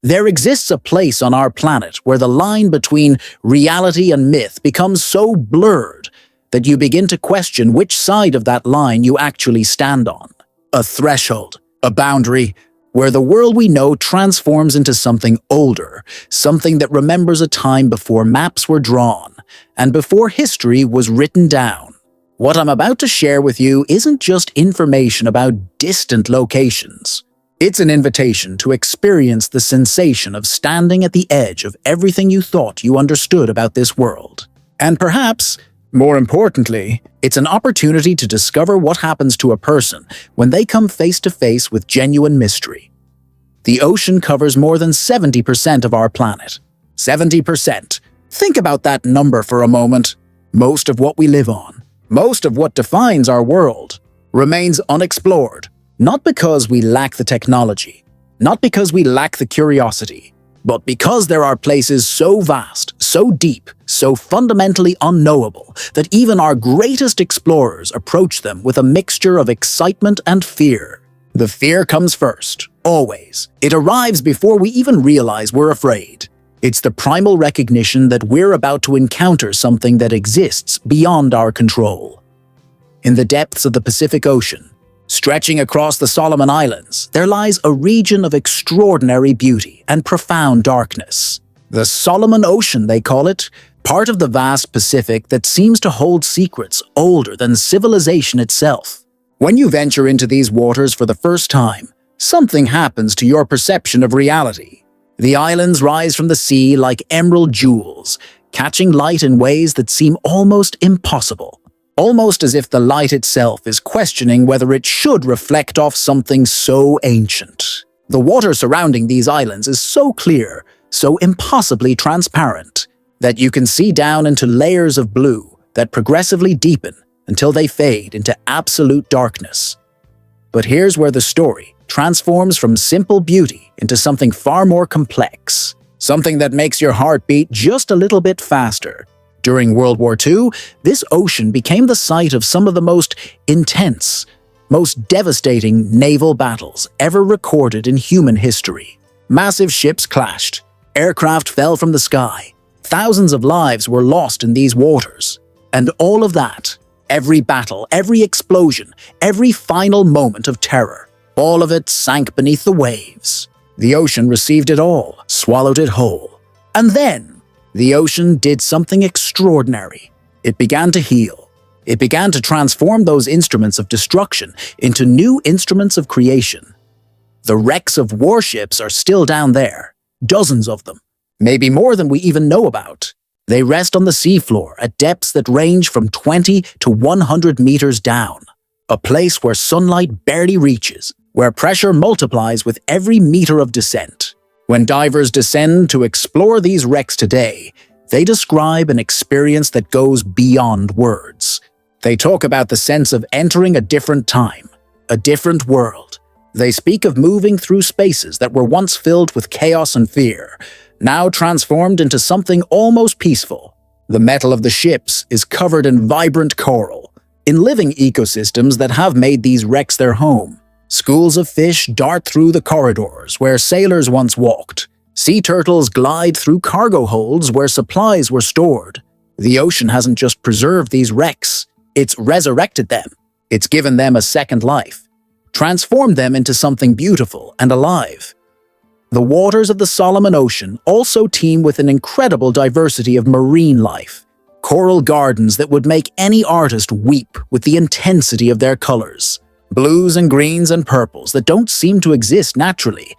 There exists a place on our planet where the line between reality and myth becomes so blurred that you begin to question which side of that line you actually stand on. A threshold, a boundary, where the world we know transforms into something older, something that remembers a time before maps were drawn and before history was written down. What I'm about to share with you isn't just information about distant locations. It's an invitation to experience the sensation of standing at the edge of everything you thought you understood about this world. And perhaps, more importantly, it's an opportunity to discover what happens to a person when they come face to face with genuine mystery. The ocean covers more than 70% of our planet. 70%. Think about that number for a moment. Most of what we live on, most of what defines our world, remains unexplored. Not because we lack the technology, not because we lack the curiosity, but because there are places so vast, so deep, so fundamentally unknowable that even our greatest explorers approach them with a mixture of excitement and fear. The fear comes first, always. It arrives before we even realize we're afraid. It's the primal recognition that we're about to encounter something that exists beyond our control. In the depths of the Pacific Ocean, stretching across the Solomon Islands, there lies a region of extraordinary beauty and profound darkness. The Solomon Ocean, they call it, part of the vast Pacific that seems to hold secrets older than civilization itself. When you venture into these waters for the first time, something happens to your perception of reality. The islands rise from the sea like emerald jewels, catching light in ways that seem almost impossible. Almost as if the light itself is questioning whether it should reflect off something so ancient. The water surrounding these islands is so clear, so impossibly transparent, that you can see down into layers of blue that progressively deepen until they fade into absolute darkness. But here's where the story transforms from simple beauty into something far more complex, something that makes your heart beat just a little bit faster. During World War II, this ocean became the site of some of the most intense, most devastating naval battles ever recorded in human history. Massive ships clashed, aircraft fell from the sky, thousands of lives were lost in these waters. And all of that, every battle, every explosion, every final moment of terror, all of it sank beneath the waves. The ocean received it all, swallowed it whole. And then, the ocean did something extraordinary. It began to heal. It began to transform those instruments of destruction into new instruments of creation. The wrecks of warships are still down there, dozens of them, maybe more than we even know about. They rest on the seafloor at depths that range from 20 to 100 meters down, a place where sunlight barely reaches, where pressure multiplies with every meter of descent. When divers descend to explore these wrecks today, they describe an experience that goes beyond words. They talk about the sense of entering a different time, a different world. They speak of moving through spaces that were once filled with chaos and fear, now transformed into something almost peaceful. The metal of the ships is covered in vibrant coral, in living ecosystems that have made these wrecks their home. Schools of fish dart through the corridors where sailors once walked. Sea turtles glide through cargo holds where supplies were stored. The ocean hasn't just preserved these wrecks, it's resurrected them. It's given them a second life, transformed them into something beautiful and alive. The waters of the Solomon Ocean also teem with an incredible diversity of marine life, coral gardens that would make any artist weep with the intensity of their colors. Blues and greens and purples that don't seem to exist naturally.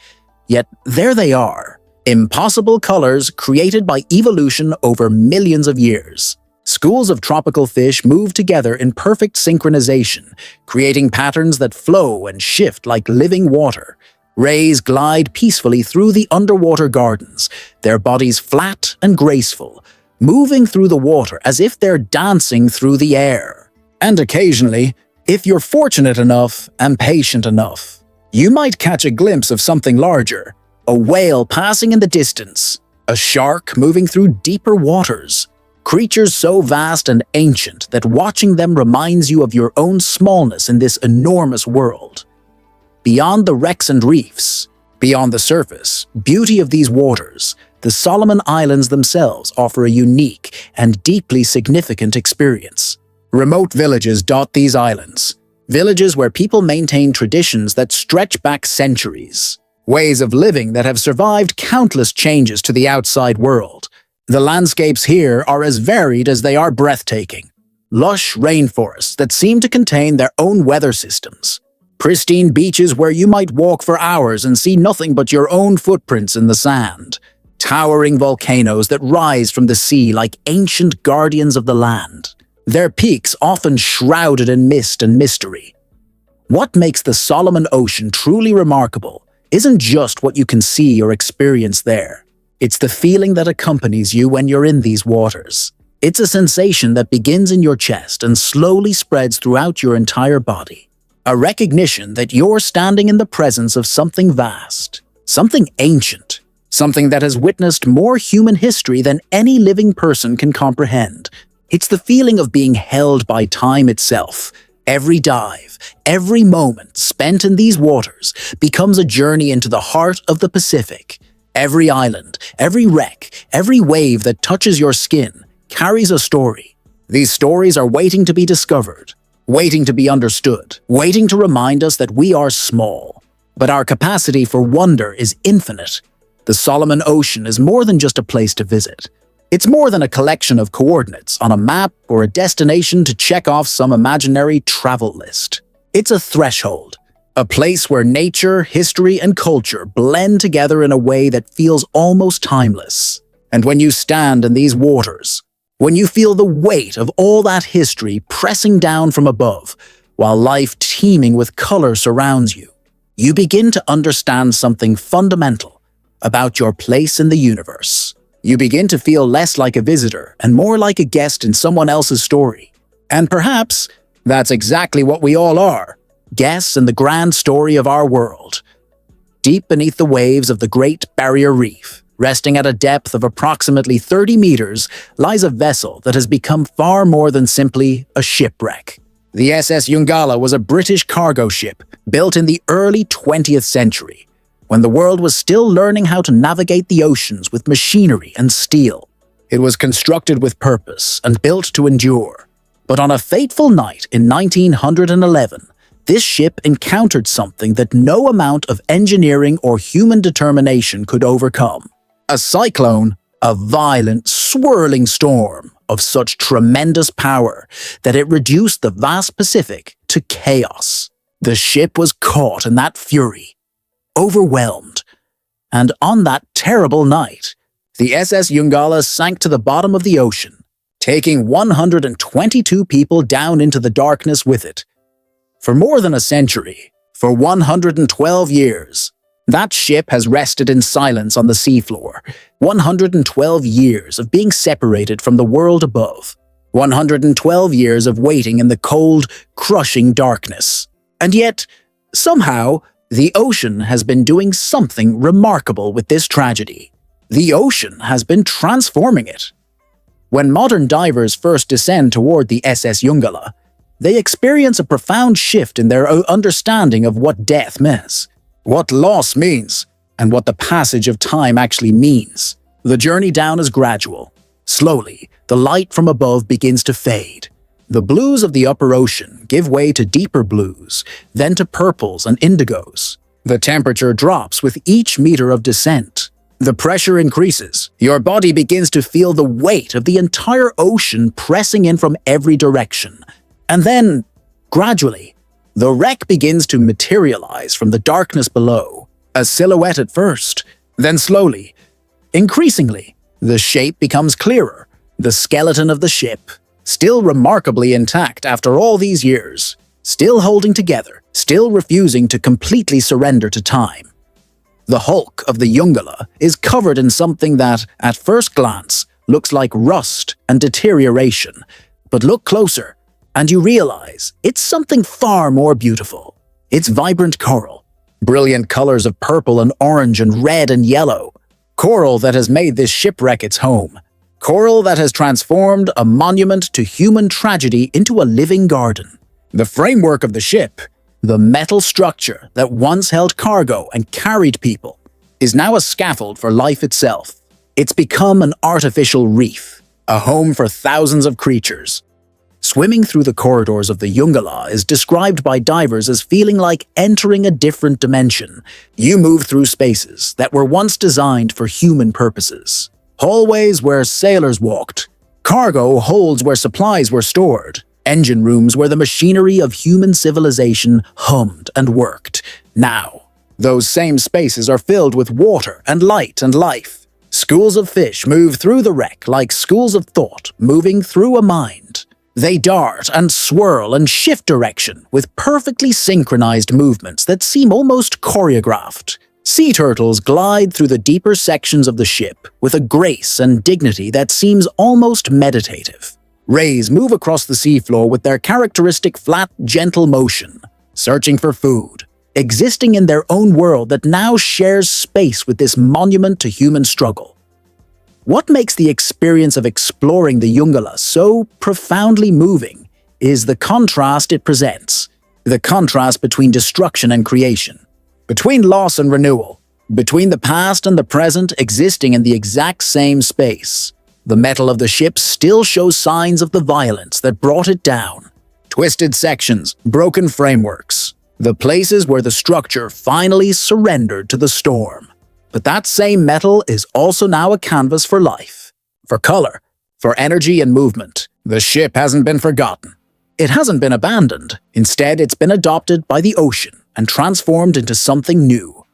Yet there they are, impossible colors created by evolution over millions of years. Schools of tropical fish move together in perfect synchronization, creating patterns that flow and shift like living water. Rays glide peacefully through the underwater gardens, their bodies flat and graceful, moving through the water as if they're dancing through the air. And occasionally, if you're fortunate enough and patient enough, you might catch a glimpse of something larger, a whale passing in the distance, a shark moving through deeper waters, creatures so vast and ancient that watching them reminds you of your own smallness in this enormous world. Beyond the wrecks and reefs, Beyond the surface beauty of these waters, the Solomon Islands themselves offer a unique and deeply significant experience. Remote villages dot these islands, villages where people maintain traditions that stretch back centuries, ways of living that have survived countless changes to the outside world. The landscapes here are as varied as they are breathtaking. Lush rainforests that seem to contain their own weather systems. Pristine beaches where you might walk for hours and see nothing but your own footprints in the sand. Towering volcanoes that rise from the sea like ancient guardians of the land. Their peaks often shrouded in mist and mystery. What makes the Solomon Ocean truly remarkable isn't just what you can see or experience there. It's the feeling that accompanies you when you're in these waters. It's a sensation that begins in your chest and slowly spreads throughout your entire body. A recognition that you're standing in the presence of something vast, something ancient, something that has witnessed more human history than any living person can comprehend. It's the feeling of being held by time itself. Every dive, every moment spent in these waters becomes a journey into the heart of the Pacific. Every island, every wreck, every wave that touches your skin carries a story. These stories are waiting to be discovered, waiting to be understood, waiting to remind us that we are small. But our capacity for wonder is infinite. The Solomon Ocean is more than just a place to visit. It's more than a collection of coordinates on a map or a destination to check off some imaginary travel list. It's a threshold, a place where nature, history, and culture blend together in a way that feels almost timeless. And when you stand in these waters, when you feel the weight of all that history pressing down from above, while life teeming with color surrounds you, you begin to understand something fundamental about your place in the universe. You begin to feel less like a visitor and more like a guest in someone else's story. And perhaps that's exactly what we all are, guests in the grand story of our world. Deep beneath the waves of the Great Barrier Reef, resting at a depth of approximately 30 meters, lies a vessel that has become far more than simply a shipwreck. The SS Ungala was a British cargo ship built in the early 20th century, when the world was still learning how to navigate the oceans with machinery and steel. It was constructed with purpose and built to endure. But on a fateful night in 1911, this ship encountered something that no amount of engineering or human determination could overcome. A cyclone, a violent, swirling storm of such tremendous power that it reduced the vast Pacific to chaos. The ship was caught in that fury, overwhelmed. And on that terrible night, the SS Ungala sank to the bottom of the ocean, taking 122 people down into the darkness with it. For more than a century, for 112 years, that ship has rested in silence on the seafloor. 112 years of being separated from the world above. 112 years of waiting in the cold, crushing darkness. And yet, somehow, the ocean has been doing something remarkable with this tragedy. The ocean has been transforming it. When modern divers first descend toward the SS Ungala, they experience a profound shift in their understanding of what death means, what loss means, and what the passage of time actually means. The journey down is gradual. Slowly, the light from above begins to fade. The blues of the upper ocean give way to deeper blues, then to purples and indigos. The temperature drops with each meter of descent. The pressure increases. Your body begins to feel the weight of the entire ocean pressing in from every direction. And then, gradually, the wreck begins to materialize from the darkness below, a silhouette at first, then slowly, increasingly, the shape becomes clearer. The skeleton of the ship, still remarkably intact after all these years, still holding together, still refusing to completely surrender to time. The hulk of the Ungala is covered in something that, at first glance, looks like rust and deterioration, but look closer, and you realize it's something far more beautiful. It's vibrant coral, brilliant colors of purple and orange and red and yellow. Coral that has made this shipwreck its home. Coral that has transformed a monument to human tragedy into a living garden. The framework of the ship, The metal structure that once held cargo and carried people is now a scaffold for life itself. It's become an artificial reef, a home for thousands of creatures. Swimming through the corridors of the Jungala is described by divers as feeling like entering a different dimension. You move through spaces that were once designed for human purposes. Hallways where sailors walked, cargo holds where supplies were stored, engine rooms where the machinery of human civilization hummed and worked. Now, those same spaces are filled with water and light and life. Schools of fish move through the wreck like schools of thought moving through a mind. They dart and swirl and shift direction with perfectly synchronized movements that seem almost choreographed. Sea turtles glide through the deeper sections of the ship with a grace and dignity that seems almost meditative. Rays move across the seafloor with their characteristic flat, gentle motion, searching for food, existing in their own world that now shares space with this monument to human struggle. What makes the experience of exploring the Jungala so profoundly moving is the contrast it presents, the contrast between destruction and creation, between loss and renewal, between the past and the present existing in the exact same space. The metal of the ship still shows signs of the violence that brought it down. Twisted sections, broken frameworks, the places where the structure finally surrendered to the storm. But that same metal is also now a canvas for life, for color, for energy and movement. The ship hasn't been forgotten. It hasn't been abandoned. Instead, it's been adopted by the ocean and transformed into something new.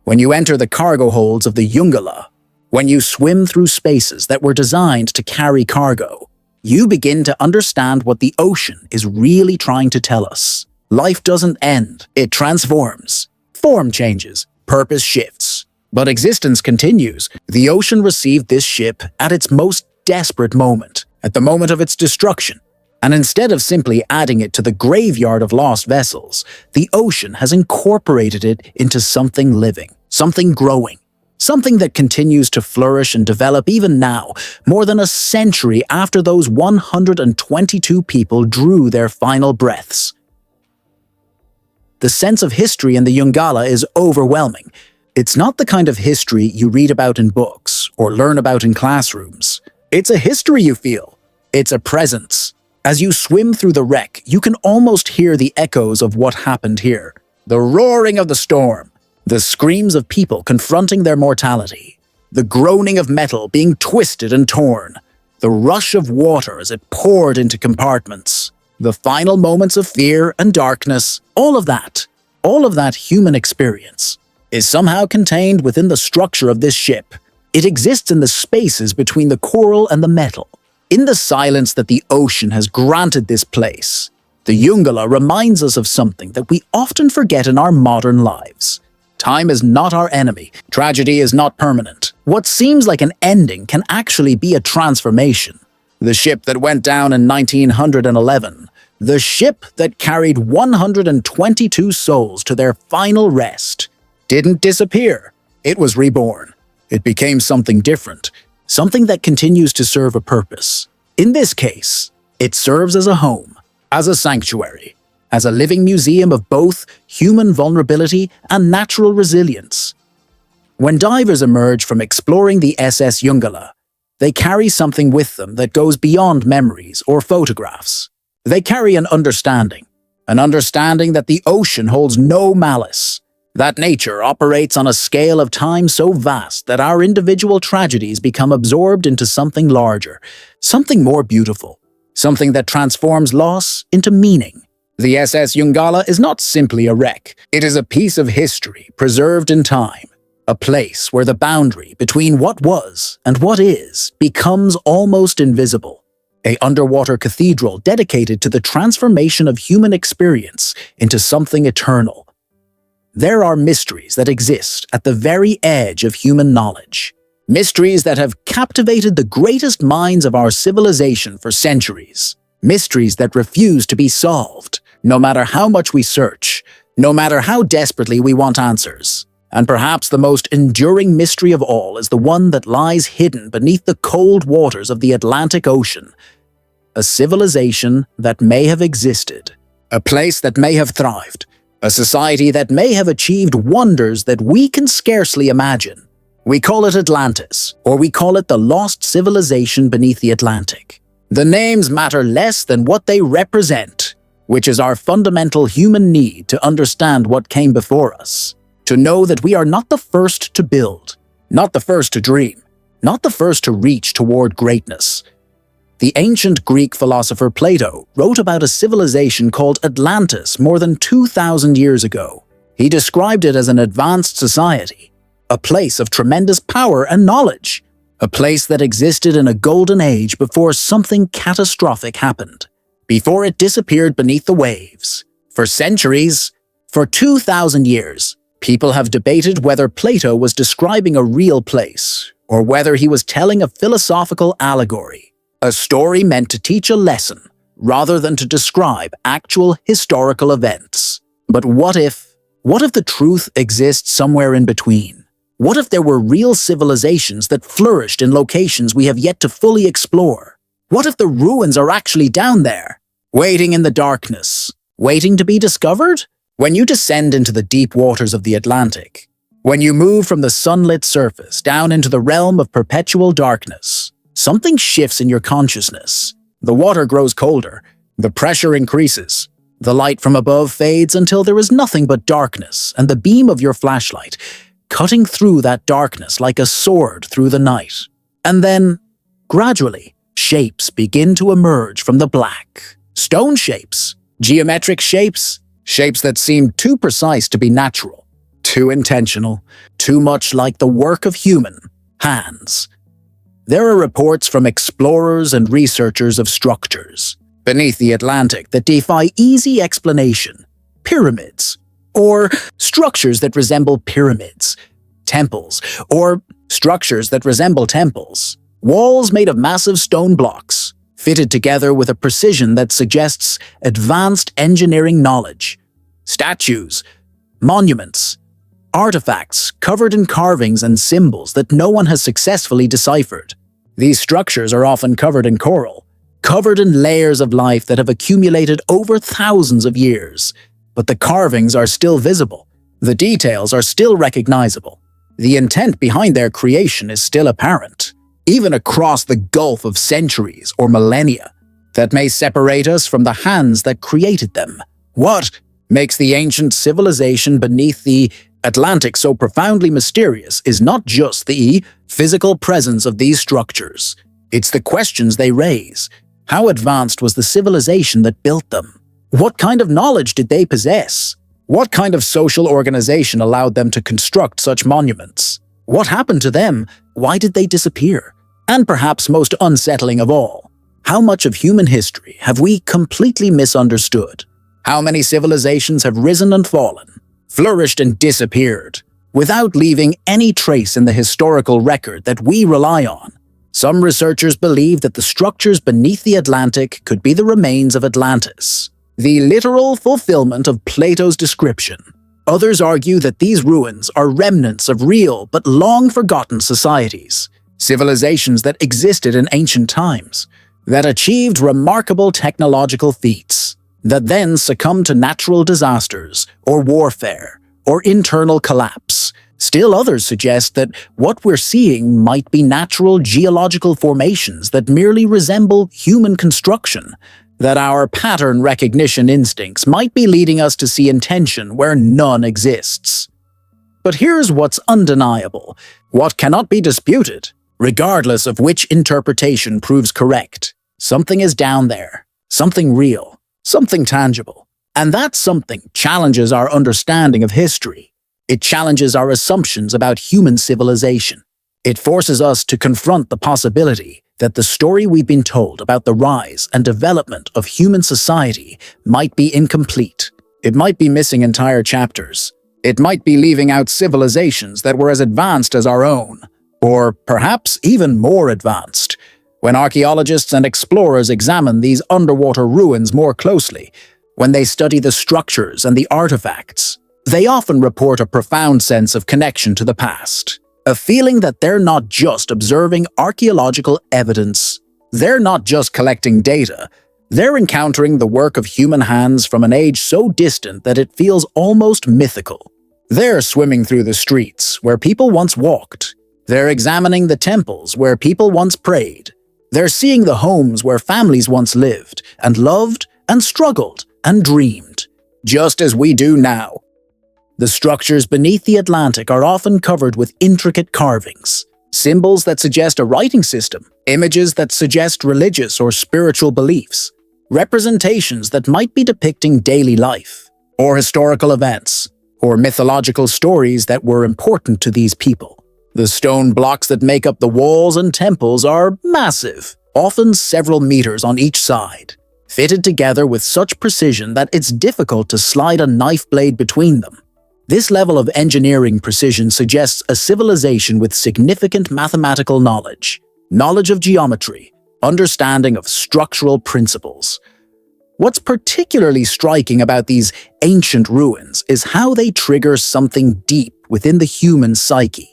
When you enter the cargo holds of the Jungala, when you swim through spaces that were designed to carry cargo, you begin to understand what the ocean is really trying to tell us. Life doesn't end, it transforms. Form changes, purpose shifts. But existence continues. The ocean received this ship at its most desperate moment, at the moment of its destruction. And instead of simply adding it to the graveyard of lost vessels, the ocean has incorporated it into something living, something growing, something that continues to flourish and develop even now, more than a century after those 122 people drew their final breaths. The sense of history in the Jungala is overwhelming. It's not the kind of history you read about in books or learn about in classrooms. It's a history you feel. It's a presence. As you swim through the wreck, you can almost hear the echoes of what happened here. The roaring of the storm, the screams of people confronting their mortality, the groaning of metal being twisted and torn, the rush of water as it poured into compartments, the final moments of fear and darkness, all of that human experience is somehow contained within the structure of this ship. It exists in the spaces between the coral and the metal. In the silence that the ocean has granted this place, the Jungala reminds us of something that we often forget in our modern lives. Time is not our enemy. Tragedy is not permanent. What seems like an ending can actually be a transformation. The ship that went down in 1911, the ship that carried 122 souls to their final rest, didn't disappear. It was reborn. It became something different, something that continues to serve a purpose. In this case, it serves as a home, as a sanctuary, as a living museum of both human vulnerability and natural resilience. When divers emerge from exploring the SS Jungala, they carry something with them that goes beyond memories or photographs. They carry an understanding that the ocean holds no malice, that nature operates on a scale of time so vast that our individual tragedies become absorbed into something larger, something more beautiful, something that transforms loss into meaning. The SS Jungala is not simply a wreck. It is a piece of history preserved in time, a place where the boundary between what was and what is becomes almost invisible. An underwater cathedral dedicated to the transformation of human experience into something eternal. There are mysteries that exist at the very edge of human knowledge. Mysteries that have captivated the greatest minds of our civilization for centuries. Mysteries that refuse to be solved, no matter how much we search, no matter how desperately we want answers. And perhaps the most enduring mystery of all is the one that lies hidden beneath the cold waters of the Atlantic Ocean. A civilization that may have existed, A place that may have thrived. A society that may have achieved wonders that we can scarcely imagine. We call it Atlantis, or we call it the lost civilization beneath the Atlantic. The names matter less than what they represent, which is our fundamental human need to understand what came before us. To know that we are not the first to build, not the first to dream, not the first to reach toward greatness. The ancient Greek philosopher Plato wrote about a civilization called Atlantis more than 2,000 years ago. He described it as an advanced society, a place of tremendous power and knowledge, a place that existed in a golden age before something catastrophic happened, before it disappeared beneath the waves. For centuries, for 2,000 years, people have debated whether Plato was describing a real place or whether he was telling a philosophical allegory, a story meant to teach a lesson rather than to describe actual historical events. But what if the truth exists somewhere in between? What if there were real civilizations that flourished in locations we have yet to fully explore? What if the ruins are actually down there, waiting in the darkness, waiting to be discovered? When you descend into the deep waters of the Atlantic, when you move from the sunlit surface down into the realm of perpetual darkness, something shifts in your consciousness. The water grows colder, the pressure increases, the light from above fades until there is nothing but darkness and the beam of your flashlight, cutting through that darkness like a sword through the night. And then, gradually, shapes begin to emerge from the black. Stone shapes, geometric shapes, shapes that seem too precise to be natural, too intentional, too much like the work of human hands. There are reports from explorers and researchers of structures beneath the Atlantic that defy easy explanation. Pyramids, or structures that resemble pyramids, temples, or structures that resemble temples, walls made of massive stone blocks, fitted together with a precision that suggests advanced engineering knowledge, statues, monuments, artifacts covered in carvings and symbols that no one has successfully deciphered. These structures are often covered in coral, covered in layers of life that have accumulated over thousands of years. But the carvings are still visible, the details are still recognizable, the intent behind their creation is still apparent, even across the gulf of centuries or millennia that may separate us from the hands that created them. What makes the ancient civilization beneath the Atlantic so profoundly mysterious is not just the physical presence of these structures. It's the questions they raise. How advanced was the civilization that built them? What kind of knowledge did they possess? What kind of social organization allowed them to construct such monuments? What happened to them? Why did they disappear? And perhaps most unsettling of all, how much of human history have we completely misunderstood? How many civilizations have risen and fallen, flourished and disappeared, without leaving any trace in the historical record that we rely on? Some researchers believe that the structures beneath the Atlantic could be the remains of Atlantis, the literal fulfillment of Plato's description. Others argue that these ruins are remnants of real but long-forgotten societies, civilizations that existed in ancient times, that achieved remarkable technological feats, that then succumbed to natural disasters or warfare or internal collapse. Still others suggest that what we're seeing might be natural geological formations that merely resemble human construction, that our pattern recognition instincts might be leading us to see intention where none exists. But here's what's undeniable, what cannot be disputed, regardless of which interpretation proves correct. Something is down there, something real, something tangible. And that something challenges our understanding of history. It challenges our assumptions about human civilization. It forces us to confront the possibility that the story we've been told about the rise and development of human society might be incomplete. It might be missing entire chapters. It might be leaving out civilizations that were as advanced as our own, or perhaps even more advanced. When archaeologists and explorers examine these underwater ruins more closely, when they study the structures and the artifacts, they often report a profound sense of connection to the past. A feeling that they're not just observing archaeological evidence, they're not just collecting data, They're encountering the work of human hands from an age so distant that it feels almost mythical. They're swimming through the streets where people once walked. They're examining the temples where people once prayed. They're seeing the homes where families once lived and loved and struggled and dreamed, just as we do now. The structures beneath the Atlantic are often covered with intricate carvings, symbols that suggest a writing system, images that suggest religious or spiritual beliefs, representations that might be depicting daily life, or historical events, or mythological stories that were important to these people. The stone blocks that make up the walls and temples are massive, often several meters on each side, fitted together with such precision that it's difficult to slide a knife blade between them. This level of engineering precision suggests a civilization with significant mathematical knowledge of geometry, understanding of structural principles. What's particularly striking about these ancient ruins is how they trigger something deep within the human psyche.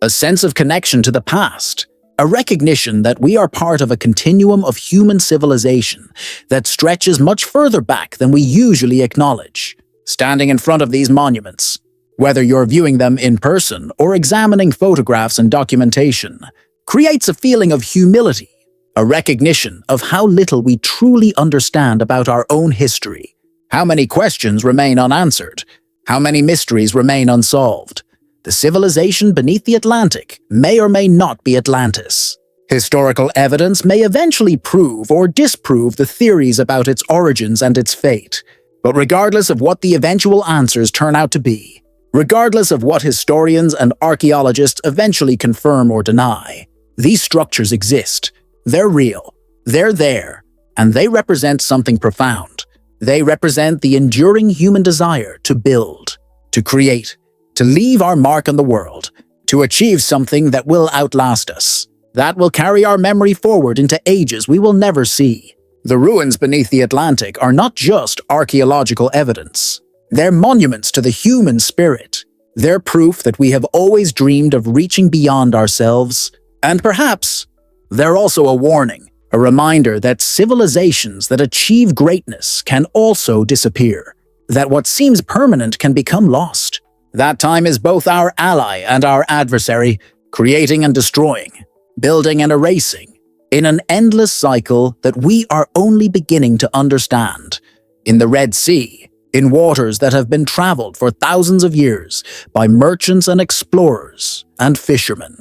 A sense of connection to the past, a recognition that we are part of a continuum of human civilization that stretches much further back than we usually acknowledge. Standing in front of these monuments, whether you're viewing them in person or examining photographs and documentation, creates a feeling of humility, a recognition of how little we truly understand about our own history, how many questions remain unanswered, how many mysteries remain unsolved. The civilization beneath the Atlantic may or may not be Atlantis. Historical evidence may eventually prove or disprove the theories about its origins and its fate. But regardless of what the eventual answers turn out to be, regardless of what historians and archaeologists eventually confirm or deny, these structures exist. They're real. They're there. And they represent something profound. They represent the enduring human desire to build, to create, to leave our mark on the world, to achieve something that will outlast us, that will carry our memory forward into ages we will never see. The ruins beneath the Atlantic are not just archaeological evidence. They're monuments to the human spirit. They're proof that we have always dreamed of reaching beyond ourselves. And perhaps they're also a warning, a reminder that civilizations that achieve greatness can also disappear, that what seems permanent can become lost. That time is both our ally and our adversary, creating and destroying, building and erasing, in an endless cycle that we are only beginning to understand. In the Red Sea, in waters that have been traveled for thousands of years by merchants and explorers and fishermen,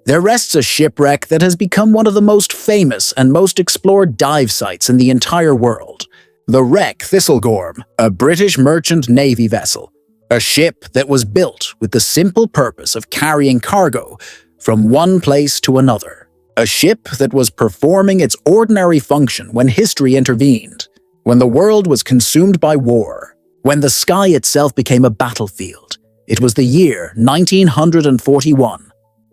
there rests a shipwreck that has become one of the most famous and most explored dive sites in the entire world. The wreck Thistlegorm, a British merchant navy vessel, a ship that was built with the simple purpose of carrying cargo from one place to another. A ship that was performing its ordinary function when history intervened, when the world was consumed by war, when the sky itself became a battlefield. It was the year 1941.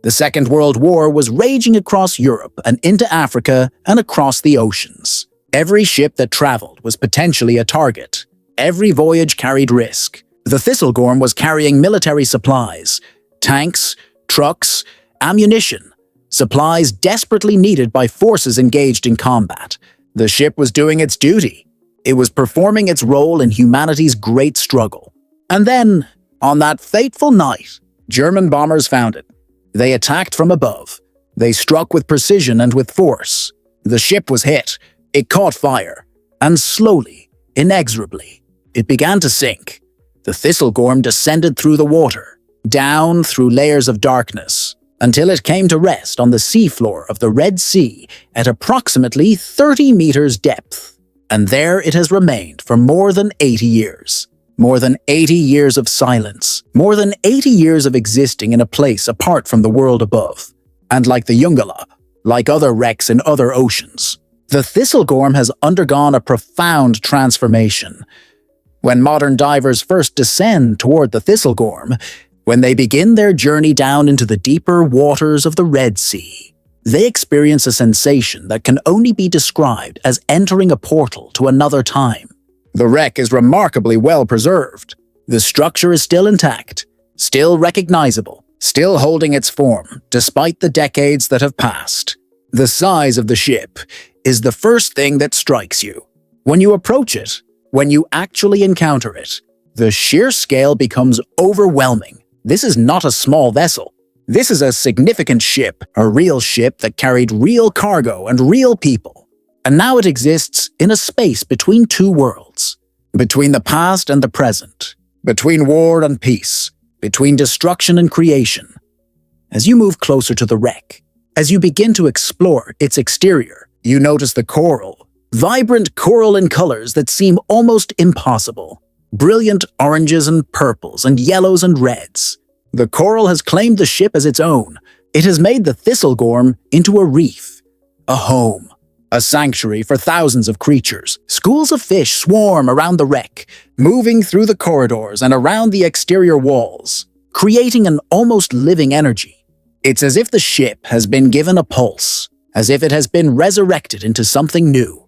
The Second World War was raging across Europe and into Africa and across the oceans. Every ship that traveled was potentially a target. Every voyage carried risk. The Thistlegorm was carrying military supplies, tanks, trucks, ammunition, supplies desperately needed by forces engaged in combat. The ship was doing its duty. It was performing its role in humanity's great struggle. And then, on that fateful night, German bombers found it. They attacked from above. They struck with precision and with force. The ship was hit. It caught fire. And slowly, inexorably, it began to sink. The Thistlegorm descended through the water, down through layers of darkness, until it came to rest on the seafloor of the Red Sea at approximately 30 meters depth. And there it has remained for more than 80 years. More than 80 years of silence. More than 80 years of existing in a place apart from the world above. And like the Jungala, like other wrecks in other oceans, the Thistlegorm has undergone a profound transformation. When modern divers first descend toward the Thistlegorm, when they begin their journey down into the deeper waters of the Red Sea, they experience a sensation that can only be described as entering a portal to another time. The wreck is remarkably well preserved. The structure is still intact, still recognizable, still holding its form despite the decades that have passed. The size of the ship is the first thing that strikes you. When you approach it, when you actually encounter it, the sheer scale becomes overwhelming. This is not a small vessel. This is a significant ship, a real ship that carried real cargo and real people. And now it exists in a space between two worlds, between the past and the present, between war and peace, between destruction and creation. As you move closer to the wreck, as you begin to explore its exterior, you notice the coral, vibrant coral in colors that seem almost impossible. Brilliant oranges and purples and yellows and reds. The coral has claimed the ship as its own. It has made the thistlegorm into a reef, a home, a sanctuary for thousands of creatures. Schools of fish swarm around the wreck, moving through the corridors and around the exterior walls, creating an almost living energy. It's as if the ship has been given a pulse, as if it has been resurrected into something new.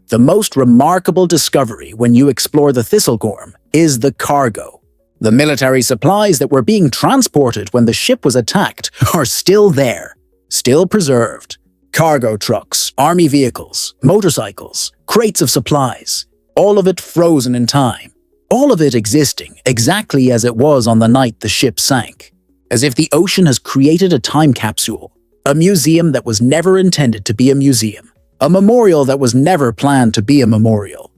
The most remarkable discovery when you explore the thistlegorm is the cargo. The military supplies that were being transported when the ship was attacked are still there, still preserved. Cargo trucks, army vehicles, motorcycles, crates of supplies, all of it frozen in time. All of it existing exactly as it was on the night the ship sank. As if the ocean has created a time capsule, a museum that was never intended to be a museum. A memorial that was never planned to be a memorial.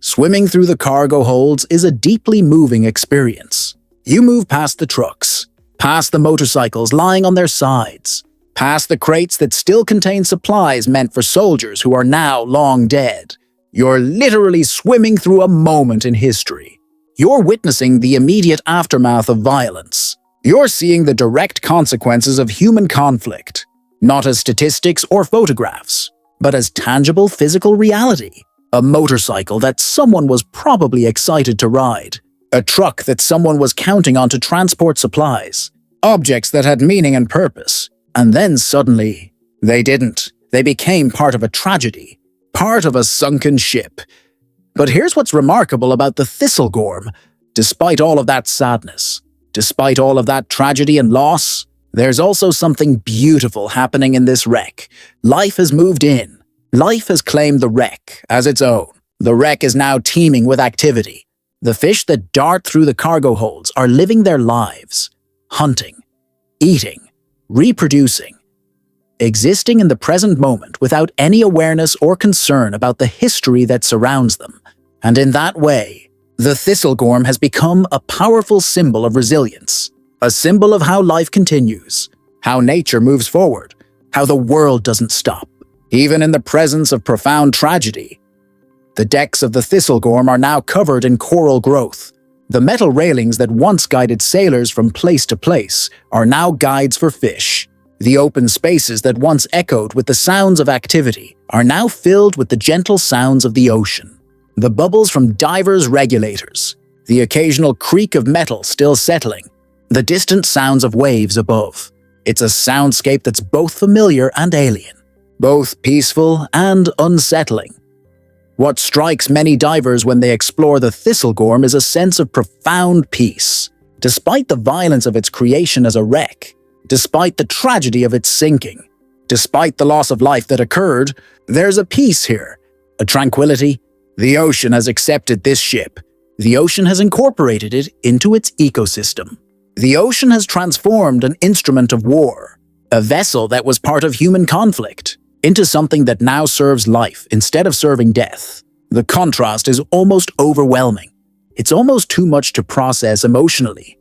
Swimming through the cargo holds is a deeply moving experience. You move past the trucks, past the motorcycles lying on their sides, past the crates that still contain supplies meant for soldiers who are now long dead. You're literally swimming through a moment in history. You're witnessing the immediate aftermath of violence. You're seeing the direct consequences of human conflict, not as statistics or photographs, but as tangible physical reality. A motorcycle that someone was probably excited to ride. A truck that someone was counting on to transport supplies. Objects that had meaning and purpose. And then suddenly, they didn't. They became part of a tragedy. Part of a sunken ship. But here's what's remarkable about the thistlegorm. Despite all of that sadness, despite all of that tragedy and loss, there's also something beautiful happening in this wreck. Life has moved in. Life has claimed the wreck as its own. The wreck is now teeming with activity. The fish that dart through the cargo holds are living their lives, hunting, eating, reproducing, existing in the present moment without any awareness or concern about the history that surrounds them. And in that way, the thistlegorm has become a powerful symbol of resilience. A symbol of how life continues, how nature moves forward, how the world doesn't stop, even in the presence of profound tragedy. The decks of the thistlegorm are now covered in coral growth. The metal railings that once guided sailors from place to place are now guides for fish. The open spaces that once echoed with the sounds of activity are now filled with the gentle sounds of the ocean. The bubbles from divers' regulators, the occasional creak of metal still settling, the distant sounds of waves above. It's a soundscape that's both familiar and alien, both peaceful and unsettling. What strikes many divers when they explore the thistlegorm is a sense of profound peace. Despite the violence of its creation as a wreck, despite the tragedy of its sinking, despite the loss of life that occurred, there's a peace here, a tranquility. The ocean has accepted this ship. The ocean has incorporated it into its ecosystem. The ocean has transformed an instrument of war, a vessel that was part of human conflict, into something that now serves life instead of serving death. The contrast is almost overwhelming. It's almost too much to process emotionally.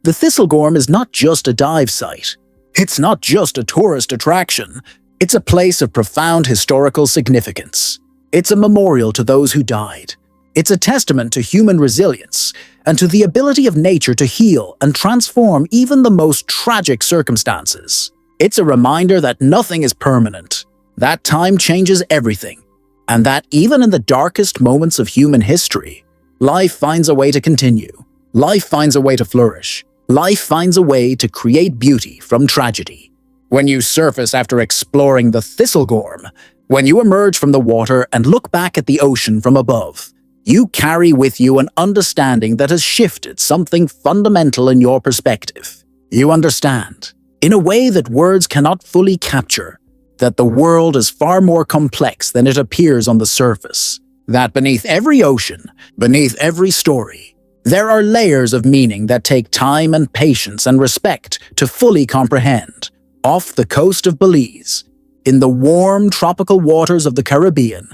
The thistlegorm is not just a dive site. It's not just a tourist attraction. It's a place of profound historical significance. It's a memorial to those who died. It's a testament to human resilience and to the ability of nature to heal and transform even the most tragic circumstances. It's a reminder that nothing is permanent, that time changes everything, and that even in the darkest moments of human history, life finds a way to continue. Life finds a way to flourish. Life finds a way to create beauty from tragedy. When you surface after exploring the thistlegorm, when you emerge from the water and look back at the ocean from above, you carry with you an understanding that has shifted something fundamental in your perspective. You understand, in a way that words cannot fully capture, that the world is far more complex than it appears on the surface. That beneath every ocean, beneath every story, there are layers of meaning that take time and patience and respect to fully comprehend. Off the coast of Belize, in the warm tropical waters of the Caribbean,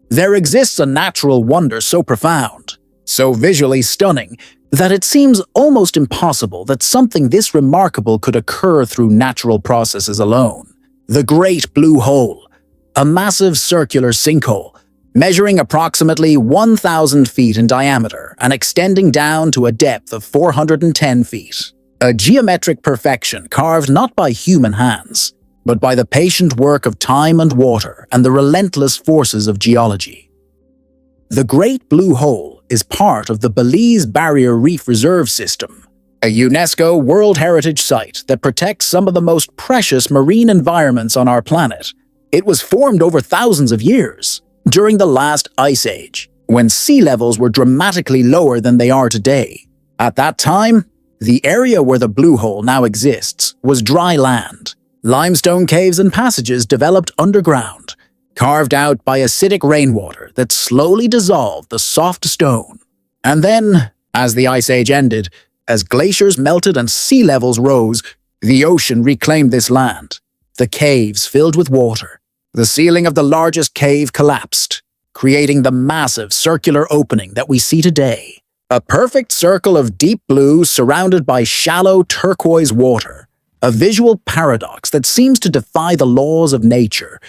there exists a natural wonder so profound, so visually stunning, that it seems almost impossible that something this remarkable could occur through natural processes alone. The Great Blue Hole, a massive circular sinkhole, measuring approximately 1,000 feet in diameter and extending down to a depth of 410 feet. A geometric perfection carved not by human hands, but by the patient work of time and water and the relentless forces of geology. The Great Blue Hole is part of the Belize Barrier Reef Reserve System, a UNESCO World Heritage Site that protects some of the most precious marine environments on our planet. It was formed over thousands of years, during the last ice age, when sea levels were dramatically lower than they are today. At that time, the area where the Blue Hole now exists was dry land. Limestone caves and passages developed underground, carved out by acidic rainwater that slowly dissolved the soft stone. And then, as the ice age ended, as glaciers melted and sea levels rose, the ocean reclaimed this land. The caves filled with water. The ceiling of the largest cave collapsed, creating the massive circular opening that we see today. A perfect circle of deep blue surrounded by shallow turquoise water, a visual paradox that seems to defy the laws of nature.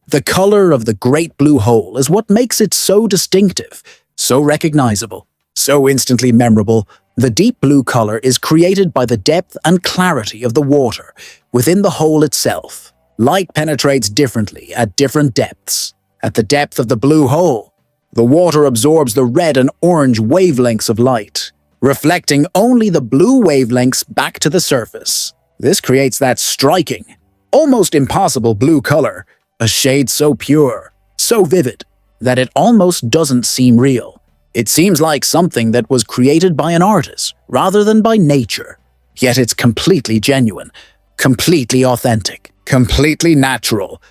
The color of the Great Blue Hole is what makes it so distinctive, so recognizable, so instantly memorable. The deep blue color is created by the depth and clarity of the water within the hole itself. Light penetrates differently at different depths. At the depth of the Blue Hole, the water absorbs the red and orange wavelengths of light, reflecting only the blue wavelengths back to the surface. This creates that striking, almost impossible blue color, a shade so pure, so vivid, that it almost doesn't seem real. It seems like something that was created by an artist rather than by nature. Yet it's completely genuine, completely authentic, completely natural.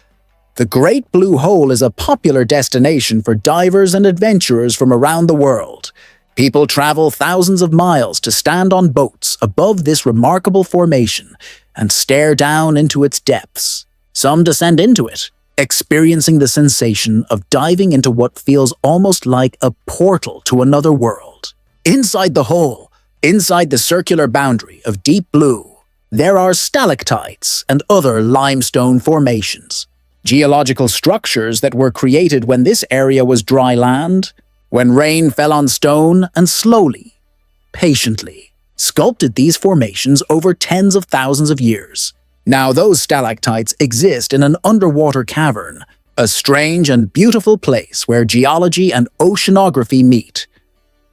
The Great Blue Hole is a popular destination for divers and adventurers from around the world. People travel thousands of miles to stand on boats above this remarkable formation and stare down into its depths. Some descend into it, experiencing the sensation of diving into what feels almost like a portal to another world. Inside the hole, inside the circular boundary of deep blue, there are stalactites and other limestone formations, geological structures that were created when this area was dry land, when rain fell on stone and slowly, patiently, sculpted these formations over tens of thousands of years. Now those stalactites exist in an underwater cavern, a strange and beautiful place where geology and oceanography meet.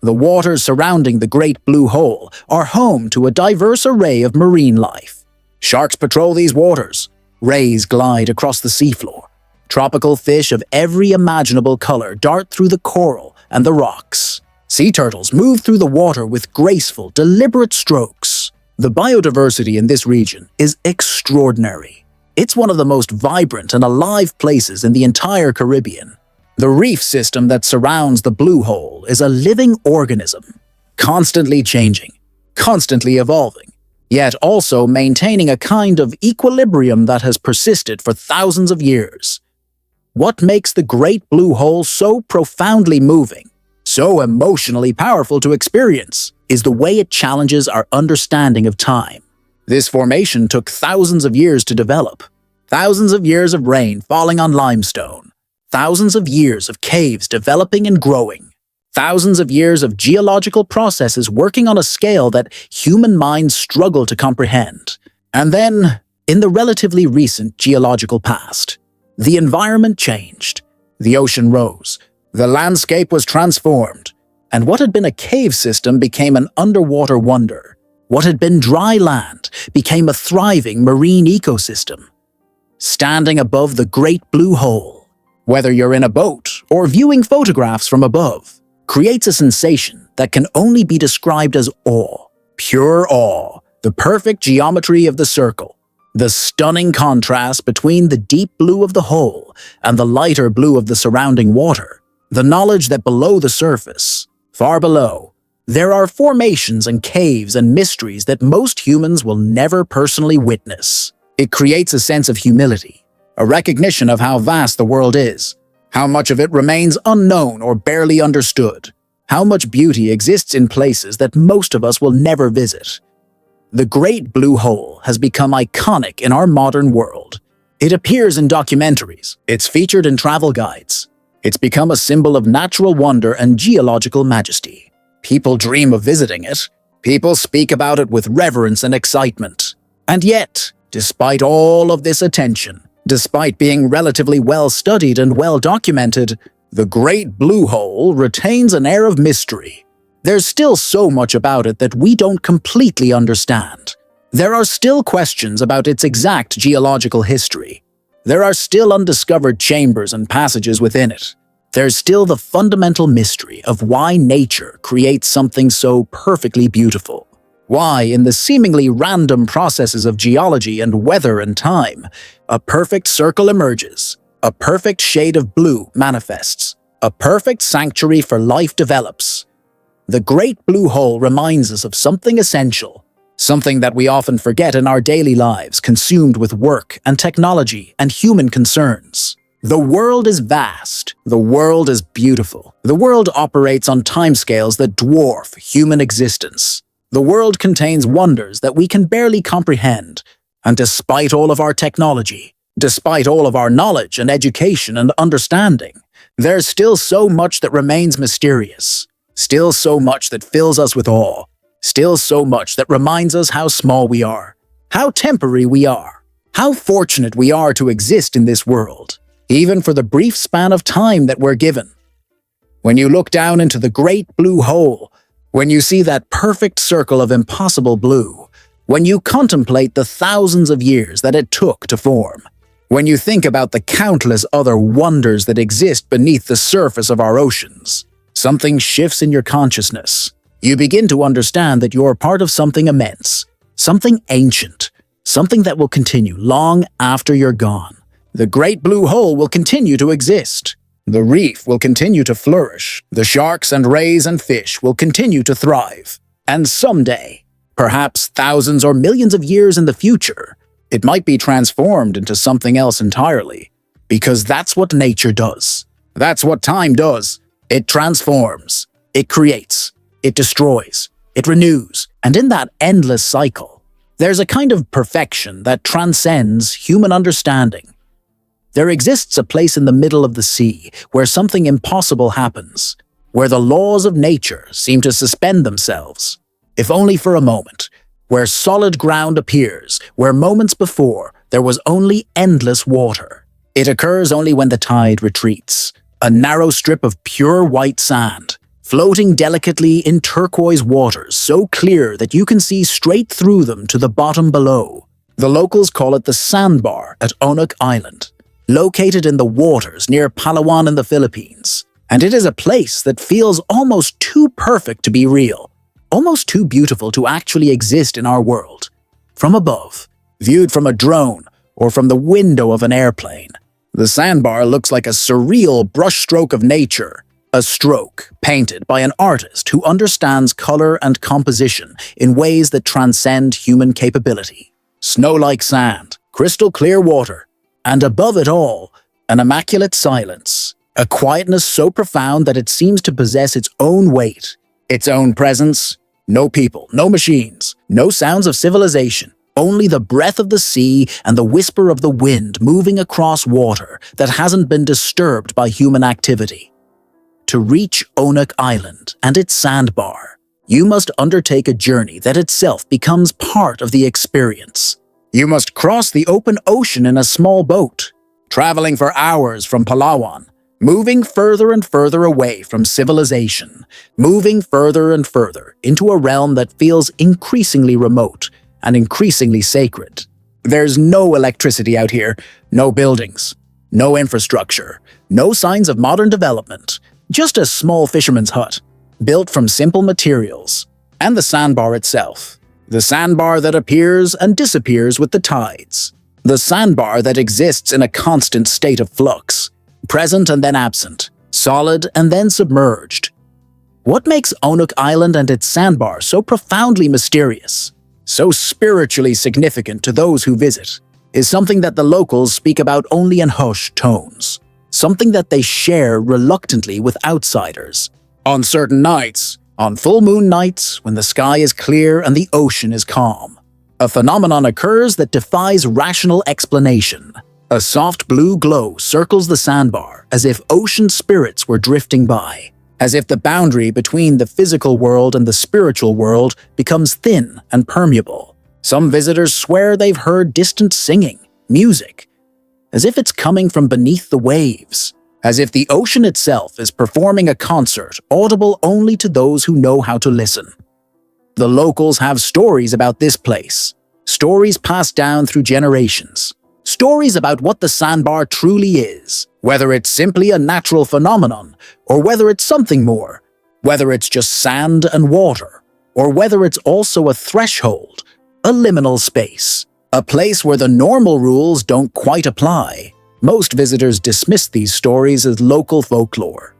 The waters surrounding the Great Blue Hole are home to a diverse array of marine life. Sharks patrol these waters. Rays glide across the seafloor. Tropical fish of every imaginable color dart through the coral and the rocks. Sea turtles move through the water with graceful, deliberate strokes. The biodiversity in this region is extraordinary. It's one of the most vibrant and alive places in the entire Caribbean. The reef system that surrounds the Blue Hole is a living organism, constantly changing, constantly evolving, yet also maintaining a kind of equilibrium that has persisted for thousands of years. What makes the Great Blue Hole so profoundly moving, so emotionally powerful to experience, is the way it challenges our understanding of time. This formation took thousands of years to develop, thousands of years of rain falling on limestone, thousands of years of caves developing and growing, thousands of years of geological processes working on a scale that human minds struggle to comprehend. And then, in the relatively recent geological past, the environment changed, the ocean rose, the landscape was transformed, and what had been a cave system became an underwater wonder. What had been dry land became a thriving marine ecosystem. Standing above the Great Blue Hole, whether you're in a boat or viewing photographs from above, creates a sensation that can only be described as awe, pure awe, the perfect geometry of the circle, The stunning contrast between the deep blue of the hole and the lighter blue of the surrounding water. The knowledge that below the surface, far below, there are formations and caves and mysteries that most humans will never personally witness. It creates a sense of humility, a recognition of how vast the world is, how much of it remains unknown or barely understood, how much beauty exists in places that most of us will never visit. The Great Blue Hole has become iconic in our modern world. It appears in documentaries, it's featured in travel guides. It's become a symbol of natural wonder and geological majesty. People dream of visiting it. People speak about it with reverence and excitement. And yet, despite all of this attention, despite being relatively well-studied and well-documented, the Great Blue Hole retains an air of mystery. There's still so much about it that we don't completely understand. There are still questions about its exact geological history. There are still undiscovered chambers and passages within it. There's still the fundamental mystery of why nature creates something so perfectly beautiful. Why, in the seemingly random processes of geology and weather and time, a perfect circle emerges, a perfect shade of blue manifests, a perfect sanctuary for life develops. The Great Blue Hole reminds us of something essential, something that we often forget in our daily lives, consumed with work and technology and human concerns. The world is vast. The world is beautiful. The world operates on timescales that dwarf human existence. The world contains wonders that we can barely comprehend. And despite all of our technology, despite all of our knowledge and education and understanding, there's still so much that remains mysterious. Still so much that fills us with awe. Still so much that reminds us how small we are, how temporary we are, how fortunate we are to exist in this world, even for the brief span of time that we're given. When you look down into the Great Blue Hole, when you see that perfect circle of impossible blue, when you contemplate the thousands of years that it took to form, when you think about the countless other wonders that exist beneath the surface of our oceans, something shifts in your consciousness. You begin to understand that you're part of something immense, something ancient, something that will continue long after you're gone. The Great Blue Hole will continue to exist. The reef will continue to flourish. The sharks and rays and fish will continue to thrive. And someday, perhaps thousands or millions of years in the future, it might be transformed into something else entirely. Because that's what nature does. That's what time does. It transforms. It creates. It destroys. It renews. And in that endless cycle, there's a kind of perfection that transcends human understanding. There exists a place in the middle of the sea where something impossible happens, where the laws of nature seem to suspend themselves, if only for a moment, where solid ground appears, where moments before there was only endless water. It occurs only when the tide retreats, a narrow strip of pure white sand, floating delicately in turquoise waters so clear that you can see straight through them to the bottom below. The locals call it the sandbar at Unspoken Island, located in the waters near Palawan in the Philippines. And it is a place that feels almost too perfect to be real, almost too beautiful to actually exist in our world. From above, viewed from a drone or from the window of an airplane, the sandbar looks like a surreal brushstroke of nature, a stroke painted by an artist who understands color and composition in ways that transcend human capability. Snow-like sand, crystal clear water, and above it all, an immaculate silence, a quietness so profound that it seems to possess its own weight, its own presence. No people, no machines, no sounds of civilization, only the breath of the sea and the whisper of the wind moving across water that hasn't been disturbed by human activity. To reach Unspoken Island and its sandbar, you must undertake a journey that itself becomes part of the experience. You must cross the open ocean in a small boat, traveling for hours from Palawan, moving further and further away from civilization, moving further and further into a realm that feels increasingly remote and increasingly sacred. There's no electricity out here, no buildings, no infrastructure, no signs of modern development, just a small fisherman's hut, built from simple materials, and the sandbar itself. The sandbar that appears and disappears with the tides. The sandbar that exists in a constant state of flux, present and then absent, solid and then submerged. What makes Onuk Island and its sandbar so profoundly mysterious, so spiritually significant to those who visit, is something that the locals speak about only in hushed tones, something that they share reluctantly with outsiders. On certain nights, on full moon nights when the sky is clear and the ocean is calm, a phenomenon occurs that defies rational explanation. A soft blue glow circles the sandbar as if ocean spirits were drifting by, as if the boundary between the physical world and the spiritual world becomes thin and permeable. Some visitors swear they've heard distant singing, music, as if it's coming from beneath the waves, as if the ocean itself is performing a concert audible only to those who know how to listen. The locals have stories about this place, stories passed down through generations, stories about what the sandbar truly is, whether it's simply a natural phenomenon, or whether it's something more, whether it's just sand and water, or whether it's also a threshold, a liminal space, a place where the normal rules don't quite apply. Most visitors dismiss these stories as local folklore,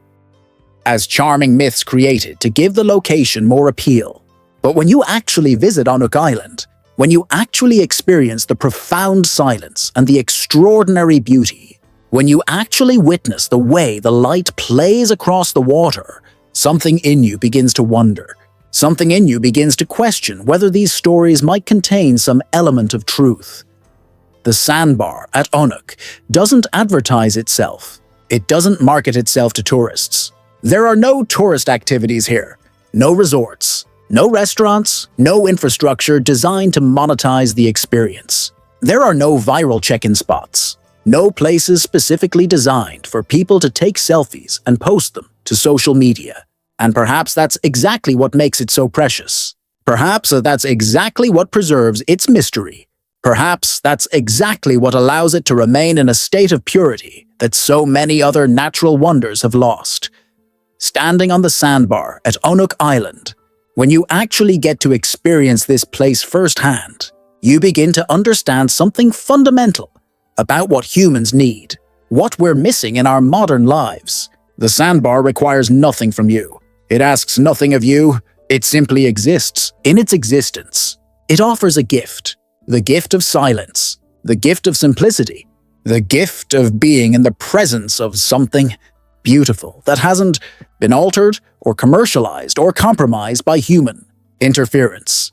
as charming myths created to give the location more appeal. But when you actually visit Onuk Island, when you actually experience the profound silence and the extraordinary beauty, when you actually witness the way the light plays across the water, something in you begins to wonder. Something in you begins to question whether these stories might contain some element of truth. The sandbar at Onuk doesn't advertise itself. It doesn't market itself to tourists. There are no tourist activities here, no resorts, no restaurants, no infrastructure designed to monetize the experience. There are no viral check-in spots, no places specifically designed for people to take selfies and post them to social media. And perhaps that's exactly what makes it so precious. Perhaps that's exactly what preserves its mystery. Perhaps that's exactly what allows it to remain in a state of purity that so many other natural wonders have lost. Standing on the sandbar at Onuk Island, when you actually get to experience this place firsthand, you begin to understand something fundamental about what humans need, what we're missing in our modern lives. The sandbar requires nothing from you. It asks nothing of you. It simply exists in its existence. It offers a gift, the gift of silence, the gift of simplicity, the gift of being in the presence of something beautiful that hasn't been altered or commercialized or compromised by human interference.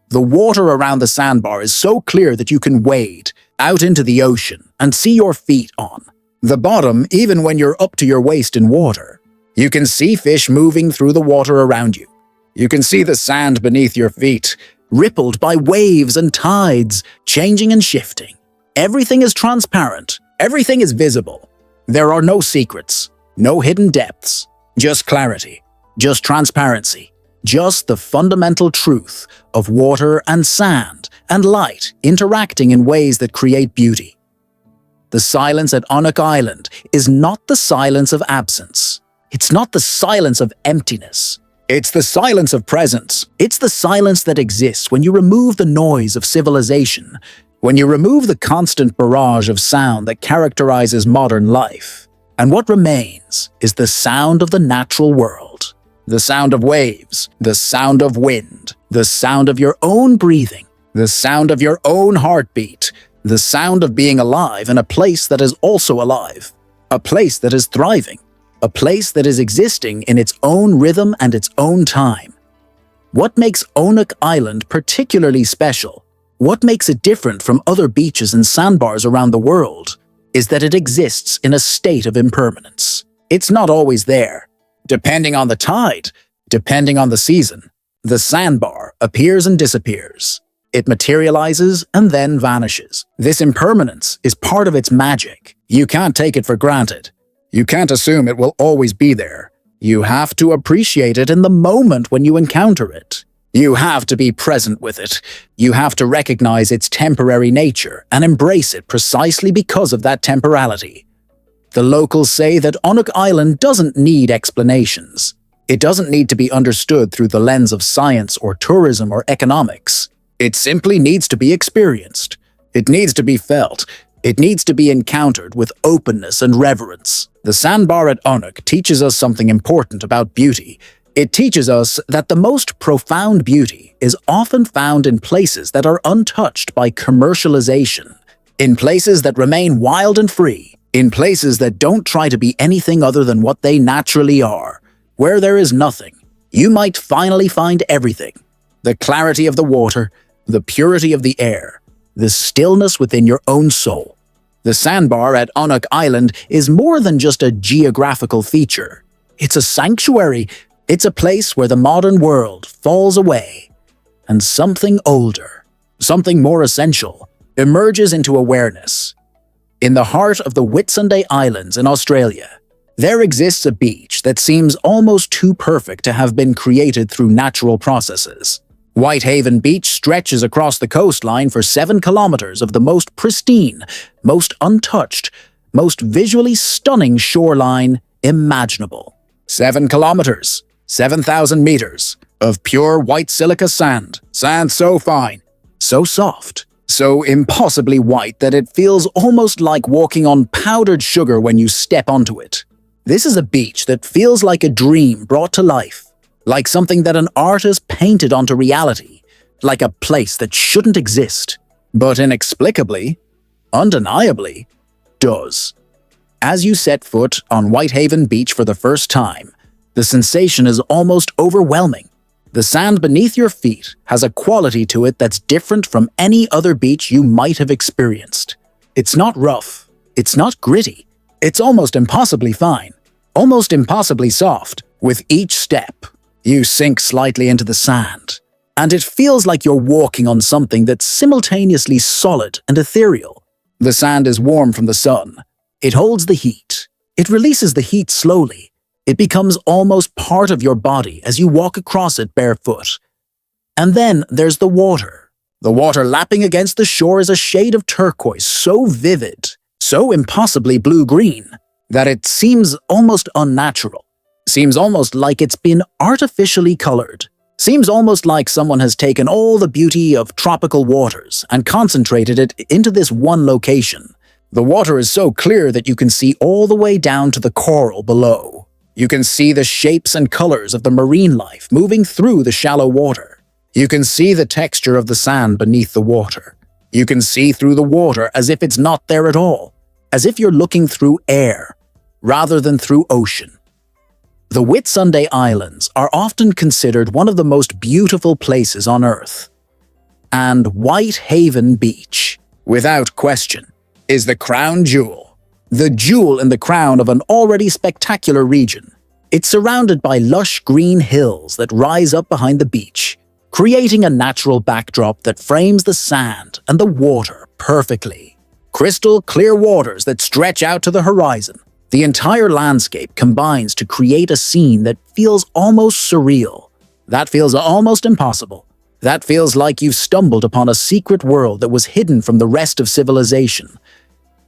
The water around the sandbar is so clear that you can wade out into the ocean and see your feet on the bottom even when you're up to your waist in water. You can see fish moving through the water around you. You can see the sand beneath your feet, rippled by waves and tides, changing and shifting. Everything is transparent. Everything is visible. There are no secrets, no hidden depths, just clarity, just transparency, just the fundamental truth of water and sand and light interacting in ways that create beauty. The silence at Onuk Island is not the silence of absence. It's not the silence of emptiness. It's the silence of presence. It's the silence that exists when you remove the noise of civilization, when you remove the constant barrage of sound that characterizes modern life. And what remains is the sound of the natural world. The sound of waves, the sound of wind, the sound of your own breathing, the sound of your own heartbeat, the sound of being alive in a place that is also alive, a place that is thriving, a place that is existing in its own rhythm and its own time. What makes Onuk Island particularly special, what makes it different from other beaches and sandbars around the world, is that it exists in a state of impermanence. It's not always there. Depending on the tide, depending on the season, the sandbar appears and disappears. It materializes and then vanishes. This impermanence is part of its magic. You can't take it for granted. You can't assume it will always be there. You have to appreciate it in the moment when you encounter it. You have to be present with it. You have to recognize its temporary nature and embrace it precisely because of that temporality. The locals say that Onuk Island doesn't need explanations. It doesn't need to be understood through the lens of science or tourism or economics. It simply needs to be experienced. It needs to be felt. It needs to be encountered with openness and reverence. The sandbar at Unspoken teaches us something important about beauty. It teaches us that the most profound beauty is often found in places that are untouched by commercialization, in places that remain wild and free, in places that don't try to be anything other than what they naturally are. Where there is nothing, you might finally find everything. The clarity of the water, the purity of the air, the stillness within your own soul. The sandbar at Unspoken Island is more than just a geographical feature. It's a sanctuary. It's a place where the modern world falls away, and something older, something more essential, emerges into awareness. In the heart of the Whitsunday Islands in Australia, there exists a beach that seems almost too perfect to have been created through natural processes. Whitehaven Beach stretches across the coastline for 7 kilometers of the most pristine, most untouched, most visually stunning shoreline imaginable. 7 kilometers, 7,000 meters of pure white silica sand. Sand so fine, so soft, so impossibly white that it feels almost like walking on powdered sugar when you step onto it. This is a beach that feels like a dream brought to life, like something that an artist painted onto reality, like a place that shouldn't exist, but inexplicably, undeniably, does. As you set foot on Whitehaven Beach for the first time, the sensation is almost overwhelming. The sand beneath your feet has a quality to it that's different from any other beach you might have experienced. It's not rough. It's not gritty. It's almost impossibly fine, almost impossibly soft. With each step, you sink slightly into the sand, and it feels like you're walking on something that's simultaneously solid and ethereal. The sand is warm from the sun. It holds the heat. It releases the heat slowly. It becomes almost part of your body as you walk across it barefoot. And then there's the water. The water lapping against the shore is a shade of turquoise so vivid, so impossibly blue-green, that it seems almost unnatural. Seems almost like it's been artificially colored. Seems almost like someone has taken all the beauty of tropical waters and concentrated it into this one location. The water is so clear that you can see all the way down to the coral below. You can see the shapes and colors of the marine life moving through the shallow water. You can see the texture of the sand beneath the water. You can see through the water as if it's not there at all, as if you're looking through air rather than through ocean. The Whitsunday Islands are often considered one of the most beautiful places on Earth. And Whitehaven Beach, without question, is the crown jewel. The jewel in the crown of an already spectacular region. It's surrounded by lush green hills that rise up behind the beach, creating a natural backdrop that frames the sand and the water perfectly. Crystal clear waters that stretch out to the horizon. The entire landscape combines to create a scene that feels almost surreal. That feels almost impossible. That feels like you've stumbled upon a secret world that was hidden from the rest of civilization.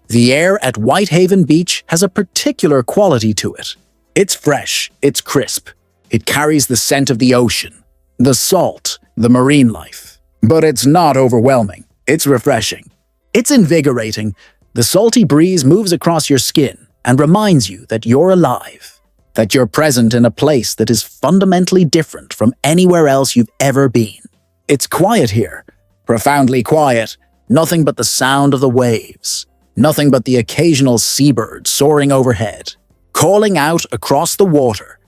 The air at Whitehaven Beach has a particular quality to it. It's fresh, it's crisp. It carries the scent of the ocean, the salt, the marine life. But it's not overwhelming. It's refreshing. It's invigorating. The salty breeze moves across your skin and reminds you that you're alive, that you're present in a place that is fundamentally different from anywhere else you've ever been. It's quiet here, profoundly quiet, nothing but the sound of the waves, nothing but the occasional seabird soaring overhead, calling out across the water.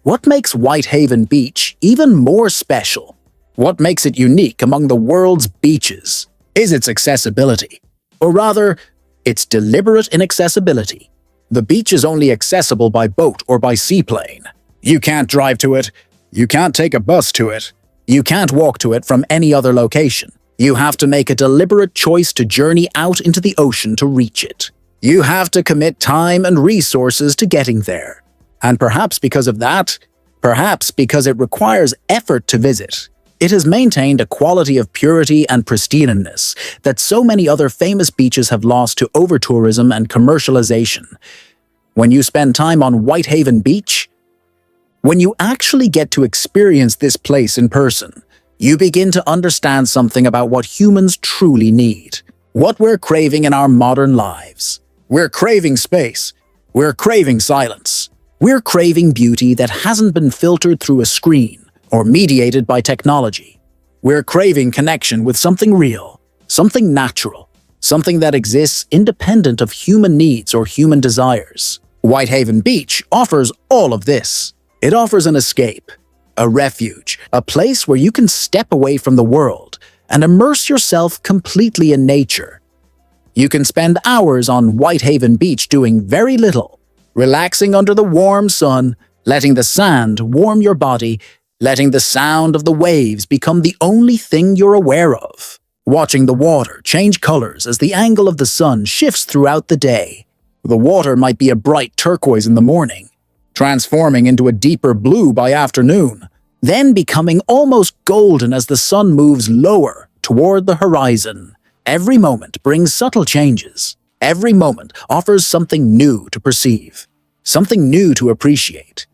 What makes Whitehaven Beach even more special? What makes it unique among the world's beaches is its accessibility, or rather, its deliberate inaccessibility. The beach is only accessible by boat or by seaplane. You can't drive to it. You can't take a bus to it. You can't walk to it from any other location. You have to make a deliberate choice to journey out into the ocean to reach it. You have to commit time and resources to getting there. And perhaps because of that, perhaps because it requires effort to visit, it has maintained a quality of purity and pristineness that so many other famous beaches have lost to over-tourism and commercialization. When you spend time on Whitehaven Beach, When you actually get to experience this place in person, you begin to understand something about what humans truly need, what we're craving in our modern lives. We're craving space. We're craving silence. We're craving beauty that hasn't been filtered through a screen or mediated by technology. We're craving connection with something real, something natural, something that exists independent of human needs or human desires. Whitehaven Beach offers all of this. It offers an escape, a refuge, a place where you can step away from the world and immerse yourself completely in nature. You can spend hours on Whitehaven Beach doing very little, relaxing under the warm sun, letting the sand warm your body, letting the sound of the waves become the only thing you're aware of, watching the water change colors as the angle of the sun shifts throughout the day. The water might be a bright turquoise in the morning, transforming into a deeper blue by afternoon, then becoming almost golden as the sun moves lower toward the horizon. Every moment brings subtle changes. Every moment offers something new to perceive, something new to appreciate.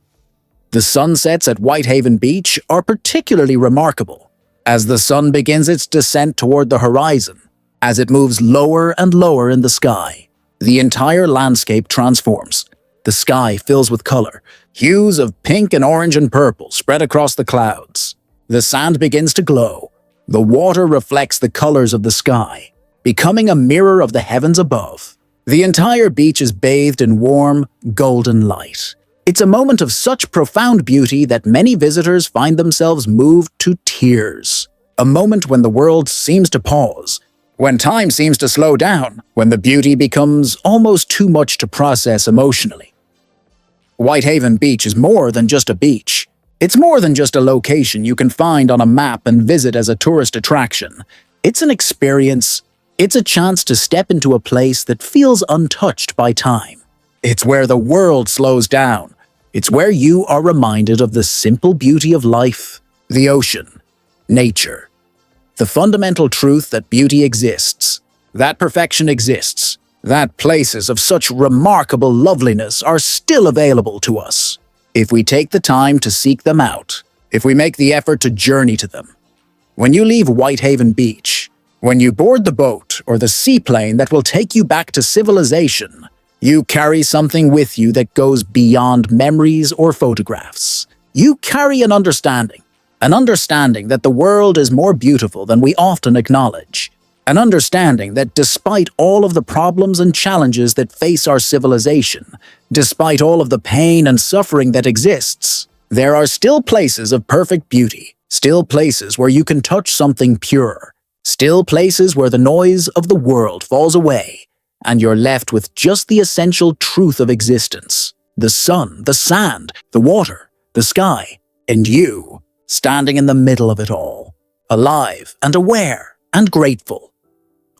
The sunsets at Whitehaven Beach are particularly remarkable. As the sun begins its descent toward the horizon, as it moves lower and lower in the sky, the entire landscape transforms. The sky fills with color. Hues of pink and orange and purple spread across the clouds. The sand begins to glow. The water reflects the colors of the sky, becoming a mirror of the heavens above. The entire beach is bathed in warm, golden light. It's a moment of such profound beauty that many visitors find themselves moved to tears. A moment when the world seems to pause, when time seems to slow down, when the beauty becomes almost too much to process emotionally. Whitehaven Beach is more than just a beach. It's more than just a location you can find on a map and visit as a tourist attraction. It's an experience. It's a chance to step into a place that feels untouched by time. It's where the world slows down. It's where you are reminded of the simple beauty of life, the ocean, nature. The fundamental truth that beauty exists, that perfection exists, that places of such remarkable loveliness are still available to us, if we take the time to seek them out, if we make the effort to journey to them. When you leave Whitehaven Beach, when you board the boat or the seaplane that will take you back to civilization, you carry something with you that goes beyond memories or photographs. You carry an understanding that the world is more beautiful than we often acknowledge. An understanding that despite all of the problems and challenges that face our civilization, despite all of the pain and suffering that exists, there are still places of perfect beauty, still places where you can touch something pure, still places where the noise of the world falls away, and you're left with just the essential truth of existence. The sun, the sand, the water, the sky, and you, standing in the middle of it all, alive and aware and grateful.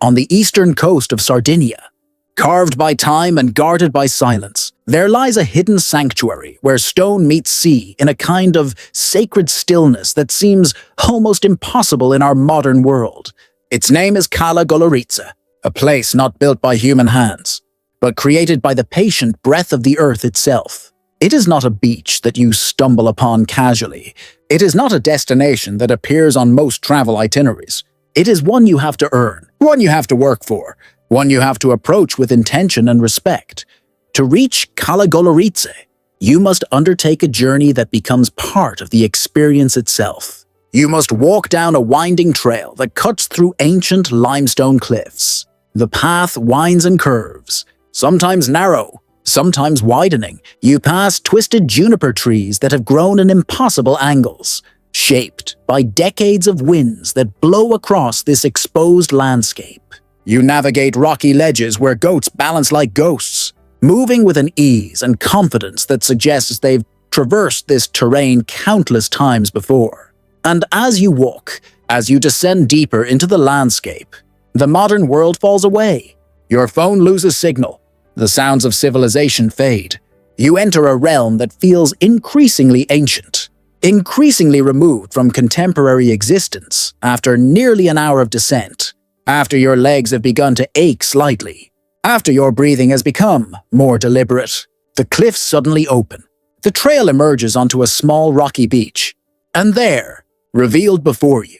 On the eastern coast of Sardinia, carved by time and guarded by silence, there lies a hidden sanctuary where stone meets sea in a kind of sacred stillness that seems almost impossible in our modern world. Its name is Cala Goloritza, a place not built by human hands, but created by the patient breath of the earth itself. It is not a beach that you stumble upon casually. It is not a destination that appears on most travel itineraries. It is one you have to earn, one you have to work for, one you have to approach with intention and respect. To reach Cala Goloritza, you must undertake a journey that becomes part of the experience itself. You must walk down a winding trail that cuts through ancient limestone cliffs. The path winds and curves, sometimes narrow, sometimes widening. You pass twisted juniper trees that have grown in impossible angles, shaped by decades of winds that blow across this exposed landscape. You navigate rocky ledges where goats balance like ghosts, moving with an ease and confidence that suggests they've traversed this terrain countless times before. And as you walk, as you descend deeper into the landscape, the modern world falls away. Your phone loses signal. The sounds of civilization fade. You enter a realm that feels increasingly ancient, increasingly removed from contemporary existence after nearly an hour of descent, after your legs have begun to ache slightly, after your breathing has become more deliberate. The cliffs suddenly open. The trail emerges onto a small rocky beach, and there, revealed before you,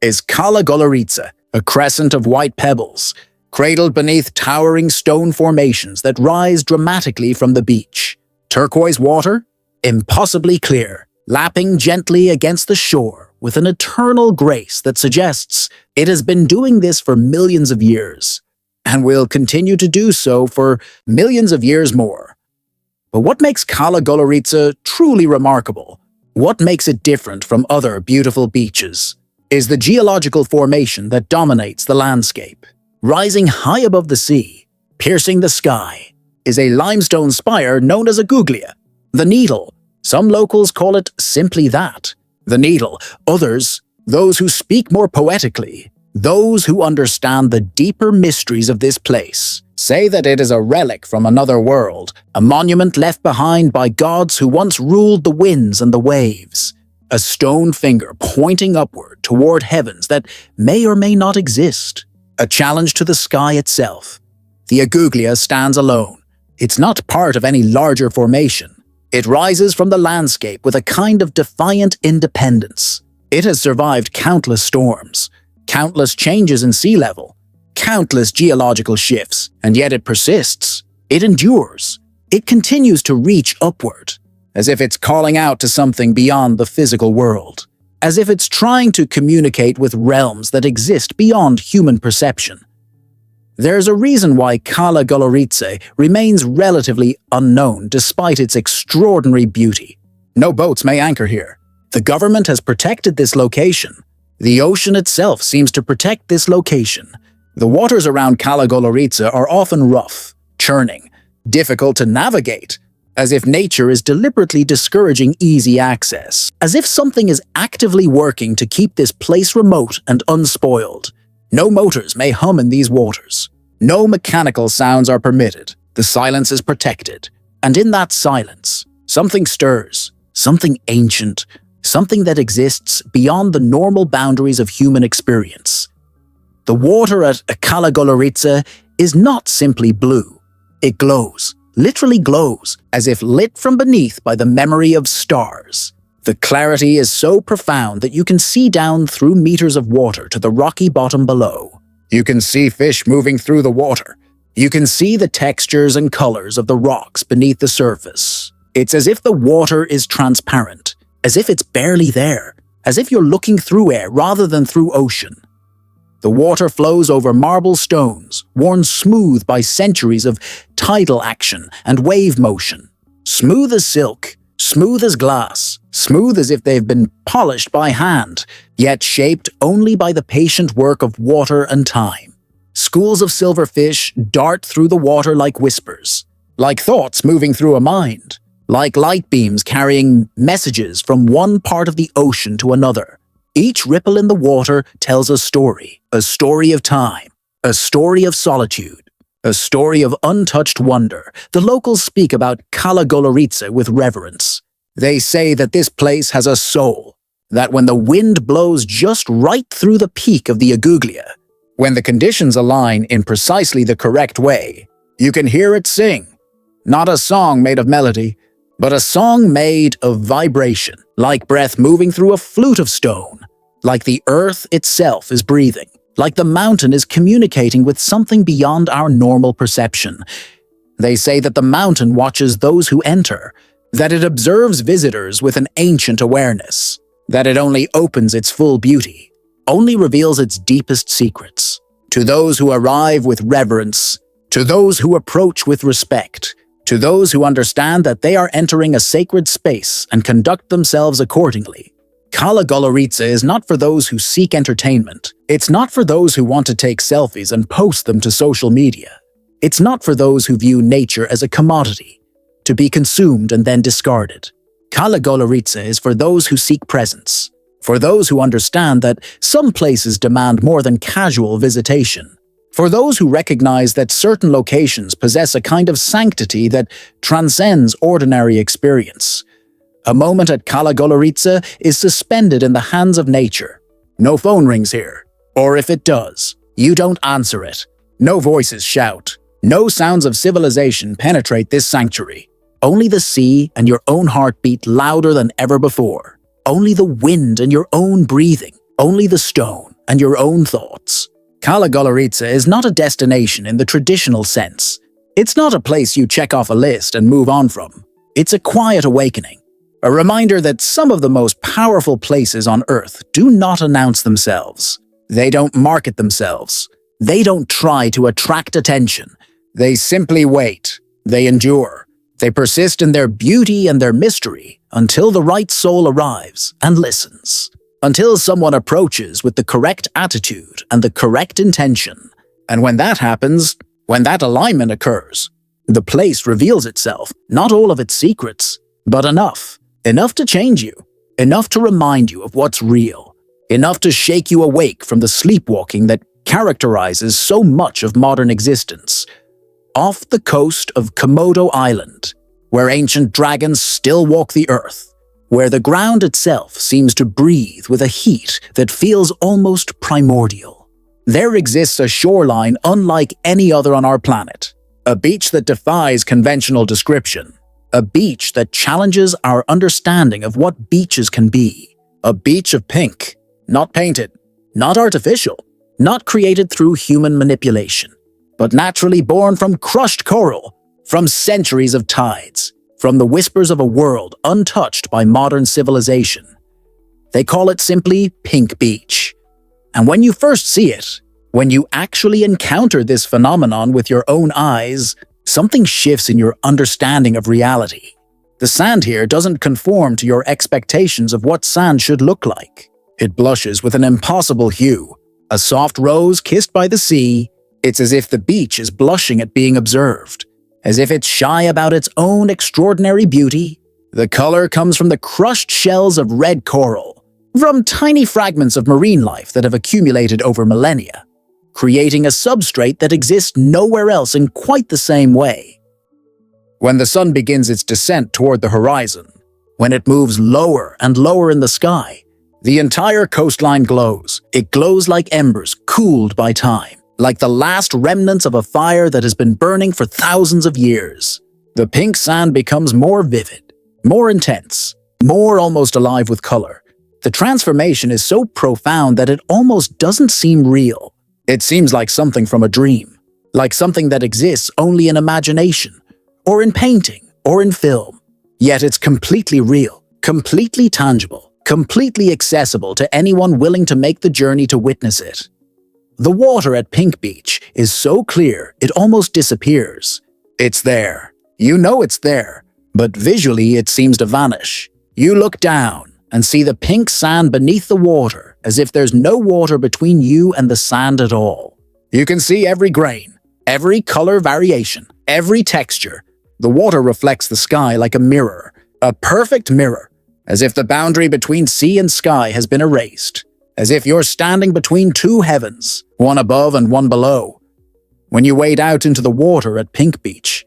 is Kala Goloritsa, a crescent of white pebbles, cradled beneath towering stone formations that rise dramatically from the beach. Turquoise water, impossibly clear, lapping gently against the shore with an eternal grace that suggests it has been doing this for millions of years, and will continue to do so for millions of years more. But what makes Kala Goloritsa truly remarkable, what makes it different from other beautiful beaches, is the geological formation that dominates the landscape. Rising high above the sea, piercing the sky, is a limestone spire known as a guglia. The Needle. Some locals call it simply that. The Needle. Others, those who speak more poetically, those who understand the deeper mysteries of this place, say that it is a relic from another world, a monument left behind by gods who once ruled the winds and the waves, a stone finger pointing upward toward heavens that may or may not exist, a challenge to the sky itself. The Aguglia stands alone. It's not part of any larger formation. It rises from the landscape with a kind of defiant independence. It has survived countless storms, countless changes in sea level, countless geological shifts, and yet it persists. It endures. It continues to reach upward, as if it's calling out to something beyond the physical world, as if it's trying to communicate with realms that exist beyond human perception. There's a reason why Kala Goloritsa remains relatively unknown despite its extraordinary beauty. No boats may anchor here. The government has protected this location. The ocean itself seems to protect this location. The waters around Kala Goloritsa are often rough, churning, difficult to navigate, as if nature is deliberately discouraging easy access, as if something is actively working to keep this place remote and unspoiled. No motors may hum in these waters. No mechanical sounds are permitted. The silence is protected. And in that silence, something stirs, something ancient, something that exists beyond the normal boundaries of human experience. The water at Kala Goloritsa is not simply blue. It glows, literally glows, as if lit from beneath by the memory of stars. The clarity is so profound that you can see down through meters of water to the rocky bottom below. You can see fish moving through the water. You can see the textures and colors of the rocks beneath the surface. It's as if the water is transparent, as if it's barely there, as if you're looking through air rather than through ocean. The water flows over marble stones, worn smooth by centuries of tidal action and wave motion. Smooth as silk, smooth as glass, smooth as if they've been polished by hand, yet shaped only by the patient work of water and time. Schools of silverfish dart through the water like whispers, like thoughts moving through a mind, like light beams carrying messages from one part of the ocean to another. Each ripple in the water tells a story of time, a story of solitude, a story of untouched wonder. The locals speak about Kala Goloritsa with reverence. They say that this place has a soul, that when the wind blows just right through the peak of the Aguglia, when the conditions align in precisely the correct way, you can hear it sing. Not a song made of melody, but a song made of vibration, like breath moving through a flute of stone, like the earth itself is breathing, like the mountain is communicating with something beyond our normal perception. They say that the mountain watches those who enter, that it observes visitors with an ancient awareness, that it only opens its full beauty, only reveals its deepest secrets. To those who arrive with reverence, to those who approach with respect, to those who understand that they are entering a sacred space and conduct themselves accordingly. Kala Goloritsa is not for those who seek entertainment. It's not for those who want to take selfies and post them to social media. It's not for those who view nature as a commodity, to be consumed and then discarded. Kala Goloritsa is for those who seek presence, for those who understand that some places demand more than casual visitation, for those who recognize that certain locations possess a kind of sanctity that transcends ordinary experience. A moment at Kala Goloritsa is suspended in the hands of nature. No phone rings here, or if it does, you don't answer it. No voices shout. No sounds of civilization penetrate this sanctuary. Only the sea and your own heartbeat louder than ever before. Only the wind and your own breathing. Only the stone and your own thoughts. Cala Goloritsa is not a destination in the traditional sense. It's not a place you check off a list and move on from. It's a quiet awakening. A reminder that some of the most powerful places on Earth do not announce themselves. They don't market themselves. They don't try to attract attention. They simply wait. They endure. They persist in their beauty and their mystery until the right soul arrives and listens. Until someone approaches with the correct attitude and the correct intention. And when that happens, when that alignment occurs, the place reveals itself, not all of its secrets, but enough. Enough to change you. Enough to remind you of what's real. Enough to shake you awake from the sleepwalking that characterizes so much of modern existence. Off the coast of Komodo Island, where ancient dragons still walk the earth, where the ground itself seems to breathe with a heat that feels almost primordial. There exists a shoreline unlike any other on our planet, a beach that defies conventional description, a beach that challenges our understanding of what beaches can be, a beach of pink, not painted, not artificial, not created through human manipulation, but naturally born from crushed coral, from centuries of tides, from the whispers of a world untouched by modern civilization. They call it simply Pink Beach. And when you first see it, when you actually encounter this phenomenon with your own eyes, something shifts in your understanding of reality. The sand here doesn't conform to your expectations of what sand should look like. It blushes with an impossible hue, a soft rose kissed by the sea. It's as if the beach is blushing at being observed, as if it's shy about its own extraordinary beauty. The color comes from the crushed shells of red coral, from tiny fragments of marine life that have accumulated over millennia, creating a substrate that exists nowhere else in quite the same way. When the sun begins its descent toward the horizon, when it moves lower and lower in the sky, the entire coastline glows. It glows like embers cooled by time, like the last remnants of a fire that has been burning for thousands of years. The pink sand becomes more vivid, more intense, more almost alive with color. The transformation is so profound that it almost doesn't seem real. It seems like something from a dream, like something that exists only in imagination, or in painting, or in film. Yet it's completely real, completely tangible, completely accessible to anyone willing to make the journey to witness it. The water at Pink Beach is so clear it almost disappears. It's there. You know it's there, but visually it seems to vanish. You look down and see the pink sand beneath the water as if there's no water between you and the sand at all. You can see every grain, every color variation, every texture. The water reflects the sky like a mirror, a perfect mirror, as if the boundary between sea and sky has been erased, as if you're standing between two heavens, one above and one below. When you wade out into the water at Pink Beach,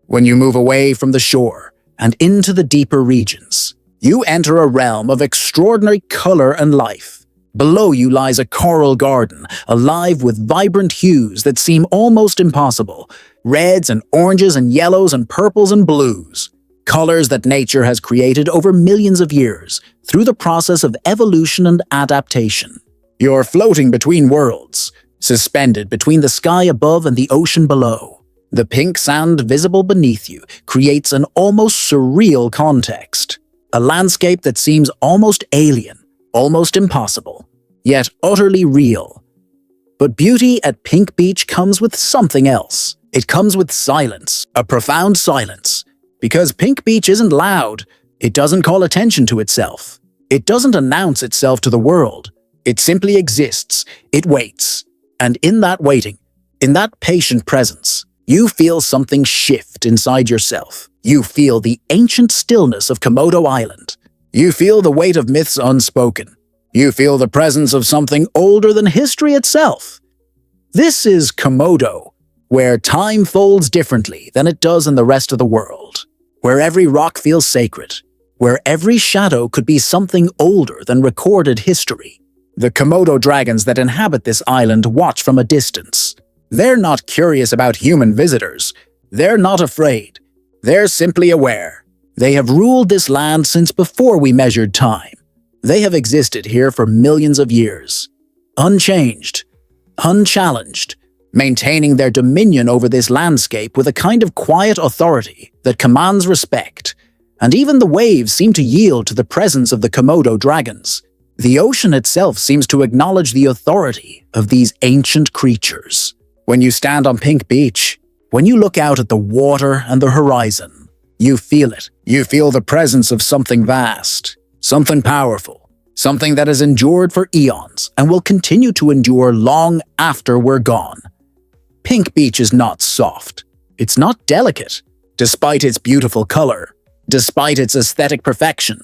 when you move away from the shore and into the deeper regions, you enter a realm of extraordinary color and life. Below you lies a coral garden, alive with vibrant hues that seem almost impossible. Reds and oranges and yellows and purples and blues. Colors that nature has created over millions of years through the process of evolution and adaptation. You're floating between worlds, suspended between the sky above and the ocean below. The pink sand visible beneath you creates an almost surreal context. A landscape that seems almost alien, almost impossible, yet utterly real. But beauty at Pink Beach comes with something else. It comes with silence, a profound silence. Because Pink Beach isn't loud, it doesn't call attention to itself. It doesn't announce itself to the world. It simply exists. It waits. And in that waiting, in that patient presence, you feel something shift inside yourself. You feel the ancient stillness of Komodo Island. You feel the weight of myths unspoken. You feel the presence of something older than history itself. This is Komodo, where time folds differently than it does in the rest of the world, where every rock feels sacred, where every shadow could be something older than recorded history. The Komodo dragons that inhabit this island watch from a distance. They're not curious about human visitors. They're not afraid. They're simply aware. They have ruled this land since before we measured time. They have existed here for millions of years, unchanged, unchallenged, maintaining their dominion over this landscape with a kind of quiet authority that commands respect. And even the waves seem to yield to the presence of the Komodo dragons. The ocean itself seems to acknowledge the authority of these ancient creatures. When you stand on Pink Beach, when you look out at the water and the horizon, you feel it. You feel the presence of something vast, something powerful, something that has endured for eons and will continue to endure long after we're gone. Pink Beach is not soft. It's not delicate, despite its beautiful color, despite its aesthetic perfection.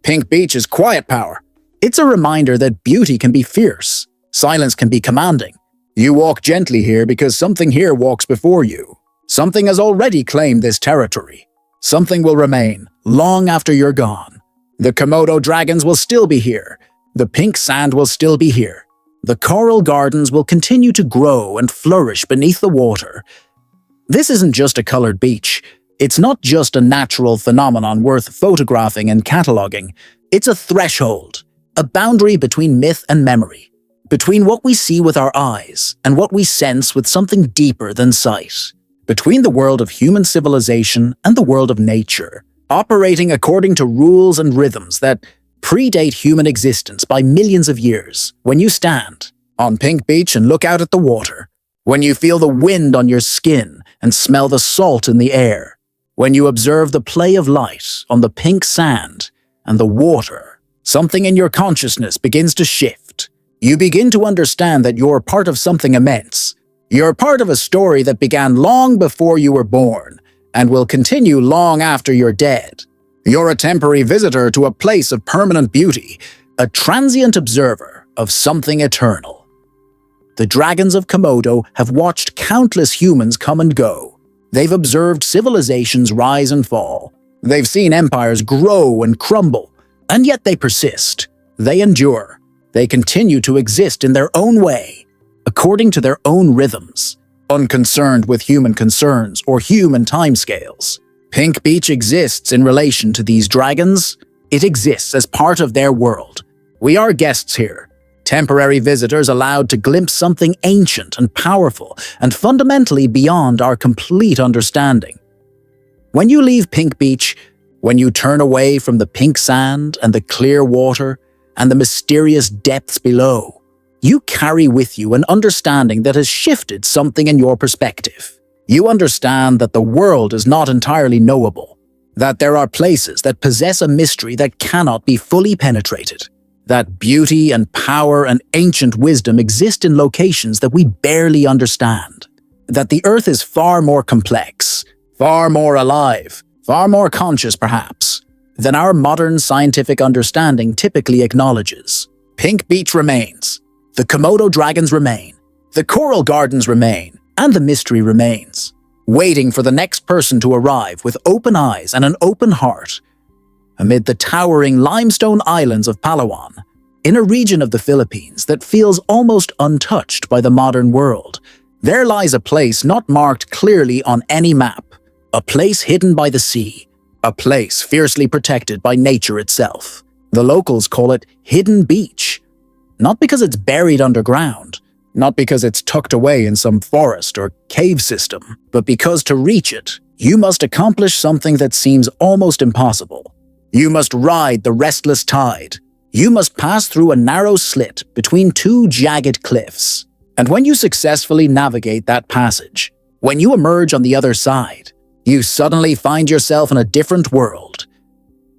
Pink Beach is quiet power. It's a reminder that beauty can be fierce, silence can be commanding. You walk gently here because something here walks before you. Something has already claimed this territory. Something will remain long after you're gone. The Komodo dragons will still be here. The pink sand will still be here. The coral gardens will continue to grow and flourish beneath the water. This isn't just a colored beach. It's not just a natural phenomenon worth photographing and cataloging. It's a threshold, a boundary between myth and memory, between what we see with our eyes and what we sense with something deeper than sight, between the world of human civilization and the world of nature, operating according to rules and rhythms that predate human existence by millions of years. When you stand on Pink Beach and look out at the water, when you feel the wind on your skin and smell the salt in the air, when you observe the play of light on the pink sand and the water, something in your consciousness begins to shift. You begin to understand that you're part of something immense. You're part of a story that began long before you were born and will continue long after you're dead. You're a temporary visitor to a place of permanent beauty, a transient observer of something eternal. The dragons of Komodo have watched countless humans come and go. They've observed civilizations rise and fall. They've seen empires grow and crumble, and yet they persist. They endure. They continue to exist in their own way, according to their own rhythms, unconcerned with human concerns or human timescales. Pink Beach exists in relation to these dragons. It exists as part of their world. We are guests here, temporary visitors allowed to glimpse something ancient and powerful and fundamentally beyond our complete understanding. When you leave Pink Beach, when you turn away from the pink sand and the clear water and the mysterious depths below, you carry with you an understanding that has shifted something in your perspective. You understand that the world is not entirely knowable, that there are places that possess a mystery that cannot be fully penetrated, that beauty and power and ancient wisdom exist in locations that we barely understand, that the earth is far more complex, far more alive, far more conscious perhaps, than our modern scientific understanding typically acknowledges. Pink Beach remains. The Komodo dragons remain. The coral gardens remain. And the mystery remains, waiting for the next person to arrive with open eyes and an open heart. Amid the towering limestone islands of Palawan, in a region of the Philippines that feels almost untouched by the modern world, there lies a place not marked clearly on any map, a place hidden by the sea, a place fiercely protected by nature itself. The locals call it Hidden Beach, not because it's buried underground, not because it's tucked away in some forest or cave system, but because to reach it, you must accomplish something that seems almost impossible. You must ride the restless tide. You must pass through a narrow slit between two jagged cliffs. And when you successfully navigate that passage, when you emerge on the other side, you suddenly find yourself in a different world.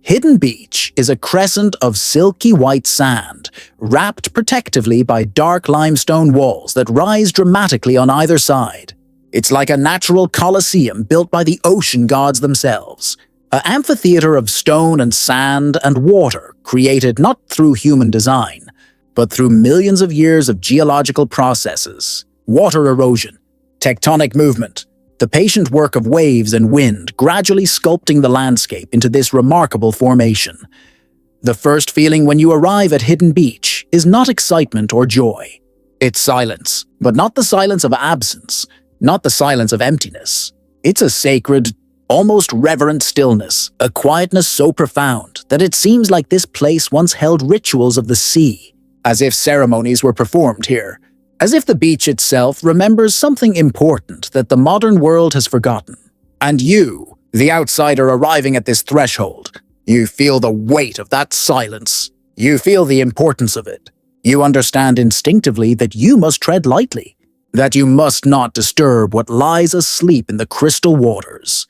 Hidden Beach is a crescent of silky white sand, wrapped protectively by dark limestone walls that rise dramatically on either side. It's like a natural coliseum built by the ocean gods themselves, an amphitheater of stone and sand and water created not through human design, but through millions of years of geological processes, water erosion, tectonic movement, the patient work of waves and wind gradually sculpting the landscape into this remarkable formation. The first feeling when you arrive at Hidden Beach is not excitement or joy. It's silence, but not the silence of absence, not the silence of emptiness. It's a sacred, almost reverent stillness, a quietness so profound that it seems like this place once held rituals of the sea, as if ceremonies were performed here, as if the beach itself remembers something important that the modern world has forgotten. And you, the outsider arriving at this threshold, you feel the weight of that silence. You feel the importance of it. You understand instinctively that you must tread lightly, that you must not disturb what lies asleep in the crystal waters.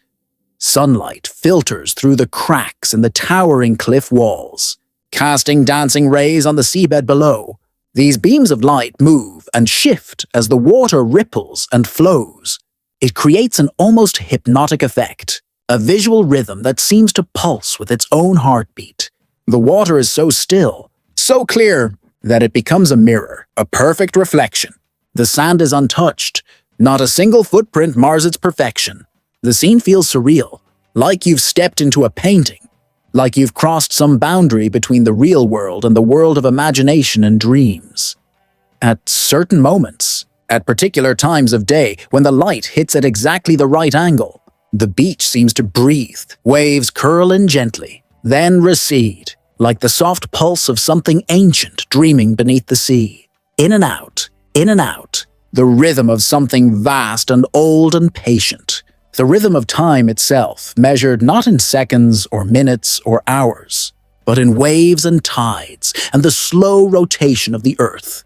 Sunlight filters through the cracks in the towering cliff walls, casting dancing rays on the seabed below. These beams of light move and shift as the water ripples and flows. It creates an almost hypnotic effect, a visual rhythm that seems to pulse with its own heartbeat. The water is so still, so clear, that it becomes a mirror, a perfect reflection. The sand is untouched. Not a single footprint mars its perfection. The scene feels surreal, like you've stepped into a painting, like you've crossed some boundary between the real world and the world of imagination and dreams. At certain moments, at particular times of day, when the light hits at exactly the right angle, the beach seems to breathe. Waves curl in gently, then recede, like the soft pulse of something ancient dreaming beneath the sea. In and out, the rhythm of something vast and old and patient. The rhythm of time itself, measured not in seconds or minutes or hours, but in waves and tides and the slow rotation of the earth.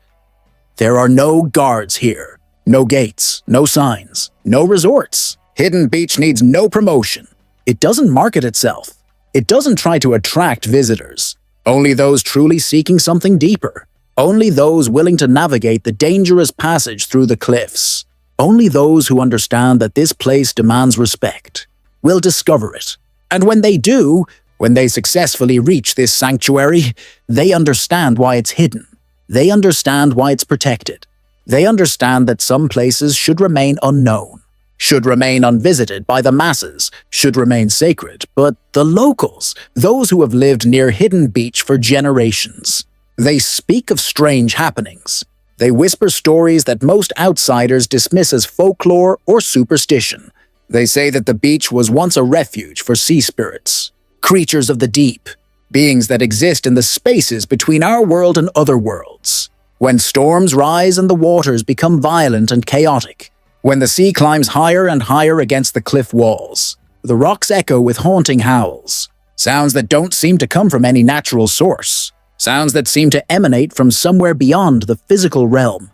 There are no guards here, no gates, no signs, no resorts. Hidden Beach needs no promotion. It doesn't market itself. It doesn't try to attract visitors. Only those truly seeking something deeper. Only those willing to navigate the dangerous passage through the cliffs. Only those who understand that this place demands respect will discover it. And when they do, when they successfully reach this sanctuary, they understand why it's hidden. They understand why it's protected. They understand that some places should remain unknown, should remain unvisited by the masses, should remain sacred, but the locals, those who have lived near Hidden Beach for generations, they speak of strange happenings. They whisper stories that most outsiders dismiss as folklore or superstition. They say that the beach was once a refuge for sea spirits, creatures of the deep, beings that exist in the spaces between our world and other worlds. When storms rise and the waters become violent and chaotic, when the sea climbs higher and higher against the cliff walls, the rocks echo with haunting howls, sounds that don't seem to come from any natural source. Sounds that seem to emanate from somewhere beyond the physical realm.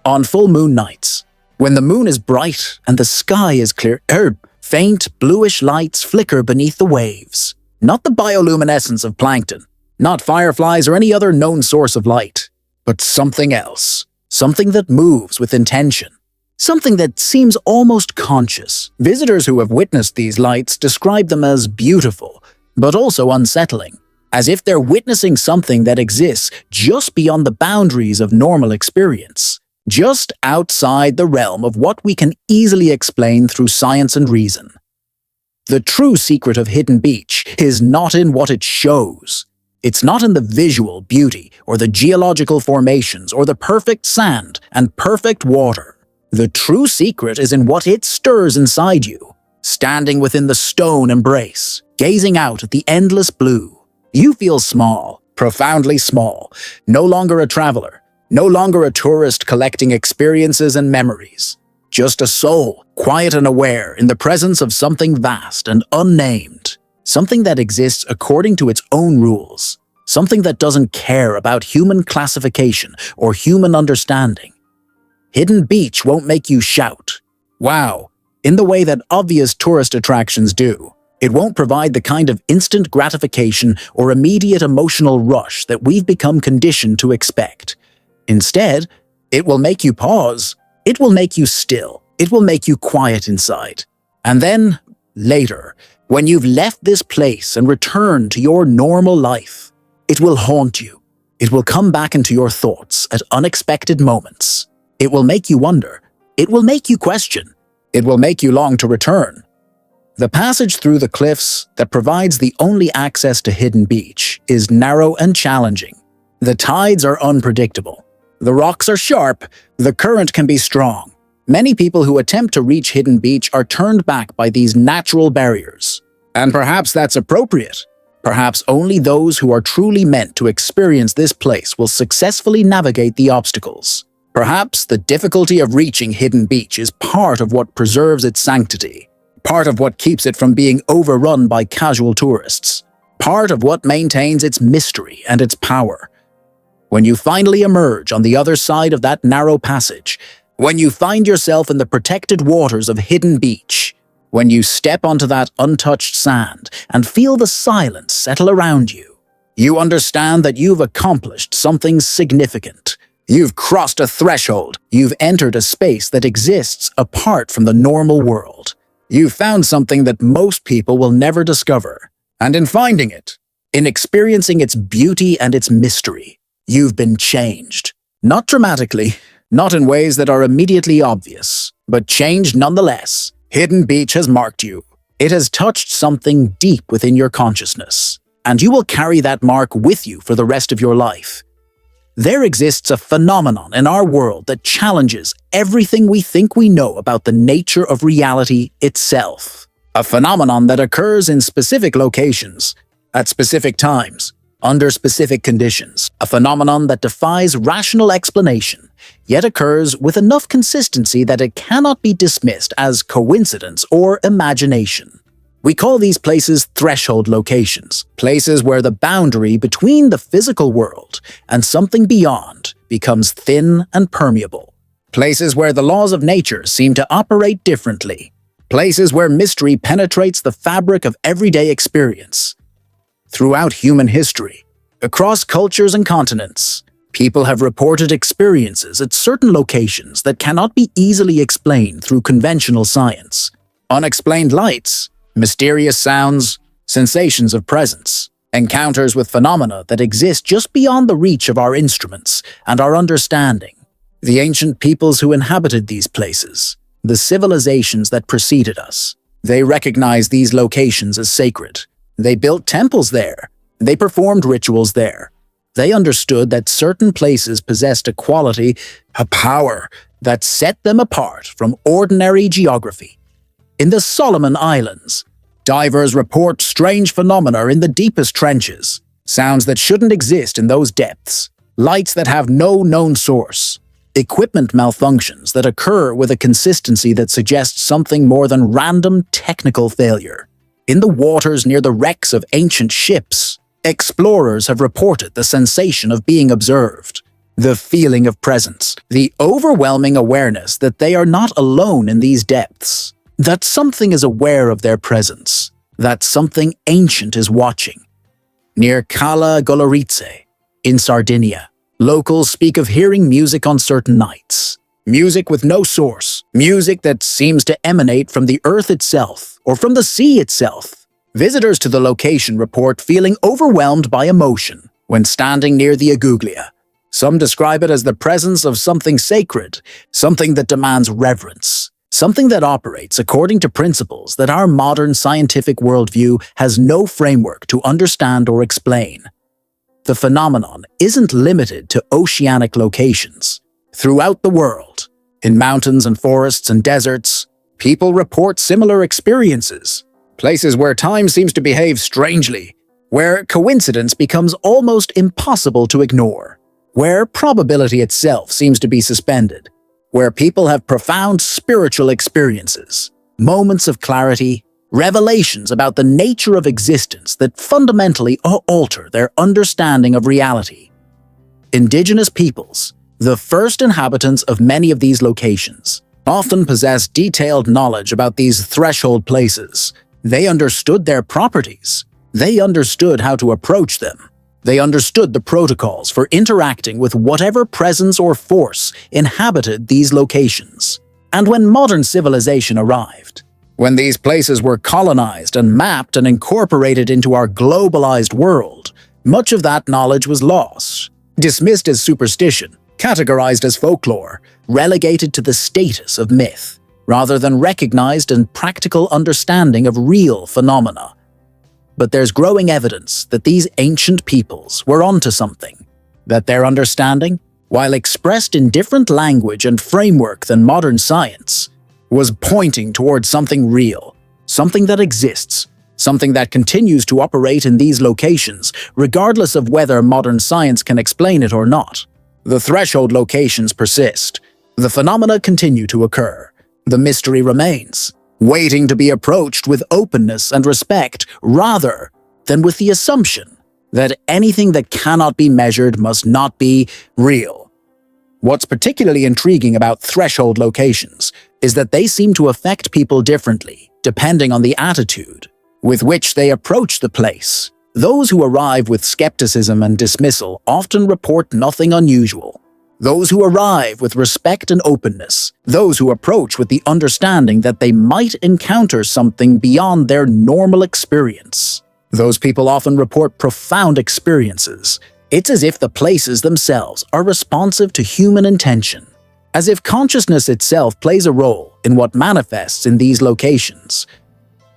On full moon nights, when the moon is bright and the sky is clear, faint bluish lights flicker beneath the waves. Not the bioluminescence of plankton, not fireflies or any other known source of light, but something else, something that moves with intention, something that seems almost conscious. Visitors who have witnessed these lights describe them as beautiful, but also unsettling. As if they're witnessing something that exists just beyond the boundaries of normal experience, just outside the realm of what we can easily explain through science and reason. The true secret of Hidden Beach is not in what it shows. It's not in the visual beauty or the geological formations or the perfect sand and perfect water. The true secret is in what it stirs inside you, standing within the stone embrace, gazing out at the endless blue. You feel small, profoundly small, no longer a traveler, no longer a tourist collecting experiences and memories. Just a soul, quiet and aware in the presence of something vast and unnamed, something that exists according to its own rules, something that doesn't care about human classification or human understanding. Hidden Beach won't make you shout, "Wow," in the way that obvious tourist attractions do. It won't provide the kind of instant gratification or immediate emotional rush that we've become conditioned to expect. Instead, it will make you pause. It will make you still. It will make you quiet inside. And then, later, when you've left this place and returned to your normal life, it will haunt you. It will come back into your thoughts at unexpected moments. It will make you wonder. It will make you question. It will make you long to return. The passage through the cliffs that provides the only access to Hidden Beach is narrow and challenging. The tides are unpredictable. The rocks are sharp. The current can be strong. Many people who attempt to reach Hidden Beach are turned back by these natural barriers. And perhaps that's appropriate. Perhaps only those who are truly meant to experience this place will successfully navigate the obstacles. Perhaps the difficulty of reaching Hidden Beach is part of what preserves its sanctity, part of what keeps it from being overrun by casual tourists, part of what maintains its mystery and its power. When you finally emerge on the other side of that narrow passage, when you find yourself in the protected waters of Hidden Beach, when you step onto that untouched sand and feel the silence settle around you, you understand that you've accomplished something significant. You've crossed a threshold. You've entered a space that exists apart from the normal world. You've found something that most people will never discover. And in finding it, in experiencing its beauty and its mystery, you've been changed. Not dramatically, not in ways that are immediately obvious, but changed nonetheless. Hidden Beach has marked you. It has touched something deep within your consciousness, and you will carry that mark with you for the rest of your life. There exists a phenomenon in our world that challenges everything we think we know about the nature of reality itself. A phenomenon that occurs in specific locations, at specific times, under specific conditions. A phenomenon that defies rational explanation, yet occurs with enough consistency that it cannot be dismissed as coincidence or imagination. We call these places threshold locations, places where the boundary between the physical world and something beyond becomes thin and permeable. Places where the laws of nature seem to operate differently. Places where mystery penetrates the fabric of everyday experience. Throughout human history, across cultures and continents, people have reported experiences at certain locations that cannot be easily explained through conventional science. Unexplained lights, mysterious sounds, sensations of presence, encounters with phenomena that exist just beyond the reach of our instruments and our understanding. The ancient peoples who inhabited these places, the civilizations that preceded us, they recognized these locations as sacred. They built temples there. They performed rituals there. They understood that certain places possessed a quality, a power, that set them apart from ordinary geography. In the Solomon Islands, divers report strange phenomena in the deepest trenches, sounds that shouldn't exist in those depths, lights that have no known source, equipment malfunctions that occur with a consistency that suggests something more than random technical failure. In the waters near the wrecks of ancient ships, explorers have reported the sensation of being observed, the feeling of presence, the overwhelming awareness that they are not alone in these depths, that something is aware of their presence, that something ancient is watching. Near Cala Goloritze, in Sardinia, locals speak of hearing music on certain nights. Music with no source, music that seems to emanate from the earth itself or from the sea itself. Visitors to the location report feeling overwhelmed by emotion when standing near the Aguglia. Some describe it as the presence of something sacred, something that demands reverence, something that operates according to principles that our modern scientific worldview has no framework to understand or explain. The phenomenon isn't limited to oceanic locations. Throughout the world, in mountains and forests and deserts, people report similar experiences. Places where time seems to behave strangely, where coincidence becomes almost impossible to ignore, where probability itself seems to be suspended, where people have profound spiritual experiences, moments of clarity, revelations about the nature of existence that fundamentally alter their understanding of reality. Indigenous peoples, the first inhabitants of many of these locations, often possess detailed knowledge about these threshold places. They understood their properties. They understood how to approach them. They understood the protocols for interacting with whatever presence or force inhabited these locations. And when modern civilization arrived, when these places were colonized and mapped and incorporated into our globalized world, much of that knowledge was lost, dismissed as superstition, categorized as folklore, relegated to the status of myth, rather than recognized and practical understanding of real phenomena. But there's growing evidence that these ancient peoples were onto something, that their understanding, while expressed in different language and framework than modern science, was pointing towards something real, something that exists, something that continues to operate in these locations, regardless of whether modern science can explain it or not. The threshold locations persist. The phenomena continue to occur. The mystery remains, waiting to be approached with openness and respect, rather than with the assumption that anything that cannot be measured must not be real. What's particularly intriguing about threshold locations is that they seem to affect people differently, depending on the attitude with which they approach the place. Those who arrive with skepticism and dismissal often report nothing unusual. Those who arrive with respect and openness, those who approach with the understanding that they might encounter something beyond their normal experience. Those people often report profound experiences. It's as if the places themselves are responsive to human intention, as if consciousness itself plays a role in what manifests in these locations.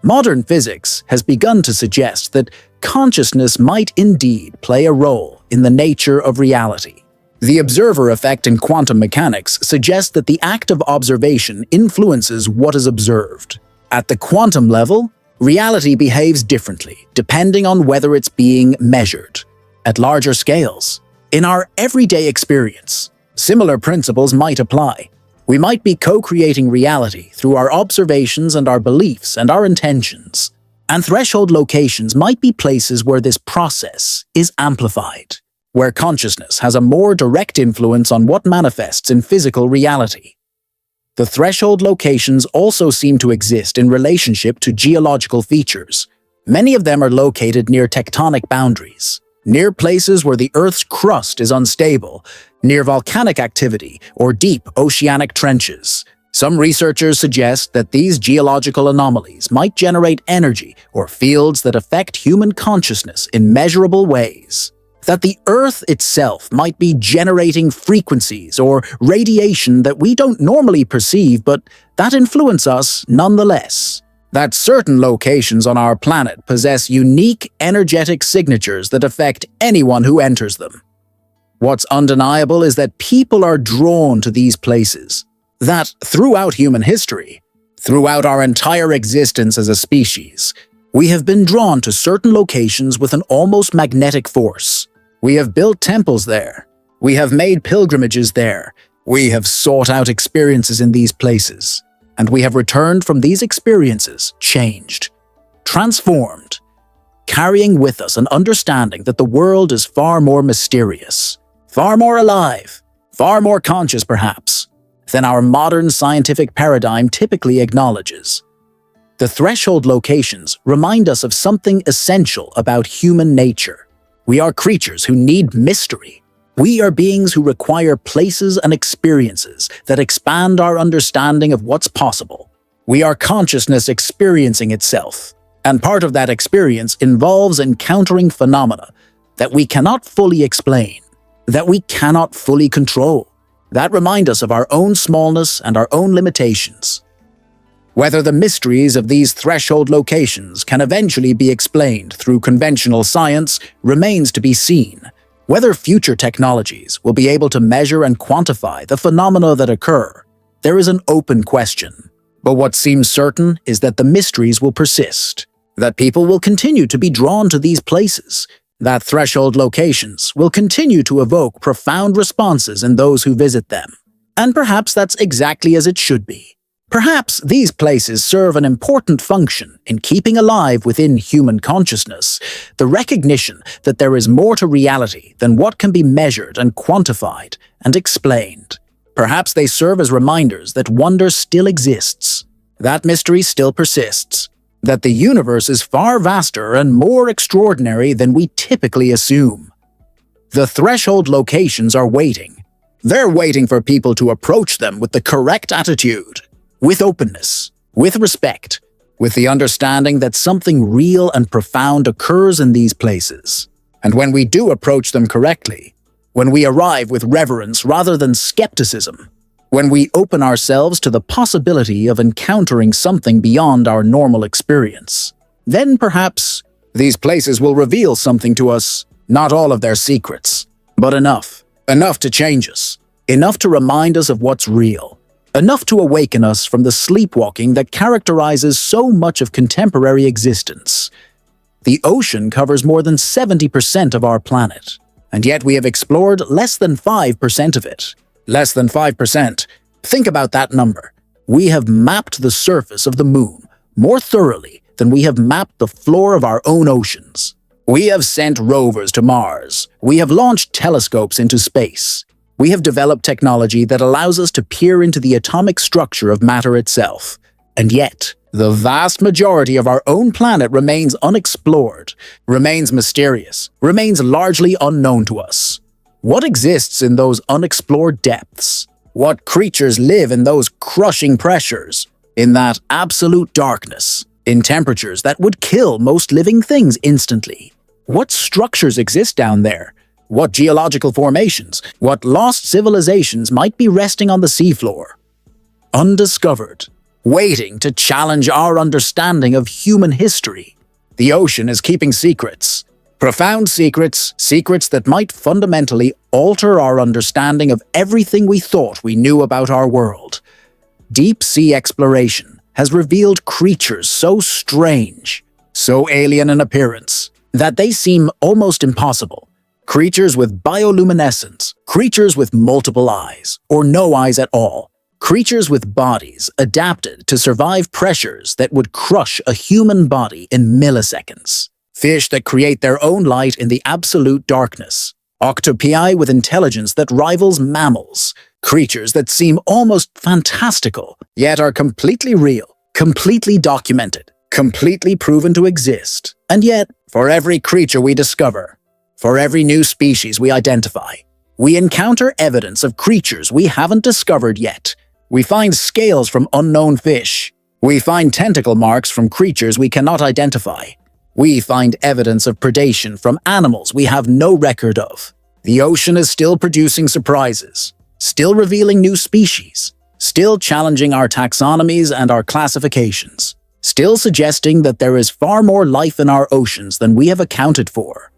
Modern physics has begun to suggest that consciousness might indeed play a role in the nature of reality. The observer effect in quantum mechanics suggests that the act of observation influences what is observed. At the quantum level, reality behaves differently, depending on whether it's being measured. At larger scales, in our everyday experience, similar principles might apply. We might be co-creating reality through our observations and our beliefs and our intentions. And threshold locations might be places where this process is amplified, where consciousness has a more direct influence on what manifests in physical reality. The threshold locations also seem to exist in relationship to geological features. Many of them are located near tectonic boundaries, near places where the Earth's crust is unstable, near volcanic activity or deep oceanic trenches. Some researchers suggest that these geological anomalies might generate energy or fields that affect human consciousness in measurable ways. That the Earth itself might be generating frequencies or radiation that we don't normally perceive, but that influence us nonetheless. That certain locations on our planet possess unique energetic signatures that affect anyone who enters them. What's undeniable is that people are drawn to these places. That throughout human history, throughout our entire existence as a species, we have been drawn to certain locations with an almost magnetic force. We have built temples there. We have made pilgrimages there. We have sought out experiences in these places. And we have returned from these experiences changed, transformed, carrying with us an understanding that the world is far more mysterious, far more alive, far more conscious perhaps, than our modern scientific paradigm typically acknowledges. The threshold locations remind us of something essential about human nature. We are creatures who need mystery. We are beings who require places and experiences that expand our understanding of what's possible. We are consciousness experiencing itself, and part of that experience involves encountering phenomena that we cannot fully explain, that we cannot fully control, that remind us of our own smallness and our own limitations. Whether the mysteries of these threshold locations can eventually be explained through conventional science remains to be seen. Whether future technologies will be able to measure and quantify the phenomena that occur, there is an open question. But what seems certain is that the mysteries will persist, that people will continue to be drawn to these places, that threshold locations will continue to evoke profound responses in those who visit them. And perhaps that's exactly as it should be. Perhaps these places serve an important function in keeping alive within human consciousness the recognition that there is more to reality than what can be measured and quantified and explained. Perhaps they serve as reminders that wonder still exists, that mystery still persists, that the universe is far vaster and more extraordinary than we typically assume. The threshold locations are waiting. They're waiting for people to approach them with the correct attitude, with openness, with respect, with the understanding that something real and profound occurs in these places. And when we do approach them correctly, when we arrive with reverence rather than skepticism, when we open ourselves to the possibility of encountering something beyond our normal experience, then perhaps these places will reveal something to us, not all of their secrets, but enough Enough to change us. Enough to remind us of what's real. Enough to awaken us from the sleepwalking that characterizes so much of contemporary existence. The ocean covers more than 70% of our planet, and yet we have explored less than 5% of it. Less than 5%. Think about that number. We have mapped the surface of the moon more thoroughly than we have mapped the floor of our own oceans. We have sent rovers to Mars. We have launched telescopes into space. We have developed technology that allows us to peer into the atomic structure of matter itself. And yet, the vast majority of our own planet remains unexplored, remains mysterious, remains largely unknown to us. What exists in those unexplored depths? What creatures live in those crushing pressures, in that absolute darkness, in temperatures that would kill most living things instantly? What structures exist down there? What geological formations, what lost civilizations might be resting on the seafloor? Undiscovered, waiting to challenge our understanding of human history. The ocean is keeping secrets. Profound secrets, secrets that might fundamentally alter our understanding of everything we thought we knew about our world. Deep sea exploration has revealed creatures so strange, so alien in appearance, that they seem almost impossible. Creatures with bioluminescence, creatures with multiple eyes, or no eyes at all. Creatures with bodies adapted to survive pressures that would crush a human body in milliseconds. Fish that create their own light in the absolute darkness. Octopi with intelligence that rivals mammals. Creatures that seem almost fantastical, yet are completely real, completely documented, completely proven to exist. And yet, for every creature we discover, for every new species we identify, we encounter evidence of creatures we haven't discovered yet. We find scales from unknown fish. We find tentacle marks from creatures we cannot identify. We find evidence of predation from animals we have no record of. The ocean is still producing surprises, still revealing new species, still challenging our taxonomies and our classifications, still suggesting that there is far more life in our oceans than we have accounted for.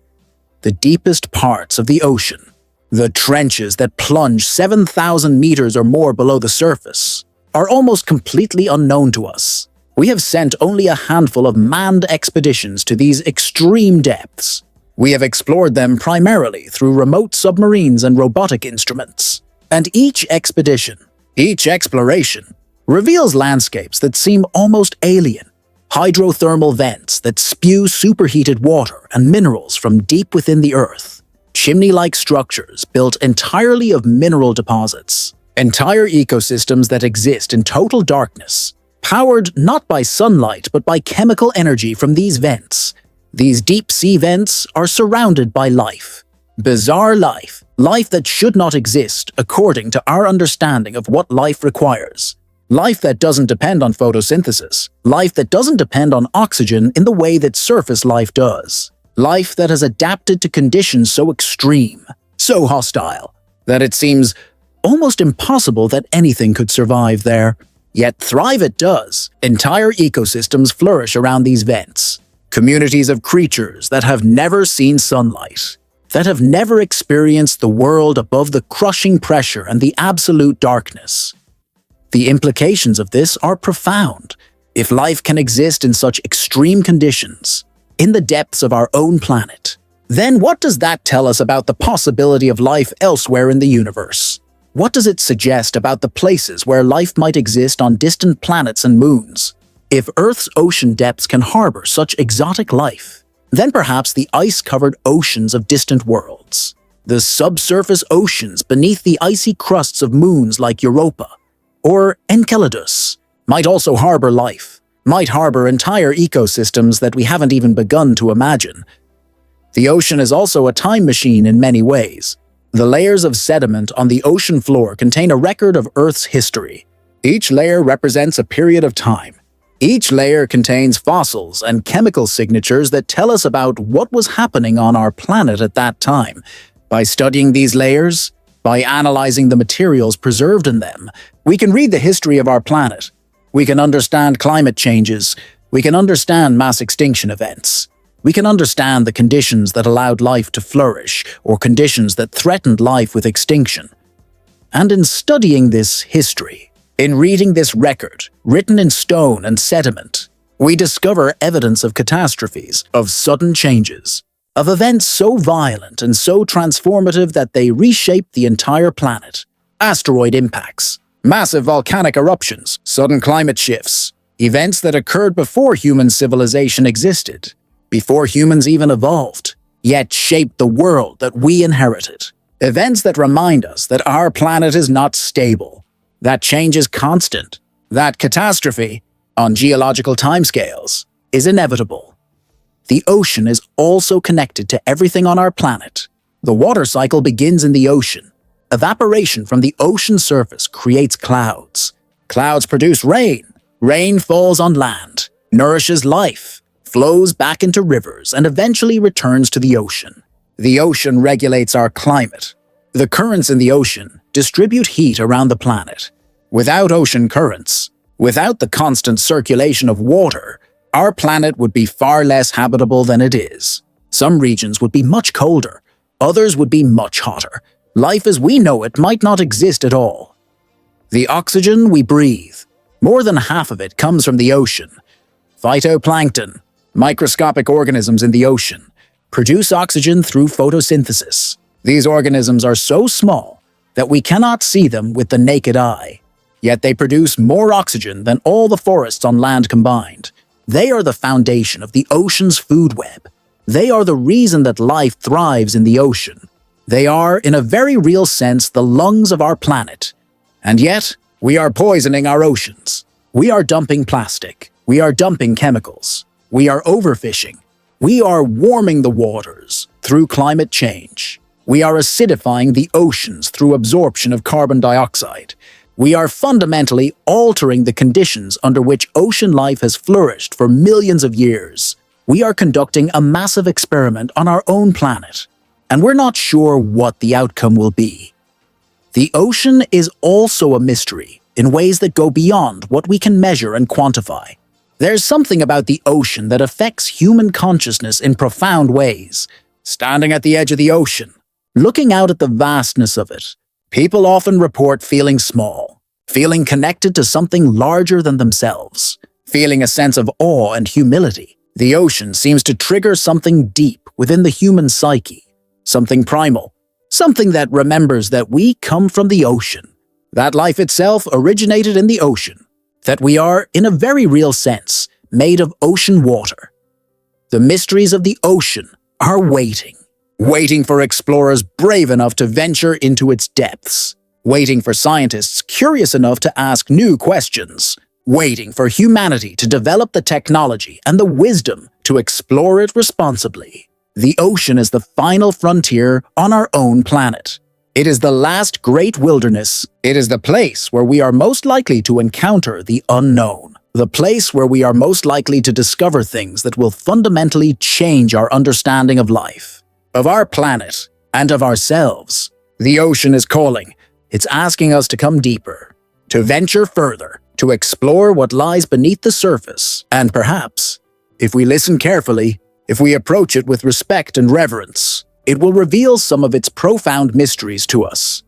The deepest parts of the ocean, the trenches that plunge 7,000 meters or more below the surface, are almost completely unknown to us. We have sent only a handful of manned expeditions to these extreme depths. We have explored them primarily through remote submarines and robotic instruments. And each expedition, each exploration, reveals landscapes that seem almost alien. Hydrothermal vents that spew superheated water and minerals from deep within the earth. Chimney-like structures built entirely of mineral deposits. Entire ecosystems that exist in total darkness, powered not by sunlight but by chemical energy from these vents. These deep-sea vents are surrounded by life. Bizarre life. Life that should not exist according to our understanding of what life requires. Life that doesn't depend on photosynthesis. Life that doesn't depend on oxygen in the way that surface life does. Life that has adapted to conditions so extreme, so hostile, that it seems almost impossible that anything could survive there. Yet thrive it does. Entire ecosystems flourish around these vents. Communities of creatures that have never seen sunlight, that have never experienced the world above the crushing pressure and the absolute darkness. The implications of this are profound. If life can exist in such extreme conditions, in the depths of our own planet, then what does that tell us about the possibility of life elsewhere in the universe? What does it suggest about the places where life might exist on distant planets and moons? If Earth's ocean depths can harbor such exotic life, then perhaps the ice-covered oceans of distant worlds, the subsurface oceans beneath the icy crusts of moons like Europa or Enceladus, might also harbor life, might harbor entire ecosystems that we haven't even begun to imagine. The ocean is also a time machine in many ways. The layers of sediment on the ocean floor contain a record of Earth's history. Each layer represents a period of time. Each layer contains fossils and chemical signatures that tell us about what was happening on our planet at that time. By studying these layers, by analyzing the materials preserved in them, we can read the history of our planet. We can understand climate changes. We can understand mass extinction events. We can understand the conditions that allowed life to flourish or conditions that threatened life with extinction. And in studying this history, in reading this record, written in stone and sediment, we discover evidence of catastrophes, of sudden changes, of events so violent and so transformative that they reshaped the entire planet. Asteroid impacts, massive volcanic eruptions, sudden climate shifts, events that occurred before human civilization existed, before humans even evolved, yet shaped the world that we inherited. Events that remind us that our planet is not stable, that change is constant, that catastrophe, on geological timescales, is inevitable. The ocean is also connected to everything on our planet. The water cycle begins in the ocean. Evaporation from the ocean surface creates clouds. Clouds produce rain. Rain falls on land, nourishes life, flows back into rivers, and eventually returns to the ocean. The ocean regulates our climate. The currents in the ocean distribute heat around the planet. Without ocean currents, without the constant circulation of water, our planet would be far less habitable than it is. Some regions would be much colder, others would be much hotter. Life as we know it might not exist at all. The oxygen we breathe, more than half of it comes from the ocean. Phytoplankton, microscopic organisms in the ocean, produce oxygen through photosynthesis. These organisms are so small that we cannot see them with the naked eye, yet they produce more oxygen than all the forests on land combined. They are the foundation of the ocean's food web. They are the reason that life thrives in the ocean. They are, in a very real sense, the lungs of our planet. And yet, we are poisoning our oceans. We are dumping plastic. We are dumping chemicals. We are overfishing. We are warming the waters through climate change. We are acidifying the oceans through absorption of carbon dioxide. We are fundamentally altering the conditions under which ocean life has flourished for millions of years. We are conducting a massive experiment on our own planet, and we're not sure what the outcome will be. The ocean is also a mystery in ways that go beyond what we can measure and quantify. There's something about the ocean that affects human consciousness in profound ways. Standing at the edge of the ocean, looking out at the vastness of it, people often report feeling small, feeling connected to something larger than themselves, feeling a sense of awe and humility. The ocean seems to trigger something deep within the human psyche, something primal, something that remembers that we come from the ocean, that life itself originated in the ocean, that we are, in a very real sense, made of ocean water. The mysteries of the ocean are waiting for explorers brave enough to venture into its depths, waiting for scientists curious enough to ask new questions, waiting for humanity to develop the technology and the wisdom to explore it responsibly. The ocean is the final frontier on our own planet. It is the last great wilderness. It is the place where we are most likely to encounter the unknown, the place where we are most likely to discover things that will fundamentally change our understanding of life, of our planet, and of ourselves. The ocean is calling. It's asking us to come deeper, to venture further, to explore what lies beneath the surface, and perhaps, if we listen carefully, if we approach it with respect and reverence, it will reveal some of its profound mysteries to us.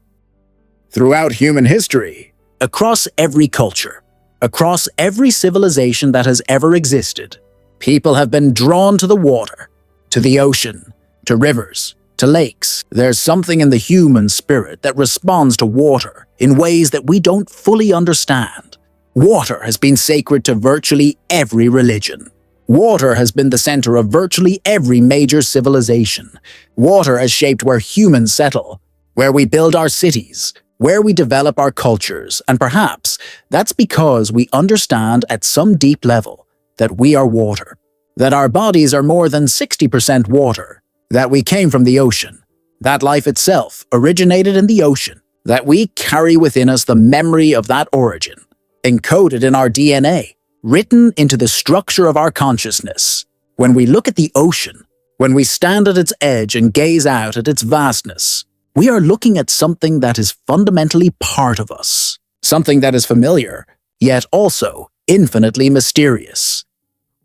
Throughout human history, across every culture, across every civilization that has ever existed, people have been drawn to the water, to the ocean, to rivers, to lakes. There's something in the human spirit that responds to water in ways that we don't fully understand. Water has been sacred to virtually every religion. Water has been the center of virtually every major civilization. Water has shaped where humans settle, where we build our cities, where we develop our cultures, and perhaps that's because we understand at some deep level that we are water, that our bodies are more than 60% water, that we came from the ocean, that life itself originated in the ocean, that we carry within us the memory of that origin, encoded in our DNA, written into the structure of our consciousness. When we look at the ocean, when we stand at its edge and gaze out at its vastness, we are looking at something that is fundamentally part of us, something that is familiar, yet also infinitely mysterious.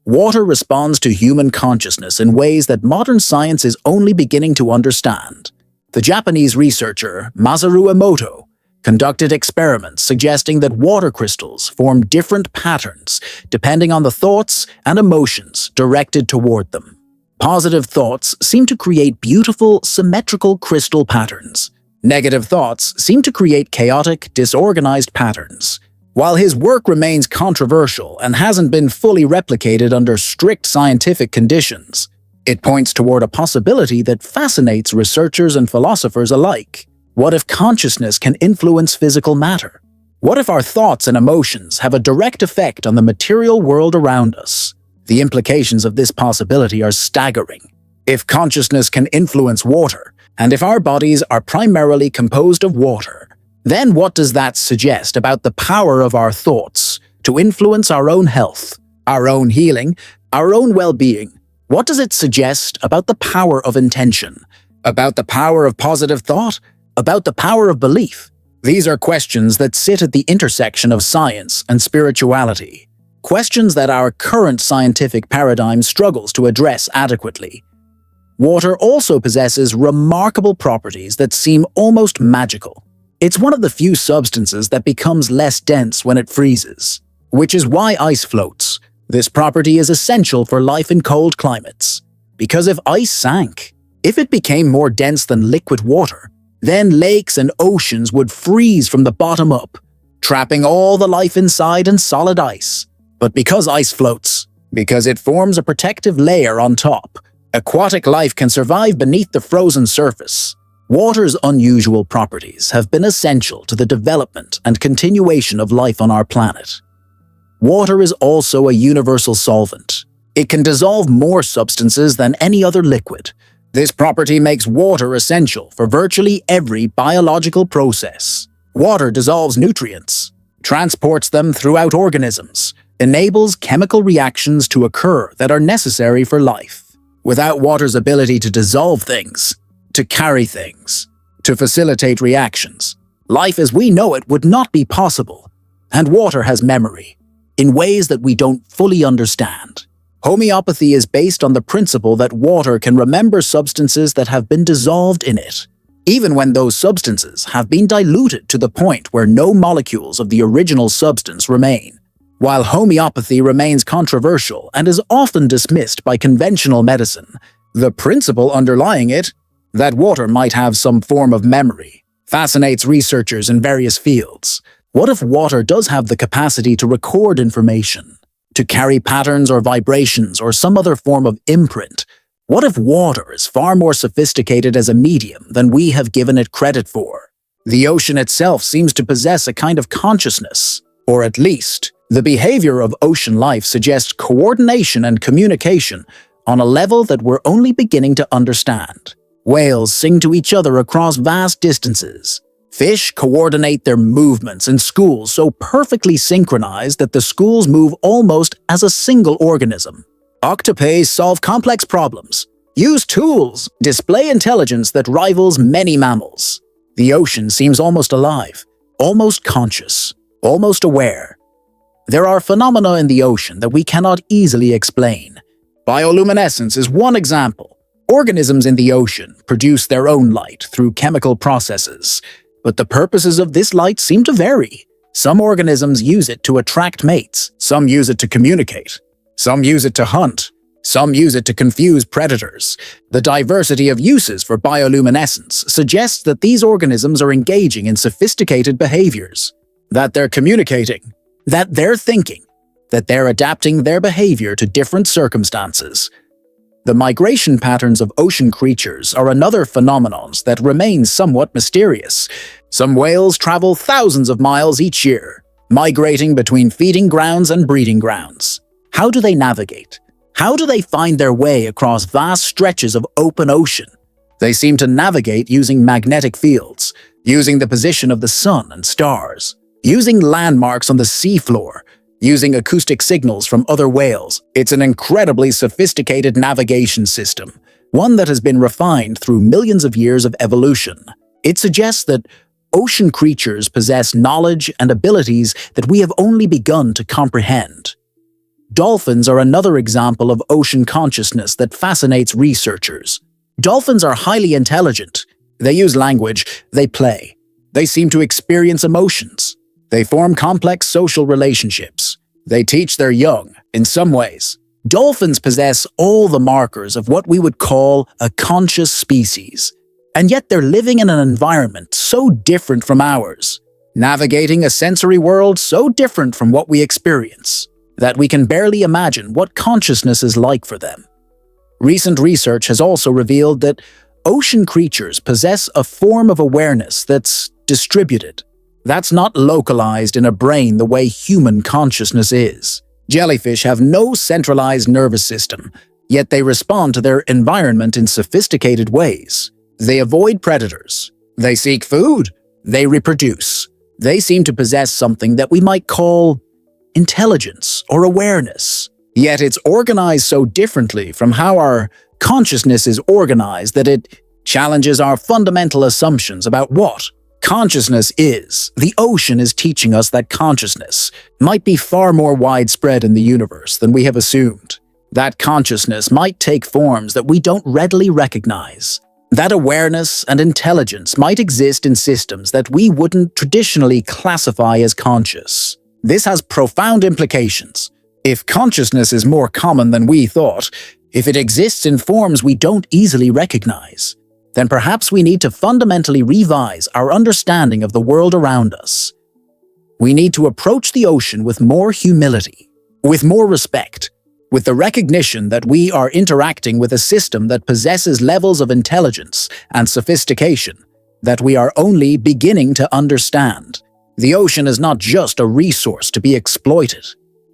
Water responds to human consciousness in ways that modern science is only beginning to understand. The Japanese researcher Masaru Emoto conducted experiments suggesting that water crystals form different patterns depending on the thoughts and emotions directed toward them. Positive thoughts seem to create beautiful, symmetrical crystal patterns. Negative thoughts seem to create chaotic, disorganized patterns. While his work remains controversial and hasn't been fully replicated under strict scientific conditions, it points toward a possibility that fascinates researchers and philosophers alike. What if consciousness can influence physical matter? What if our thoughts and emotions have a direct effect on the material world around us? The implications of this possibility are staggering. If consciousness can influence water, and if our bodies are primarily composed of water, then what does that suggest about the power of our thoughts to influence our own health, our own healing, our own well-being? What does it suggest about the power of intention, about the power of positive thought, about the power of belief? These are questions that sit at the intersection of science and spirituality, questions that our current scientific paradigm struggles to address adequately. Water also possesses remarkable properties that seem almost magical. It's one of the few substances that becomes less dense when it freezes, which is why ice floats. This property is essential for life in cold climates. Because if ice sank, if it became more dense than liquid water, then lakes and oceans would freeze from the bottom up, trapping all the life inside in solid ice. But because ice floats, because it forms a protective layer on top, aquatic life can survive beneath the frozen surface. Water's unusual properties have been essential to the development and continuation of life on our planet. Water is also a universal solvent. It can dissolve more substances than any other liquid. This property makes water essential for virtually every biological process. Water dissolves nutrients, transports them throughout organisms, enables chemical reactions to occur that are necessary for life. Without water's ability to dissolve things, to carry things, to facilitate reactions, life as we know it would not be possible. And water has memory, in ways that we don't fully understand. Homeopathy is based on the principle that water can remember substances that have been dissolved in it, even when those substances have been diluted to the point where no molecules of the original substance remain. While homeopathy remains controversial and is often dismissed by conventional medicine, the principle underlying it, that water might have some form of memory, fascinates researchers in various fields. What if water does have the capacity to record information, to carry patterns or vibrations or some other form of imprint? What if water is far more sophisticated as a medium than we have given it credit for? The ocean itself seems to possess a kind of consciousness, or at least, the behavior of ocean life suggests coordination and communication on a level that we're only beginning to understand. Whales sing to each other across vast distances. Fish coordinate their movements in schools so perfectly synchronized that the schools move almost as a single organism. Octopi solve complex problems, use tools, display intelligence that rivals many mammals. The ocean seems almost alive, almost conscious, almost aware. There are phenomena in the ocean that we cannot easily explain. Bioluminescence is one example. Organisms in the ocean produce their own light through chemical processes, but the purposes of this light seem to vary. Some organisms use it to attract mates, some use it to communicate, some use it to hunt, some use it to confuse predators. The diversity of uses for bioluminescence suggests that these organisms are engaging in sophisticated behaviors, that they're communicating, that they're thinking, that they're adapting their behavior to different circumstances. The migration patterns of ocean creatures are another phenomenon that remains somewhat mysterious. Some whales travel thousands of miles each year, migrating between feeding grounds and breeding grounds. How do they navigate? How do they find their way across vast stretches of open ocean? They seem to navigate using magnetic fields, using the position of the sun and stars, using landmarks on the seafloor, using acoustic signals from other whales. It's an incredibly sophisticated navigation system, one that has been refined through millions of years of evolution. It suggests that ocean creatures possess knowledge and abilities that we have only begun to comprehend. Dolphins are another example of ocean consciousness that fascinates researchers. Dolphins are highly intelligent. They use language, they play. They seem to experience emotions. They form complex social relationships. They teach their young, in some ways. Dolphins possess all the markers of what we would call a conscious species, and yet they're living in an environment so different from ours, navigating a sensory world so different from what we experience, that we can barely imagine what consciousness is like for them. Recent research has also revealed that ocean creatures possess a form of awareness that's distributed, that's not localized in a brain the way human consciousness is. Jellyfish have no centralized nervous system, yet they respond to their environment in sophisticated ways. They avoid predators. They seek food. They reproduce. They seem to possess something that we might call intelligence or awareness. Yet it's organized so differently from how our consciousness is organized that it challenges our fundamental assumptions about what consciousness is. The ocean is teaching us that consciousness might be far more widespread in the universe than we have assumed. That consciousness might take forms that we don't readily recognize. That awareness and intelligence might exist in systems that we wouldn't traditionally classify as conscious. This has profound implications. If consciousness is more common than we thought, if it exists in forms we don't easily recognize, then perhaps we need to fundamentally revise our understanding of the world around us. We need to approach the ocean with more humility, with more respect, with the recognition that we are interacting with a system that possesses levels of intelligence and sophistication that we are only beginning to understand. The ocean is not just a resource to be exploited.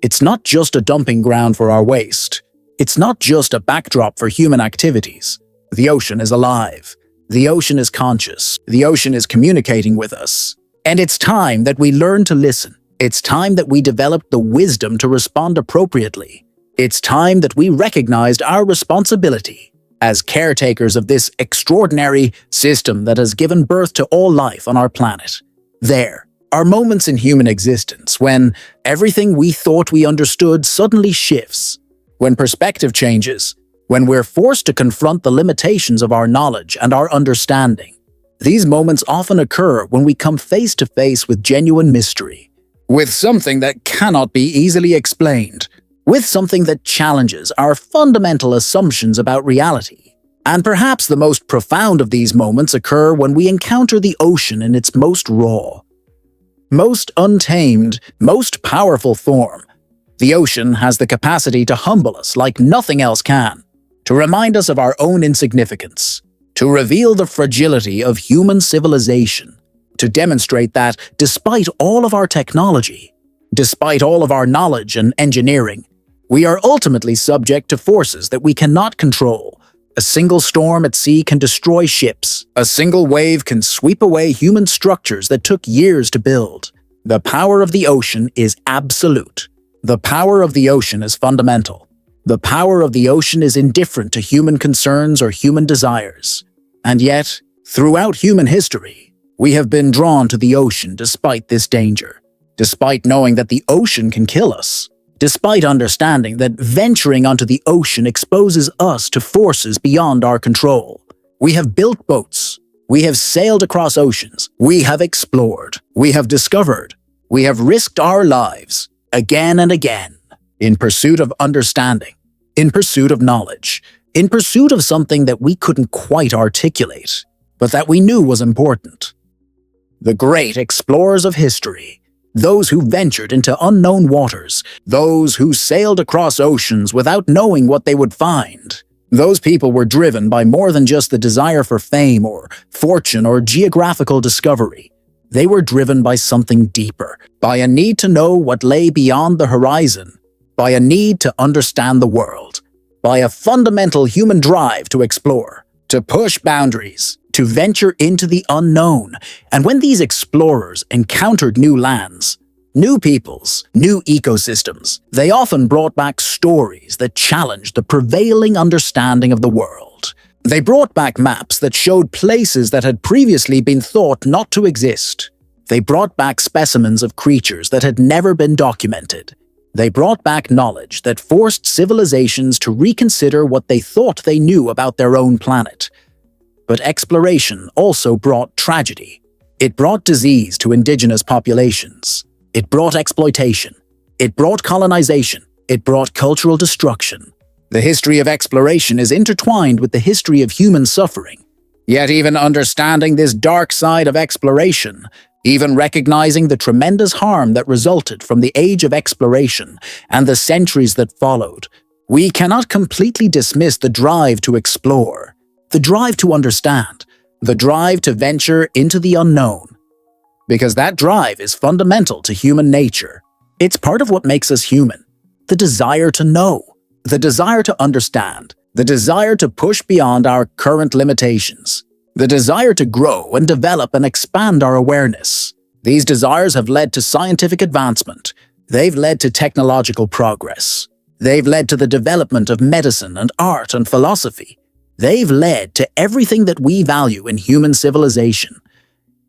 It's not just a dumping ground for our waste. It's not just a backdrop for human activities. The ocean is alive. The ocean is conscious. The ocean is communicating with us. And it's time that we learn to listen. It's time that we develop the wisdom to respond appropriately. It's time that we recognized our responsibility as caretakers of this extraordinary system that has given birth to all life on our planet. There are moments in human existence when everything we thought we understood suddenly shifts, when perspective changes, when we're forced to confront the limitations of our knowledge and our understanding. These moments often occur when we come face to face with genuine mystery, with something that cannot be easily explained, with something that challenges our fundamental assumptions about reality. And perhaps the most profound of these moments occur when we encounter the ocean in its most raw, most untamed, most powerful form. The ocean has the capacity to humble us like nothing else can, to remind us of our own insignificance, to reveal the fragility of human civilization, to demonstrate that despite all of our technology, despite all of our knowledge and engineering, we are ultimately subject to forces that we cannot control. A single storm at sea can destroy ships. A single wave can sweep away human structures that took years to build. The power of the ocean is absolute. The power of the ocean is fundamental. The power of the ocean is indifferent to human concerns or human desires. And yet, throughout human history, we have been drawn to the ocean despite this danger, despite knowing that the ocean can kill us, despite understanding that venturing onto the ocean exposes us to forces beyond our control. We have built boats. We have sailed across oceans. We have explored. We have discovered. We have risked our lives again and again in pursuit of understanding, in pursuit of knowledge, in pursuit of something that we couldn't quite articulate, but that we knew was important. The great explorers of history, those who ventured into unknown waters, those who sailed across oceans without knowing what they would find, those people were driven by more than just the desire for fame or fortune or geographical discovery. They were driven by something deeper, by a need to know what lay beyond the horizon, by a need to understand the world, by a fundamental human drive to explore, to push boundaries, to venture into the unknown. And when these explorers encountered new lands, new peoples, new ecosystems, they often brought back stories that challenged the prevailing understanding of the world. They brought back maps that showed places that had previously been thought not to exist. They brought back specimens of creatures that had never been documented. They brought back knowledge that forced civilizations to reconsider what they thought they knew about their own planet. But exploration also brought tragedy. It brought disease to indigenous populations. It brought exploitation. It brought colonization. It brought cultural destruction. The history of exploration is intertwined with the history of human suffering. Yet even understanding this dark side of exploration, even recognizing the tremendous harm that resulted from the age of exploration and the centuries that followed, we cannot completely dismiss the drive to explore, the drive to understand, the drive to venture into the unknown. Because that drive is fundamental to human nature. It's part of what makes us human. The desire to know, the desire to understand, the desire to push beyond our current limitations, the desire to grow and develop and expand our awareness. These desires have led to scientific advancement. They've led to technological progress. They've led to the development of medicine and art and philosophy. They've led to everything that we value in human civilization.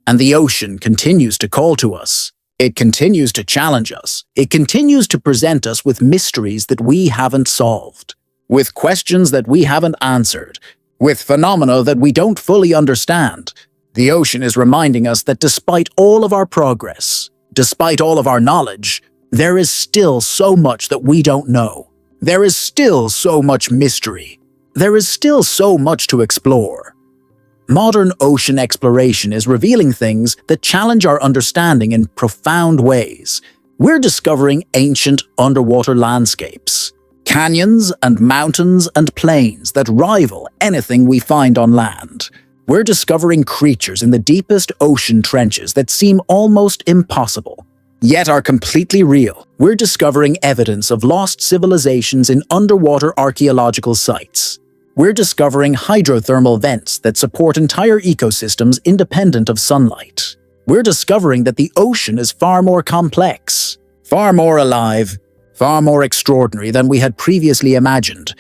And the ocean continues to call to us. It continues to challenge us. It continues to present us with mysteries that we haven't solved, with questions that we haven't answered, with phenomena that we don't fully understand. The ocean is reminding us that despite all of our progress, despite all of our knowledge, there is still so much that we don't know. There is still so much mystery. There is still so much to explore. Modern ocean exploration is revealing things that challenge our understanding in profound ways. We're discovering ancient underwater landscapes, canyons and mountains and plains that rival anything we find on land. We're discovering creatures in the deepest ocean trenches that seem almost impossible, yet are completely real. We're discovering evidence of lost civilizations in underwater archaeological sites. We're discovering hydrothermal vents that support entire ecosystems independent of sunlight. We're discovering that the ocean is far more complex, far more alive, far more extraordinary than we had previously imagined.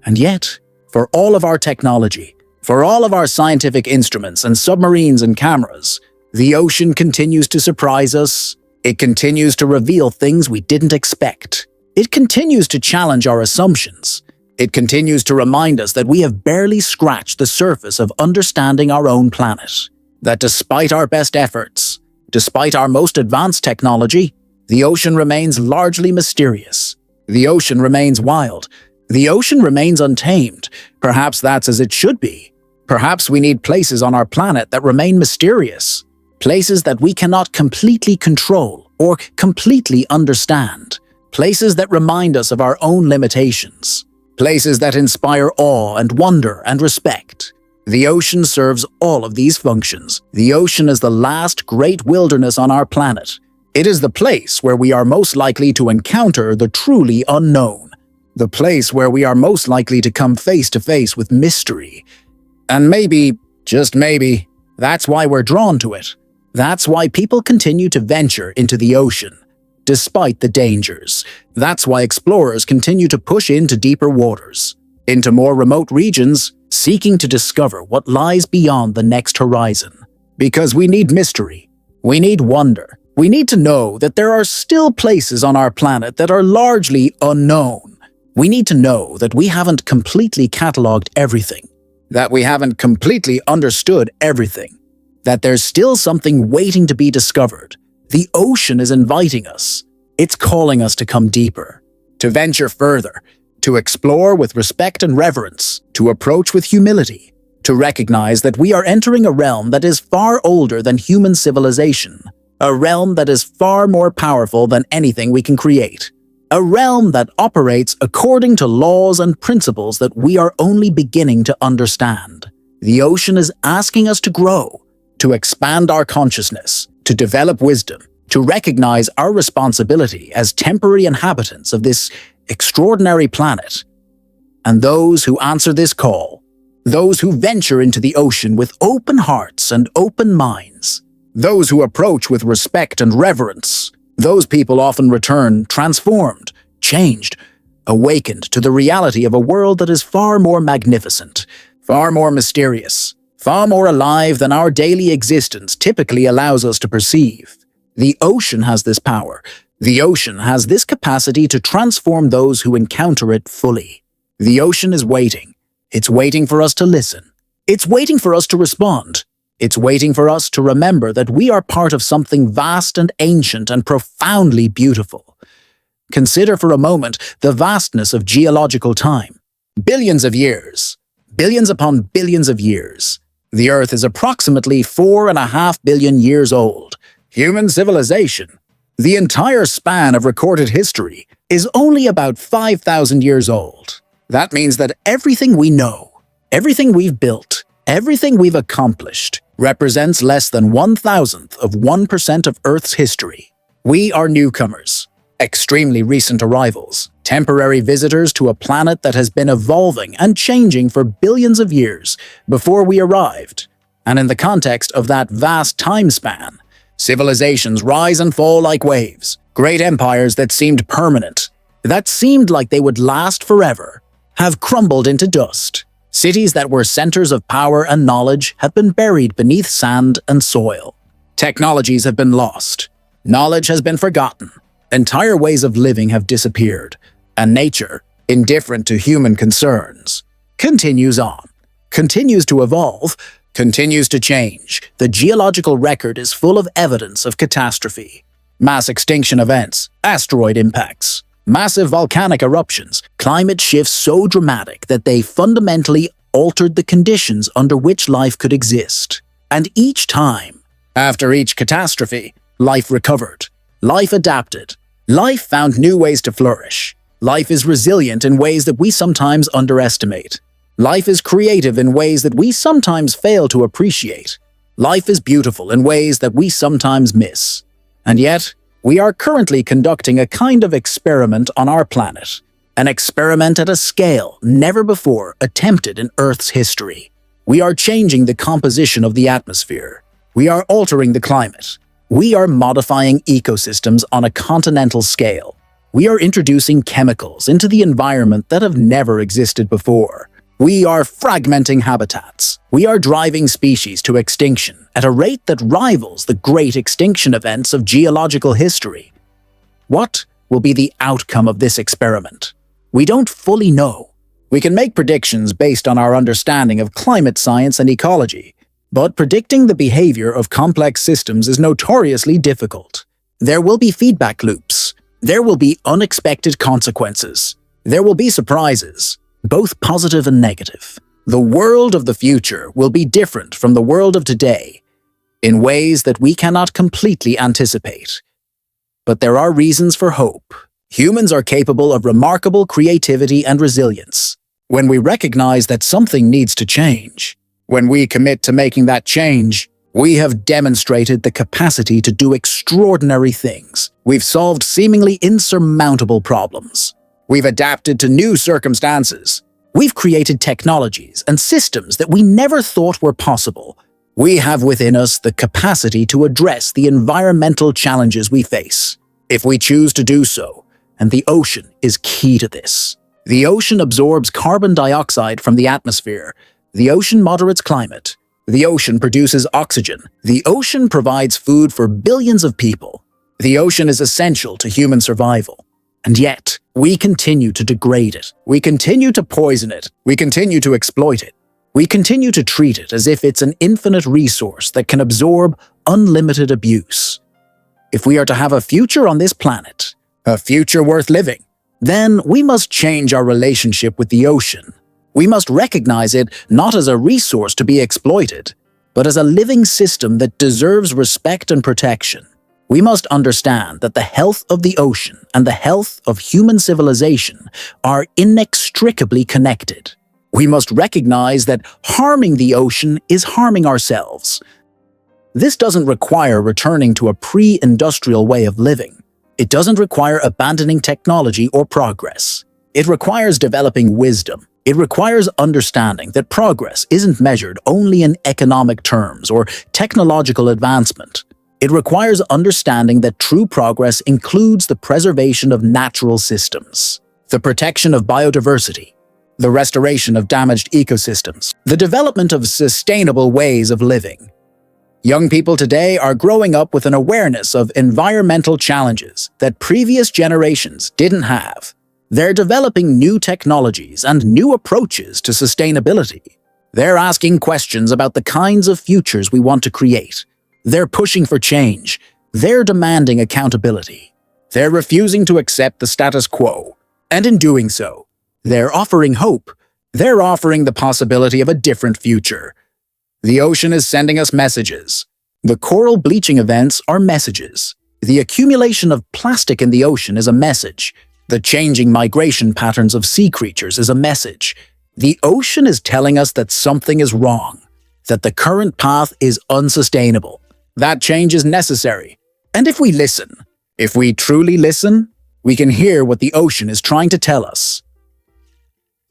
And yet, for all of our technology, for all of our scientific instruments and submarines and cameras, the ocean continues to surprise us. It continues to reveal things we didn't expect. It continues to challenge our assumptions. It continues to remind us that we have barely scratched the surface of understanding our own planet. That despite our best efforts, despite our most advanced technology, the ocean remains largely mysterious. The ocean remains wild. The ocean remains untamed. Perhaps that's as it should be. Perhaps we need places on our planet that remain mysterious. Places that we cannot completely control or completely understand. Places that remind us of our own limitations. Places that inspire awe and wonder and respect. The ocean serves all of these functions. The ocean is the last great wilderness on our planet. It is the place where we are most likely to encounter the truly unknown. The place where we are most likely to come face to face with mystery. And maybe, just maybe, that's why we're drawn to it. That's why people continue to venture into the ocean. Despite the dangers. That's why explorers continue to push into deeper waters, into more remote regions, seeking to discover what lies beyond the next horizon. Because we need mystery. We need wonder. We need to know that there are still places on our planet that are largely unknown. We need to know that we haven't completely cataloged everything, that we haven't completely understood everything, that there's still something waiting to be discovered. The ocean is inviting us. It's calling us to come deeper, to venture further, to explore with respect and reverence, to approach with humility, to recognize that we are entering a realm that is far older than human civilization, a realm that is far more powerful than anything we can create, a realm that operates according to laws and principles that we are only beginning to understand. The ocean is asking us to grow, to expand our consciousness, to develop wisdom, to recognize our responsibility as temporary inhabitants of this extraordinary planet. And those who answer this call, those who venture into the ocean with open hearts and open minds, those who approach with respect and reverence, those people often return transformed, changed, awakened to the reality of a world that is far more magnificent, far more mysterious, far more alive than our daily existence typically allows us to perceive. The ocean has this power, The ocean has this capacity to transform those who encounter it fully. The ocean is waiting. It's waiting for us to listen. It's waiting for us to respond. It's waiting for us to remember that we are part of something vast and ancient and profoundly beautiful. Consider for a moment the vastness of geological time. Billions of years. Billions upon billions of years. The Earth is approximately 4.5 billion years old. Human civilization, the entire span of recorded history, is only about 5,000 years old. That means that everything we know, everything we've built, everything we've accomplished, represents less than 1,000th of 1% of Earth's history. We are newcomers, extremely recent arrivals, temporary visitors to a planet that has been evolving and changing for billions of years before we arrived. And in the context of that vast time span, civilizations rise and fall like waves. Great empires that seemed permanent, that seemed like they would last forever, have crumbled into dust. Cities that were centers of power and knowledge have been buried beneath sand and soil. Technologies have been lost. Knowledge has been forgotten. Entire ways of living have disappeared. And nature, indifferent to human concerns, continues on, continues to evolve, continues to change. The geological record is full of evidence of catastrophe. Mass extinction events, asteroid impacts, massive volcanic eruptions, climate shifts so dramatic that they fundamentally altered the conditions under which life could exist. And each time, after each catastrophe, life recovered, life adapted, life found new ways to flourish. Life is resilient in ways that we sometimes underestimate. Life is creative in ways that we sometimes fail to appreciate. Life is beautiful in ways that we sometimes miss. And yet, we are currently conducting a kind of experiment on our planet. An experiment at a scale never before attempted in Earth's history. We are changing the composition of the atmosphere. We are altering the climate. We are modifying ecosystems on a continental scale. We are introducing chemicals into the environment that have never existed before. We are fragmenting habitats. We are driving species to extinction at a rate that rivals the great extinction events of geological history. What will be the outcome of this experiment? We don't fully know. We can make predictions based on our understanding of climate science and ecology, but predicting the behavior of complex systems is notoriously difficult. There will be feedback loops. There will be unexpected consequences. There will be surprises, both positive and negative. The world of the future will be different from the world of today in ways that we cannot completely anticipate. But there are reasons for hope. Humans are capable of remarkable creativity and resilience. When we recognize that something needs to change, when we commit to making that change, we have demonstrated the capacity to do extraordinary things. We've solved seemingly insurmountable problems. We've adapted to new circumstances. We've created technologies and systems that we never thought were possible. We have within us the capacity to address the environmental challenges we face, if we choose to do so, and the ocean is key to this. The ocean absorbs carbon dioxide from the atmosphere. The ocean moderates climate. The ocean produces oxygen. The ocean provides food for billions of people. The ocean is essential to human survival. And yet, we continue to degrade it. We continue to poison it. We continue to exploit it. We continue to treat it as if it's an infinite resource that can absorb unlimited abuse. If we are to have a future on this planet, a future worth living, then we must change our relationship with the ocean. We must recognize it not as a resource to be exploited, but as a living system that deserves respect and protection. We must understand that the health of the ocean and the health of human civilization are inextricably connected. We must recognize that harming the ocean is harming ourselves. This doesn't require returning to a pre-industrial way of living. It doesn't require abandoning technology or progress. It requires developing wisdom. It requires understanding that progress isn't measured only in economic terms or technological advancement. It requires understanding that true progress includes the preservation of natural systems, the protection of biodiversity, the restoration of damaged ecosystems, the development of sustainable ways of living. Young people today are growing up with an awareness of environmental challenges that previous generations didn't have. They're developing new technologies and new approaches to sustainability. They're asking questions about the kinds of futures we want to create. They're pushing for change. They're demanding accountability. They're refusing to accept the status quo. And in doing so, they're offering hope. They're offering the possibility of a different future. The ocean is sending us messages. The coral bleaching events are messages. The accumulation of plastic in the ocean is a message. The changing migration patterns of sea creatures is a message. The ocean is telling us that something is wrong, that the current path is unsustainable. That change is necessary. And if we listen, if we truly listen, we can hear what the ocean is trying to tell us.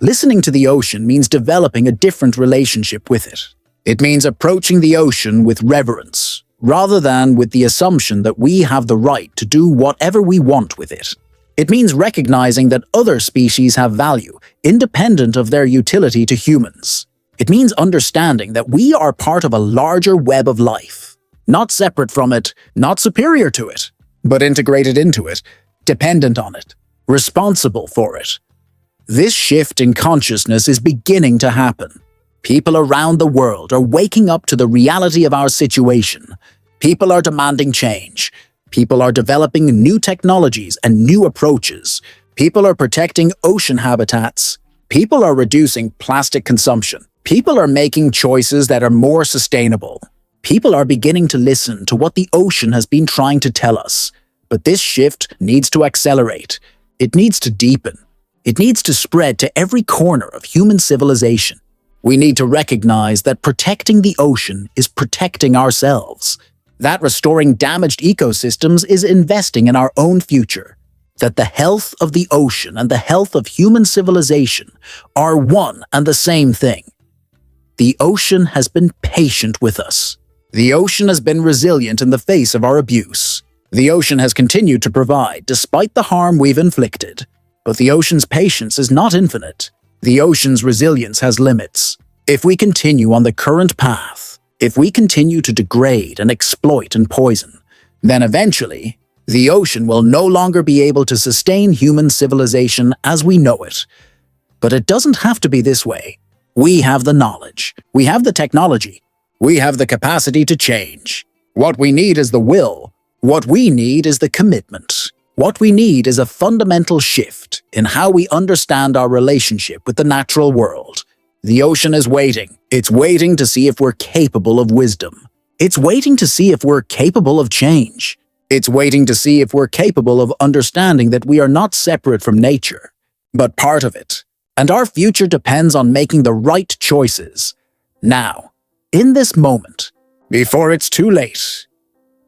Listening to the ocean means developing a different relationship with it. It means approaching the ocean with reverence, rather than with the assumption that we have the right to do whatever we want with it. It means recognizing that other species have value, independent of their utility to humans. It means understanding that we are part of a larger web of life, not separate from it, not superior to it, but integrated into it, dependent on it, responsible for it. This shift in consciousness is beginning to happen. People around the world are waking up to the reality of our situation. People are demanding change. People are developing new technologies and new approaches. People are protecting ocean habitats. People are reducing plastic consumption. People are making choices that are more sustainable. People are beginning to listen to what the ocean has been trying to tell us. But this shift needs to accelerate. It needs to deepen. It needs to spread to every corner of human civilization. We need to recognize that protecting the ocean is protecting ourselves. That restoring damaged ecosystems is investing in our own future. That the health of the ocean and the health of human civilization are one and the same thing. The ocean has been patient with us. The ocean has been resilient in the face of our abuse. The ocean has continued to provide despite the harm we've inflicted. But the ocean's patience is not infinite. The ocean's resilience has limits. If we continue on the current path, if we continue to degrade and exploit and poison, then eventually, the ocean will no longer be able to sustain human civilization as we know it. But it doesn't have to be this way. We have the knowledge. We have the technology. We have the capacity to change. What we need is the will. What we need is the commitment. What we need is a fundamental shift in how we understand our relationship with the natural world. The ocean is waiting. It's waiting to see if we're capable of wisdom. It's waiting to see if we're capable of change. It's waiting to see if we're capable of understanding that we are not separate from nature, but part of it. And our future depends on making the right choices. Now, in this moment, before it's too late,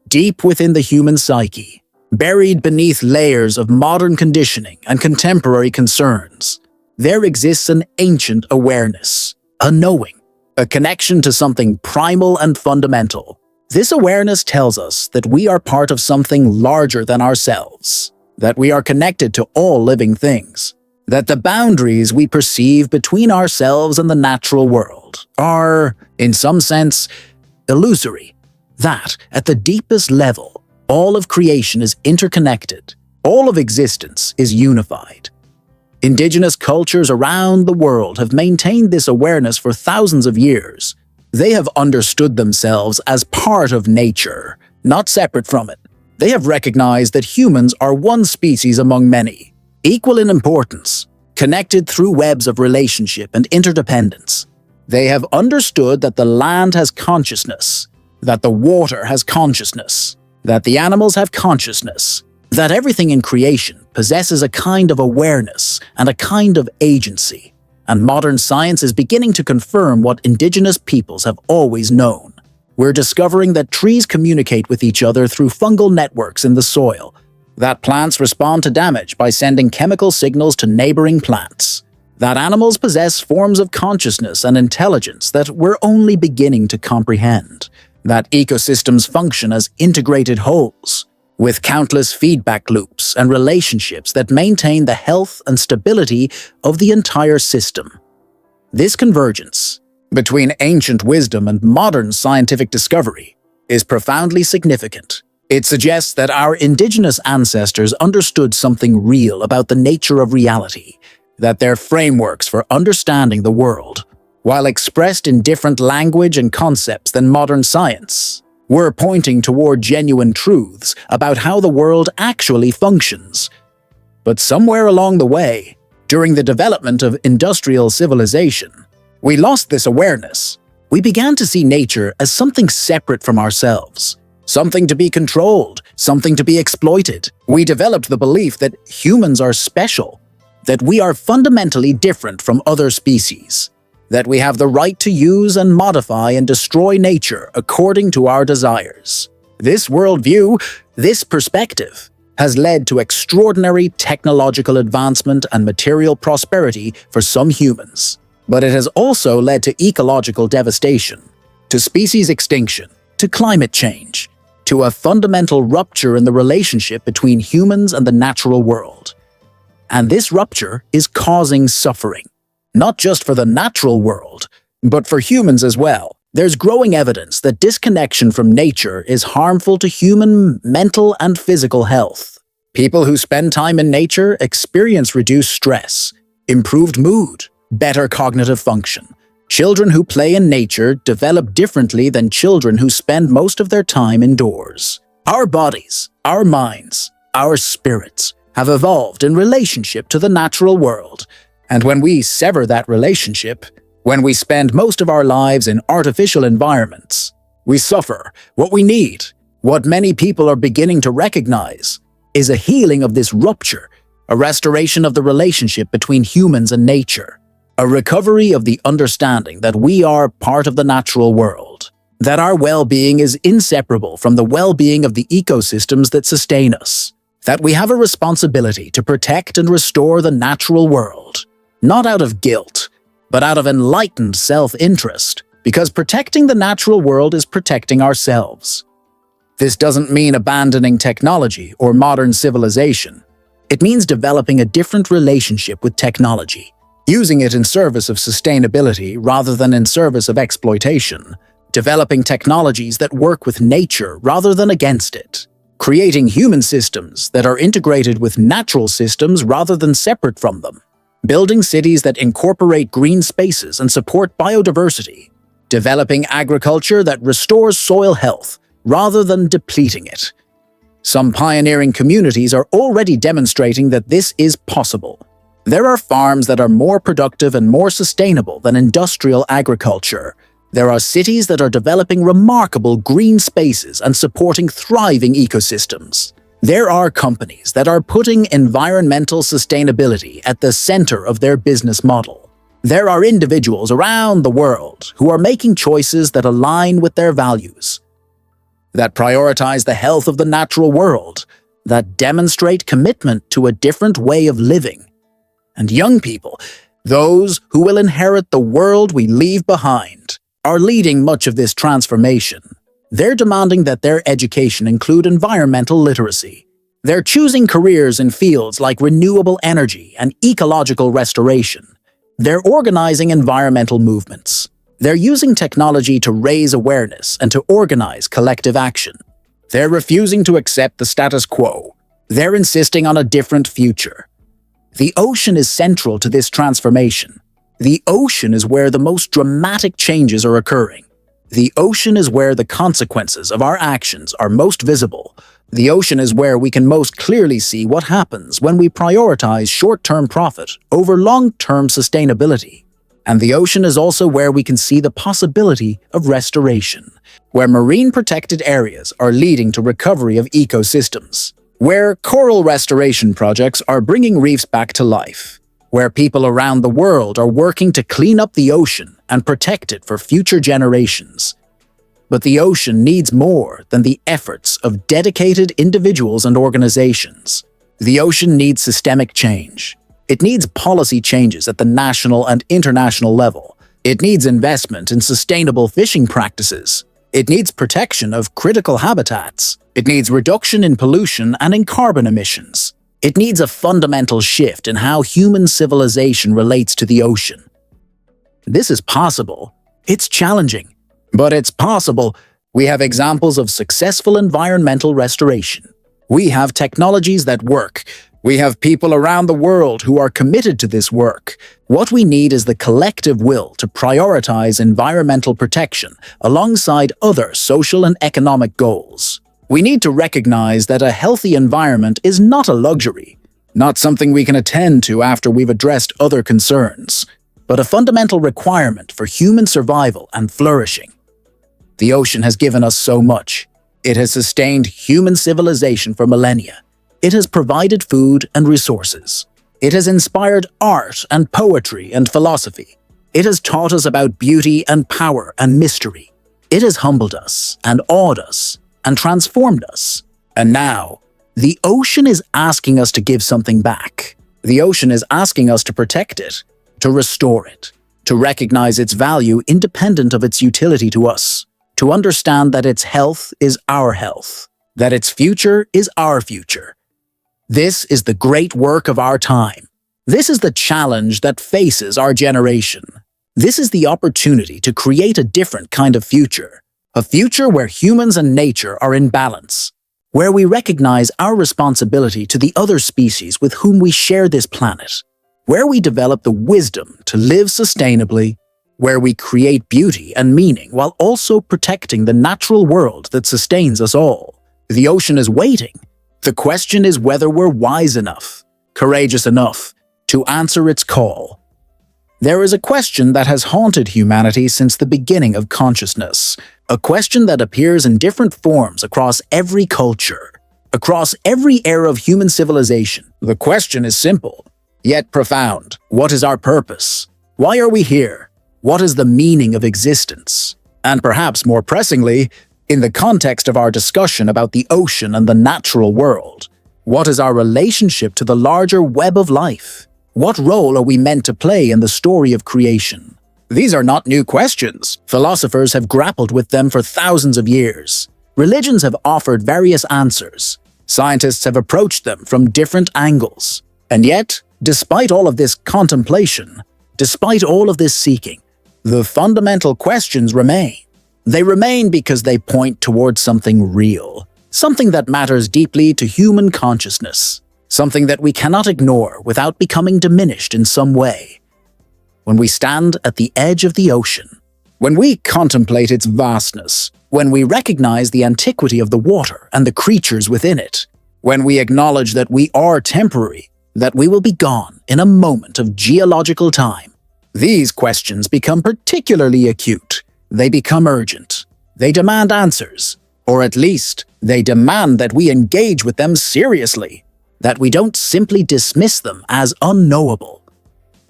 deep within the human psyche, buried beneath layers of modern conditioning and contemporary concerns, there exists an ancient awareness, a knowing, a connection to something primal and fundamental. This awareness tells us that we are part of something larger than ourselves, that we are connected to all living things, that the boundaries we perceive between ourselves and the natural world are, in some sense, illusory, that, at the deepest level, all of creation is interconnected. All of existence is unified. Indigenous cultures around the world have maintained this awareness for thousands of years. They have understood themselves as part of nature, not separate from it. They have recognized that humans are one species among many, equal in importance, connected through webs of relationship and interdependence. They have understood that the land has consciousness, that the water has consciousness, that the animals have consciousness, that everything in creation possesses a kind of awareness and a kind of agency. And modern science is beginning to confirm what indigenous peoples have always known. We're discovering that trees communicate with each other through fungal networks in the soil, that plants respond to damage by sending chemical signals to neighboring plants, that animals possess forms of consciousness and intelligence that we're only beginning to comprehend, that ecosystems function as integrated wholes, with countless feedback loops and relationships that maintain the health and stability of the entire system. This convergence between ancient wisdom and modern scientific discovery is profoundly significant. It suggests that our indigenous ancestors understood something real about the nature of reality, that their frameworks for understanding the world, while expressed in different language and concepts than modern science, were pointing toward genuine truths about how the world actually functions. But somewhere along the way, during the development of industrial civilization, we lost this awareness. We began to see nature as something separate from ourselves, something to be controlled, something to be exploited. We developed the belief that humans are special, that we are fundamentally different from other species, that we have the right to use and modify and destroy nature according to our desires. This worldview, this perspective, has led to extraordinary technological advancement and material prosperity for some humans. But it has also led to ecological devastation, to species extinction, to climate change, to a fundamental rupture in the relationship between humans and the natural world. And this rupture is causing suffering, not just for the natural world, but for humans as well. There's growing evidence that disconnection from nature is harmful to human mental and physical health. People who spend time in nature experience reduced stress, improved mood, better cognitive function. Children who play in nature develop differently than children who spend most of their time indoors. Our bodies, our minds, our spirits have evolved in relationship to the natural world, and when we sever that relationship, when we spend most of our lives in artificial environments, we suffer. What we need, what many people are beginning to recognize, is a healing of this rupture, a restoration of the relationship between humans and nature, a recovery of the understanding that we are part of the natural world, that our well-being is inseparable from the well-being of the ecosystems that sustain us, that we have a responsibility to protect and restore the natural world, not out of guilt, but out of enlightened self-interest, because protecting the natural world is protecting ourselves. This doesn't mean abandoning technology or modern civilization. It means developing a different relationship with technology, using it in service of sustainability rather than in service of exploitation, developing technologies that work with nature rather than against it, creating human systems that are integrated with natural systems rather than separate from them, building cities that incorporate green spaces and support biodiversity, developing agriculture that restores soil health rather than depleting it. Some pioneering communities are already demonstrating that this is possible. There are farms that are more productive and more sustainable than industrial agriculture. There are cities that are developing remarkable green spaces and supporting thriving ecosystems. There are companies that are putting environmental sustainability at the center of their business model. There are individuals around the world who are making choices that align with their values, that prioritize the health of the natural world, that demonstrate commitment to a different way of living. And young people, those who will inherit the world we leave behind, are leading much of this transformation. They're demanding that their education include environmental literacy. They're choosing careers in fields like renewable energy and ecological restoration. They're organizing environmental movements. They're using technology to raise awareness and to organize collective action. They're refusing to accept the status quo. They're insisting on a different future. The ocean is central to this transformation. The ocean is where the most dramatic changes are occurring. The ocean is where the consequences of our actions are most visible. The ocean is where we can most clearly see what happens when we prioritize short-term profit over long-term sustainability. And the ocean is also where we can see the possibility of restoration, where marine protected areas are leading to recovery of ecosystems, where coral restoration projects are bringing reefs back to life, where people around the world are working to clean up the ocean and protect it for future generations. But the ocean needs more than the efforts of dedicated individuals and organizations. The ocean needs systemic change. It needs policy changes at the national and international level. It needs investment in sustainable fishing practices. It needs protection of critical habitats. It needs reduction in pollution and in carbon emissions. It needs a fundamental shift in how human civilization relates to the ocean. This is possible. It's challenging, but it's possible We have examples of successful environmental restoration. We have technologies that work. We have people around the world who are committed to this work. What we need is the collective will to prioritize environmental protection alongside other social and economic goals. We need to recognize that a healthy environment is not a luxury, not something we can attend to after we've addressed other concerns, but a fundamental requirement for human survival and flourishing. The ocean has given us so much. It has sustained human civilization for millennia. It has provided food and resources. It has inspired art and poetry and philosophy. It has taught us about beauty and power and mystery. It has humbled us and awed us and transformed us. And now, the ocean is asking us to give something back. The ocean is asking us to protect it, to restore it, to recognize its value independent of its utility to us, to understand that its health is our health, that its future is our future. This is the great work of our time. This is the challenge that faces our generation. This is the opportunity to create a different kind of future, a future where humans and nature are in balance, where we recognize our responsibility to the other species with whom we share this planet, where we develop the wisdom to live sustainably, where we create beauty and meaning while also protecting the natural world that sustains us all. The ocean is waiting. The question is whether we're wise enough, courageous enough, to answer its call. There is a question that has haunted humanity since the beginning of consciousness, a question that appears in different forms across every culture, across every era of human civilization. The question is simple, yet profound. What is our purpose? Why are we here? What is the meaning of existence? And perhaps more pressingly, in the context of our discussion about the ocean and the natural world, what is our relationship to the larger web of life? What role are we meant to play in the story of creation? These are not new questions. Philosophers have grappled with them for thousands of years. Religions have offered various answers. Scientists have approached them from different angles. And yet, despite all of this contemplation, despite all of this seeking, the fundamental questions remain. They remain because they point towards something real, something that matters deeply to human consciousness, something that we cannot ignore without becoming diminished in some way. When we stand at the edge of the ocean, when we contemplate its vastness, when we recognize the antiquity of the water and the creatures within it, when we acknowledge that we are temporary, that we will be gone in a moment of geological time, these questions become particularly acute. They become urgent. They demand answers, or at least they demand that we engage with them seriously, that we don't simply dismiss them as unknowable.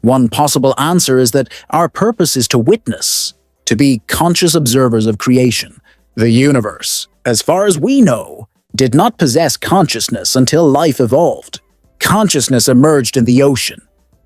One possible answer is that our purpose is to witness, to be conscious observers of creation. The universe, as far as we know, did not possess consciousness until life evolved. Consciousness emerged in the ocean,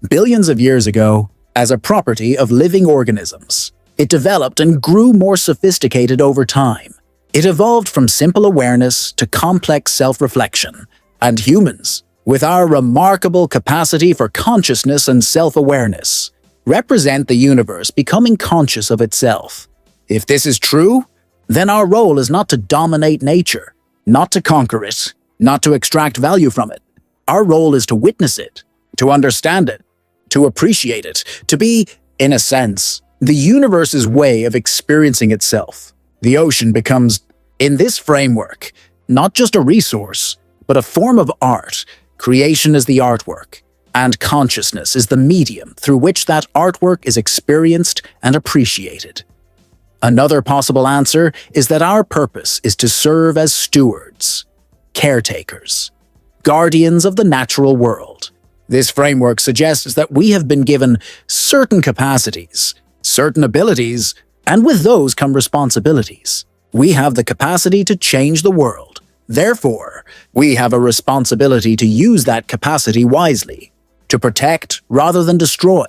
billions of years ago, as a property of living organisms. It developed and grew more sophisticated over time. It evolved from simple awareness to complex self-reflection. And humans, with our remarkable capacity for consciousness and self-awareness, represent the universe becoming conscious of itself. If this is true, then our role is not to dominate nature, not to conquer it, not to extract value from it. Our role is to witness it, to understand it, to appreciate it, to be, in a sense, the universe's way of experiencing itself. The ocean becomes, in this framework, not just a resource, but a form of art. Creation is the artwork, and consciousness is the medium through which that artwork is experienced and appreciated. Another possible answer is that our purpose is to serve as stewards, caretakers, guardians of the natural world. This framework suggests that we have been given certain capacities, certain abilities, and with those come responsibilities. We have the capacity to change the world. Therefore, we have a responsibility to use that capacity wisely, to protect rather than destroy,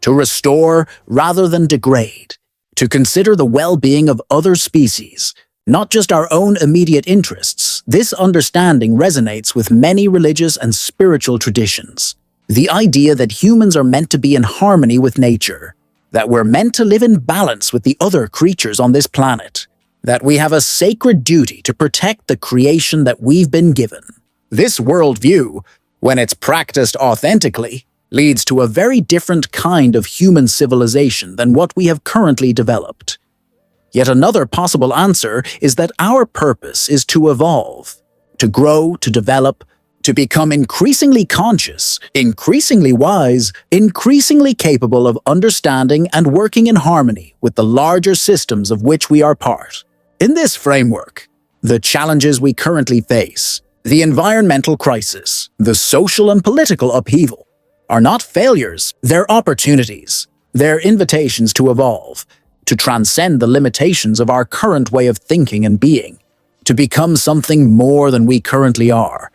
to restore rather than degrade, to consider the well-being of other species, not just our own immediate interests. This understanding resonates with many religious and spiritual traditions. The idea that humans are meant to be in harmony with nature, that we're meant to live in balance with the other creatures on this planet. that we have a sacred duty to protect the creation that we've been given. This worldview, when it's practiced authentically, leads to a very different kind of human civilization than what we have currently developed. Yet another possible answer is that our purpose is to evolve, to grow, to develop, to become increasingly conscious, increasingly wise, increasingly capable of understanding and working in harmony with the larger systems of which we are part. In this framework, the challenges we currently face, the environmental crisis, the social and political upheaval, are not failures, they're opportunities. They're invitations to evolve, to transcend the limitations of our current way of thinking and being, to become something more than we currently are.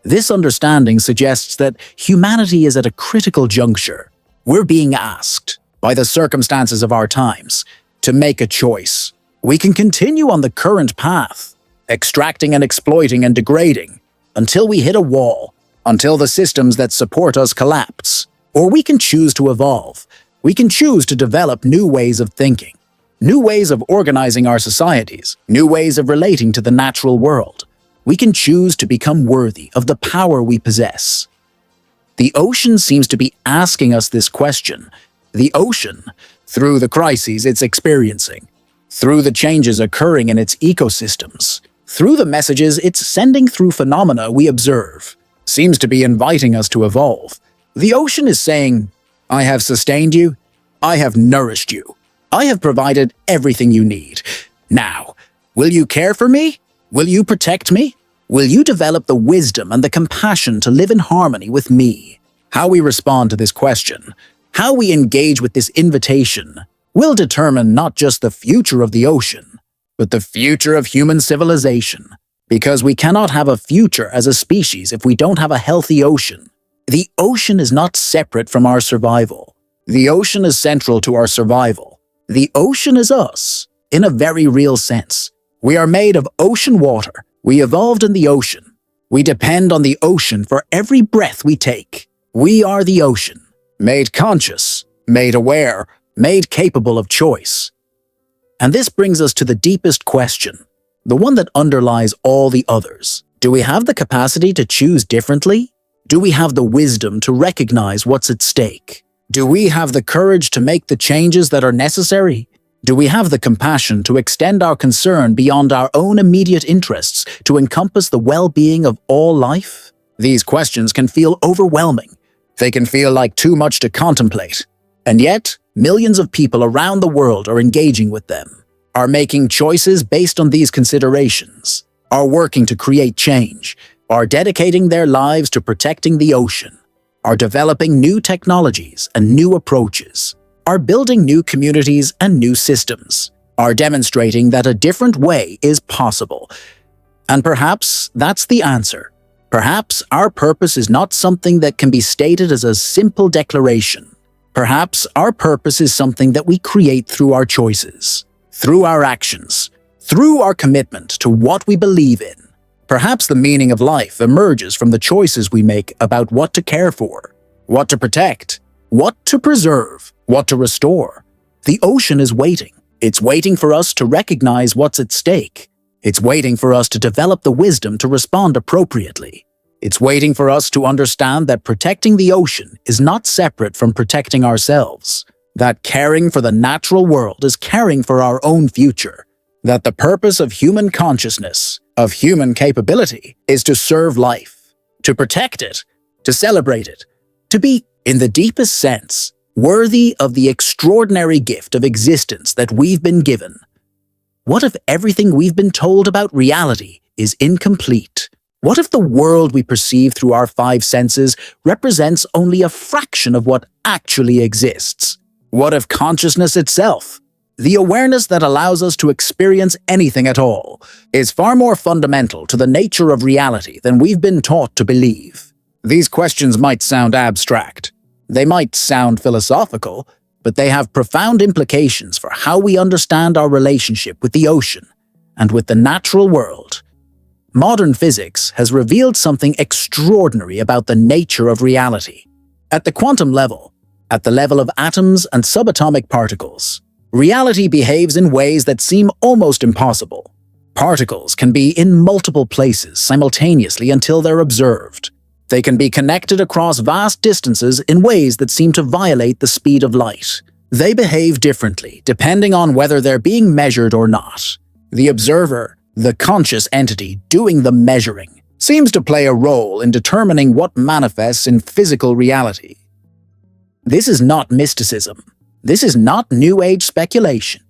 This understanding suggests that humanity is at a critical juncture. We're being asked, by the circumstances of our times, to make a choice. We can continue on the current path, extracting and exploiting and degrading, until we hit a wall, until the systems that support us collapse. Or we can choose to evolve. We can choose to develop new ways of thinking, new ways of organizing our societies, new ways of relating to the natural world. We can choose to become worthy of the power we possess. The ocean seems to be asking us this question. The ocean, through the crises it's experiencing, through the changes occurring in its ecosystems, through the messages it's sending through phenomena we observe, seems to be inviting us to evolve. The ocean is saying, I have sustained you, I have nourished you, I have provided everything you need. Now, will you care for me? Will you protect me? Will you develop the wisdom and the compassion to live in harmony with me? How we respond to this question, how we engage with this invitation, will determine not just the future of the ocean, but the future of human civilization. Because we cannot have a future as a species if we don't have a healthy ocean. The ocean is not separate from our survival. The ocean is central to our survival. The ocean is us, in a very real sense. We are made of ocean water. We evolved in the ocean. We depend on the ocean for every breath we take. We are the ocean, made conscious, made aware, made capable of choice. And this brings us to the deepest question, the one that underlies all the others. Do we have the capacity to choose differently? Do we have the wisdom to recognize what's at stake? Do we have the courage to make the changes that are necessary? Do we have the compassion to extend our concern beyond our own immediate interests to encompass the well-being of all life? These questions can feel overwhelming. They can feel like too much to contemplate. And yet, millions of people around the world are engaging with them, are making choices based on these considerations, are working to create change, are dedicating their lives to protecting the ocean, are developing new technologies and new approaches, are building new communities and new systems, are demonstrating that a different way is possible. And perhaps that's the answer. Perhaps our purpose is not something that can be stated as a simple declaration. Perhaps our purpose is something that we create through our choices, through our actions, through our commitment to what we believe in. Perhaps the meaning of life emerges from the choices we make about what to care for, what to protect, what to preserve, what to restore. The ocean is waiting. It's waiting for us to recognize what's at stake. It's waiting for us to develop the wisdom to respond appropriately. It's waiting for us to understand that protecting the ocean is not separate from protecting ourselves, that caring for the natural world is caring for our own future, that the purpose of human consciousness, of human capability, is to serve life, to protect it, to celebrate it, to be, in the deepest sense, worthy of the extraordinary gift of existence that we've been given. What if everything we've been told about reality is incomplete? What if the world we perceive through our five senses represents only a fraction of what actually exists? What if consciousness itself, the awareness that allows us to experience anything at all, is far more fundamental to the nature of reality than we've been taught to believe? These questions might sound abstract. They might sound philosophical, but they have profound implications for how we understand our relationship with the ocean and with the natural world. Modern physics has revealed something extraordinary about the nature of reality. At the quantum level, at the level of atoms and subatomic particles, Reality behaves in ways that seem almost impossible. Particles can be in multiple places simultaneously until they're observed. They can be connected across vast distances in ways that seem to violate the speed of light. They behave differently depending on whether they're being measured or not. The observer, the conscious entity doing the measuring, seems to play a role in determining what manifests in physical reality. This is not mysticism. This is not New Age speculation.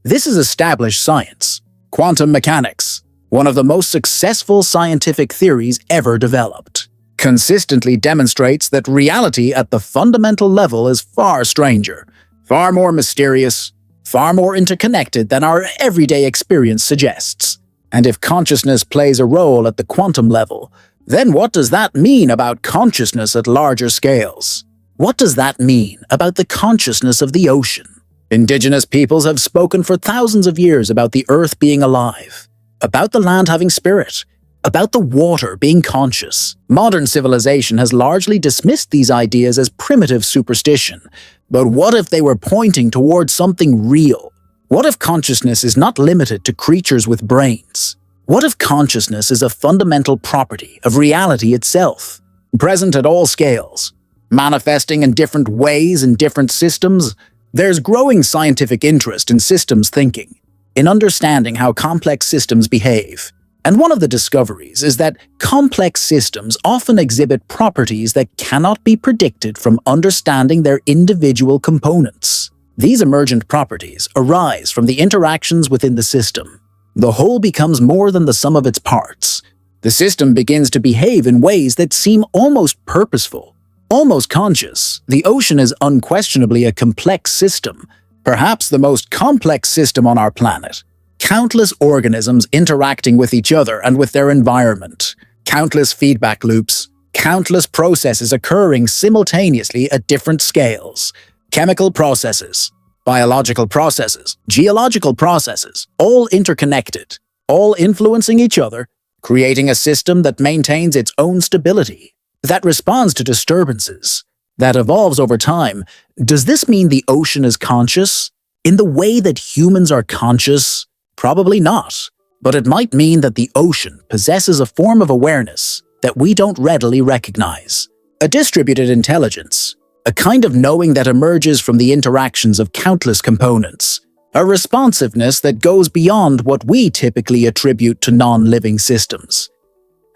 This is established science. Quantum mechanics, one of the most successful scientific theories ever developed, consistently demonstrates that reality at the fundamental level is far stranger, far more mysterious, far more interconnected than our everyday experience suggests. And if consciousness plays a role at the quantum level, then what does that mean about consciousness at larger scales? What does that mean about the consciousness of the ocean? Indigenous peoples have spoken for thousands of years about the earth being alive, about the land having spirit, about the water being conscious. Modern civilization has largely dismissed these ideas as primitive superstition. But what if they were pointing towards something real? What if consciousness is not limited to creatures with brains? What if consciousness is a fundamental property of reality itself, present at all scales, manifesting in different ways in different systems? There's growing scientific interest in systems thinking, in understanding how complex systems behave. And one of the discoveries is that complex systems often exhibit properties that cannot be predicted from understanding their individual components. These emergent properties arise from the interactions within the system. The whole becomes more than the sum of its parts. The system begins to behave in ways that seem almost purposeful, almost conscious. The ocean is unquestionably a complex system, perhaps the most complex system on our planet. Countless organisms interacting with each other and with their environment. Countless feedback loops. Countless processes occurring simultaneously at different scales. Chemical processes, biological processes, geological processes, all interconnected, all influencing each other, creating a system that maintains its own stability, that responds to disturbances, that evolves over time. Does this mean the ocean is conscious? In the way that humans are conscious? Probably not. But it might mean that the ocean possesses a form of awareness that we don't readily recognize. A distributed intelligence, a kind of knowing that emerges from the interactions of countless components. A responsiveness that goes beyond what we typically attribute to non-living systems.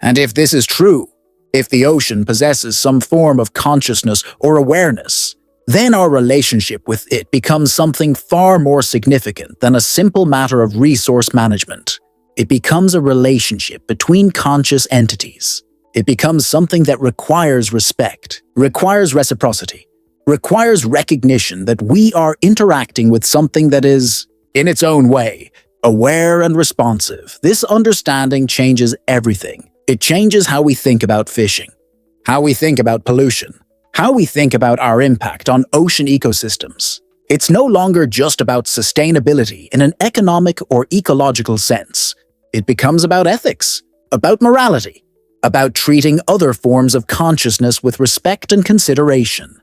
And if this is true, if the ocean possesses some form of consciousness or awareness, then our relationship with it becomes something far more significant than a simple matter of resource management. It becomes a relationship between conscious entities. It becomes something that requires respect, requires reciprocity, requires recognition that we are interacting with something that is, in its own way, aware and responsive. This understanding changes everything. It changes how we think about fishing, how we think about pollution, how we think about our impact on ocean ecosystems. It's no longer just about sustainability in an economic or ecological sense. It becomes about ethics, about morality, about treating other forms of consciousness with respect and consideration.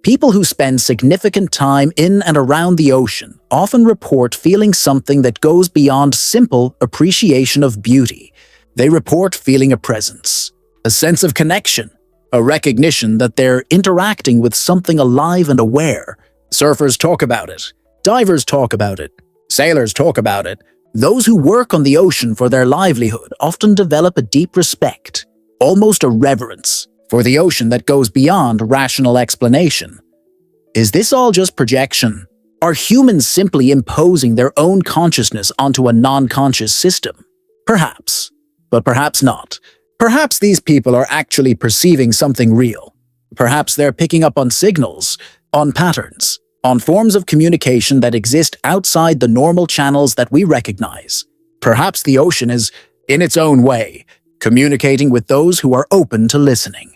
People who spend significant time in and around the ocean often report feeling something that goes beyond simple appreciation of beauty. They report feeling a presence, a sense of connection, a recognition that they're interacting with something alive and aware. Surfers talk about it, divers talk about it, sailors talk about it. Those who work on the ocean for their livelihood often develop a deep respect, almost a reverence, for the ocean that goes beyond rational explanation. Is this all just projection? Are humans simply imposing their own consciousness onto a non-conscious system? Perhaps, but perhaps not. Perhaps these people are actually perceiving something real. Perhaps they're picking up on signals, on patterns, on forms of communication that exist outside the normal channels that we recognize. Perhaps the ocean is, in its own way, communicating with those who are open to listening.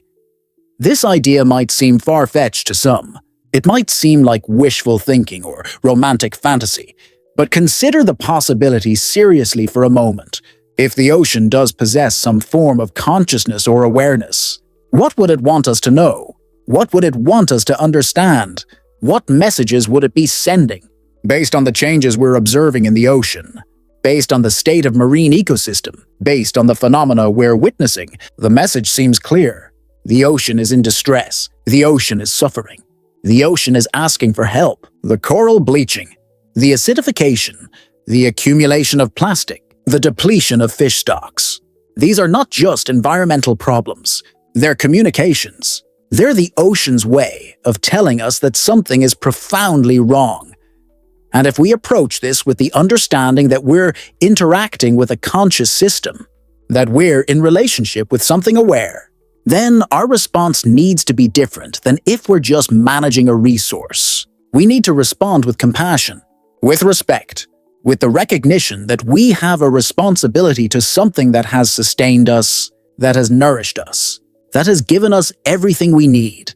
This idea might seem far-fetched to some. It might seem like wishful thinking or romantic fantasy. But consider the possibility seriously for a moment. If the ocean does possess some form of consciousness or awareness, what would it want us to know? What would it want us to understand? What messages would it be sending? based on the changes we're observing in the ocean, based on the state of marine ecosystem, based on the phenomena we're witnessing, the message seems clear. The ocean is in distress. The ocean is suffering. The ocean is asking for help. The coral bleaching, the acidification, the accumulation of plastic, the depletion of fish stocks. These are not just environmental problems. They're communications. They're the ocean's way of telling us that something is profoundly wrong. And if we approach this with the understanding that we're interacting with a conscious system, that we're in relationship with something aware, then our response needs to be different than if we're just managing a resource. We need to respond with compassion, with respect, with the recognition that we have a responsibility to something that has sustained us, that has nourished us, that has given us everything we need.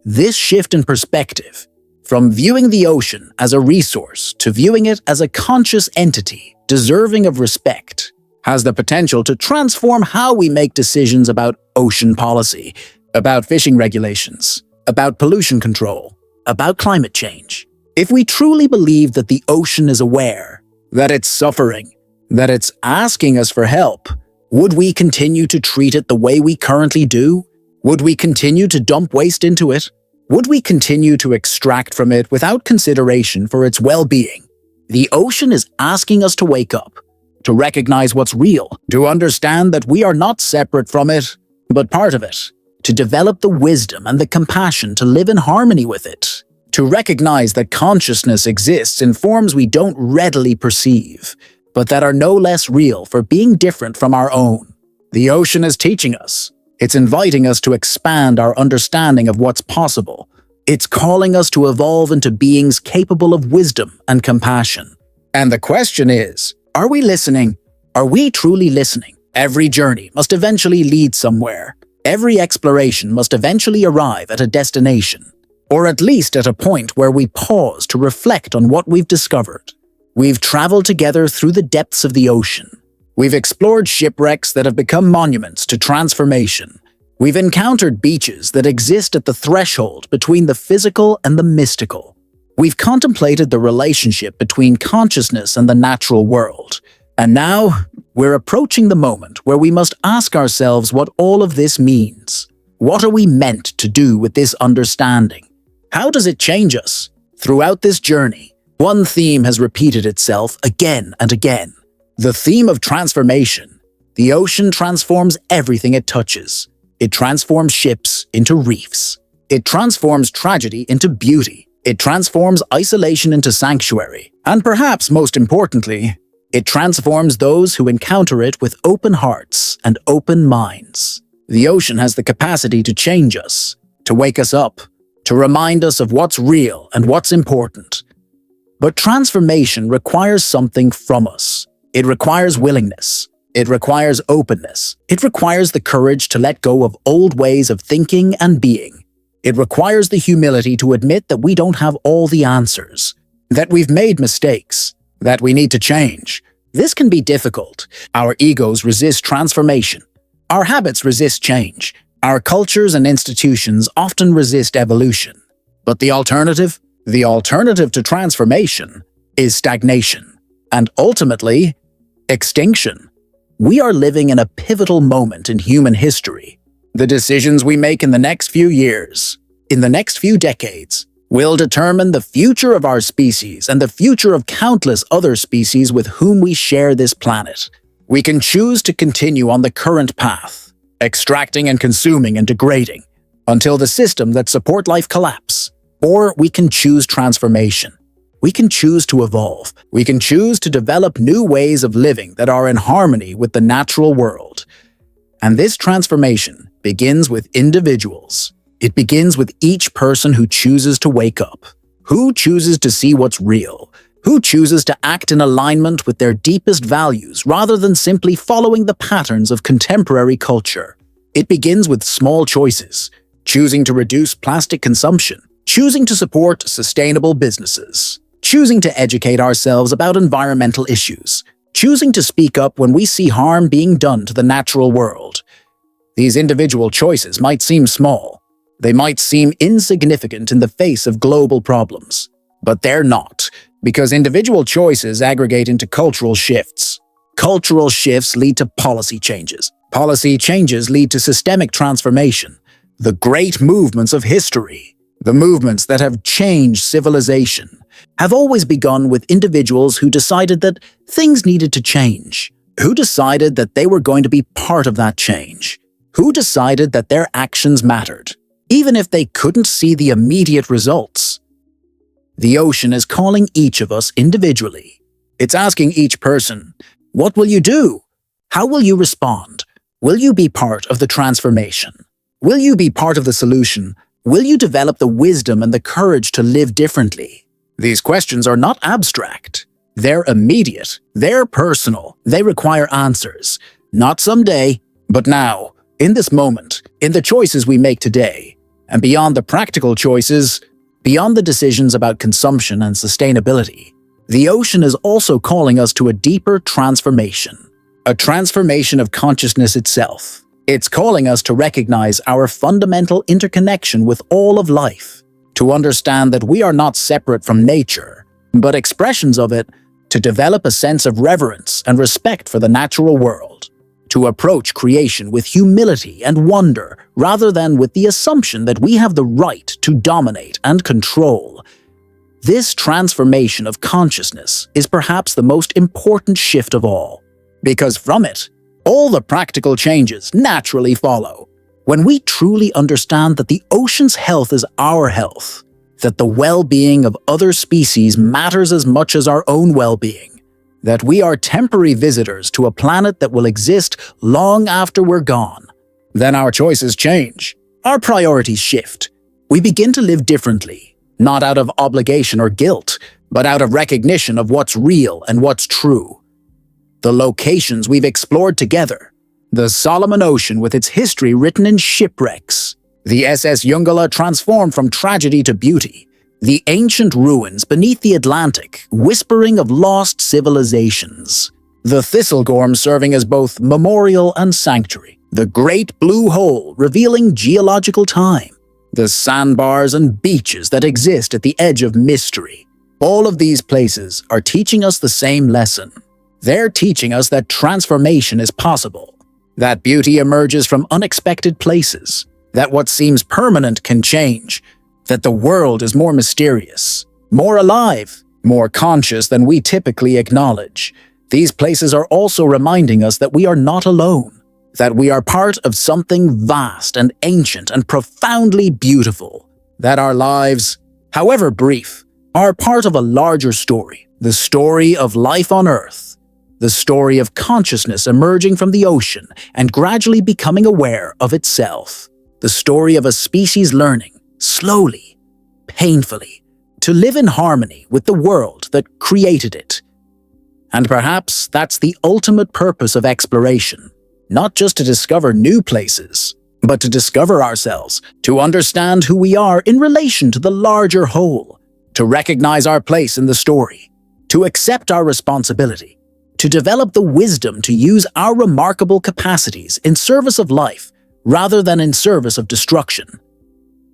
This shift in perspective, from viewing the ocean as a resource to viewing it as a conscious entity deserving of respect, has the potential to transform how we make decisions about ocean policy, about fishing regulations, about pollution control, about climate change. If we truly believe that the ocean is aware, that it's suffering, that it's asking us for help, would we continue to treat it the way we currently do? Would we continue to dump waste into it? Would we continue to extract from it without consideration for its well-being? The ocean is asking us to wake up, to recognize what's real, to understand that we are not separate from it, but part of it, to develop the wisdom and the compassion to live in harmony with it, to recognize that consciousness exists in forms we don't readily perceive, but that are no less real for being different from our own. The ocean is teaching us. It's inviting us to expand our understanding of what's possible. It's calling us to evolve into beings capable of wisdom and compassion. And the question is, are we listening? Are we truly listening? Every journey must eventually lead somewhere. Every exploration must eventually arrive at a destination, or at least at a point where we pause to reflect on what we've discovered. We've traveled together through the depths of the ocean. We've explored shipwrecks that have become monuments to transformation. We've encountered beaches that exist at the threshold between the physical and the mystical. We've contemplated the relationship between consciousness and the natural world. And now, we're approaching the moment where we must ask ourselves what all of this means. What are we meant to do with this understanding? How does it change us? Throughout this journey, one theme has repeated itself again and again. The theme of transformation. The ocean transforms everything it touches. It transforms ships into reefs. It transforms tragedy into beauty. It transforms isolation into sanctuary. And perhaps most importantly, it transforms those who encounter it with open hearts and open minds. The ocean has the capacity to change us, to wake us up, to remind us of what's real and what's important. But transformation requires something from us. It requires willingness. It requires openness. It requires the courage to let go of old ways of thinking and being. It requires the humility to admit that we don't have all the answers, that we've made mistakes, that we need to change. This can be difficult. Our egos resist transformation. Our habits resist change. Our cultures and institutions often resist evolution. But the alternative? The alternative to transformation is stagnation, and ultimately, extinction. We are living in a pivotal moment in human history. The decisions we make in the next few years, in the next few decades, will determine the future of our species and the future of countless other species with whom we share this planet. We can choose to continue on the current path, extracting and consuming and degrading, until the system that support life collapse. Or we can choose transformation. We can choose to evolve. We can choose to develop new ways of living that are in harmony with the natural world. And this transformation begins with individuals. It begins with each person who chooses to wake up, who chooses to see what's real, who chooses to act in alignment with their deepest values rather than simply following the patterns of contemporary culture. It begins with small choices, choosing to reduce plastic consumption, choosing to support sustainable businesses, choosing to educate ourselves about environmental issues, choosing to speak up when we see harm being done to the natural world. These individual choices might seem small. They might seem insignificant in the face of global problems. But they're not. Because individual choices aggregate into cultural shifts. Cultural shifts lead to policy changes. Policy changes lead to systemic transformation. The great movements of history, the movements that have changed civilization, have always begun with individuals who decided that things needed to change, who decided that they were going to be part of that change, who decided that their actions mattered, even if they couldn't see the immediate results. The ocean is calling each of us individually. It's asking each person, what will you do? How will you respond? Will you be part of the transformation? Will you be part of the solution? Will you develop the wisdom and the courage to live differently? These questions are not abstract. They're immediate. They're personal. They require answers. Not someday, but now, in this moment, in the choices we make today. And beyond the practical choices, beyond the decisions about consumption and sustainability, the ocean is also calling us to a deeper transformation. A transformation of consciousness itself. It's calling us to recognize our fundamental interconnection with all of life, to understand that we are not separate from nature, but expressions of it, to develop a sense of reverence and respect for the natural world, to approach creation with humility and wonder rather than with the assumption that we have the right to dominate and control. This transformation of consciousness is perhaps the most important shift of all, because from it, all the practical changes naturally follow. When we truly understand that the ocean's health is our health, that the well-being of other species matters as much as our own well-being, that we are temporary visitors to a planet that will exist long after we're gone, then our choices change, our priorities shift. We begin to live differently, not out of obligation or guilt, but out of recognition of what's real and what's true. The locations we've explored together, the Solomon Ocean with its history written in shipwrecks, the SS Jungala transformed from tragedy to beauty, the ancient ruins beneath the Atlantic whispering of lost civilizations, the Thistlegorm serving as both memorial and sanctuary, the Great Blue Hole revealing geological time, the sandbars and beaches that exist at the edge of mystery. All of these places are teaching us the same lesson. They're teaching us that transformation is possible, that beauty emerges from unexpected places, that what seems permanent can change, that the world is more mysterious, more alive, more conscious than we typically acknowledge. These places are also reminding us that we are not alone, that we are part of something vast and ancient and profoundly beautiful, that our lives, however brief, are part of a larger story, the story of life on Earth. The story of consciousness emerging from the ocean and gradually becoming aware of itself. The story of a species learning, slowly, painfully, to live in harmony with the world that created it. And perhaps that's the ultimate purpose of exploration, not just to discover new places, but to discover ourselves, to understand who we are in relation to the larger whole, to recognize our place in the story, to accept our responsibility, to develop the wisdom to use our remarkable capacities in service of life rather than in service of destruction.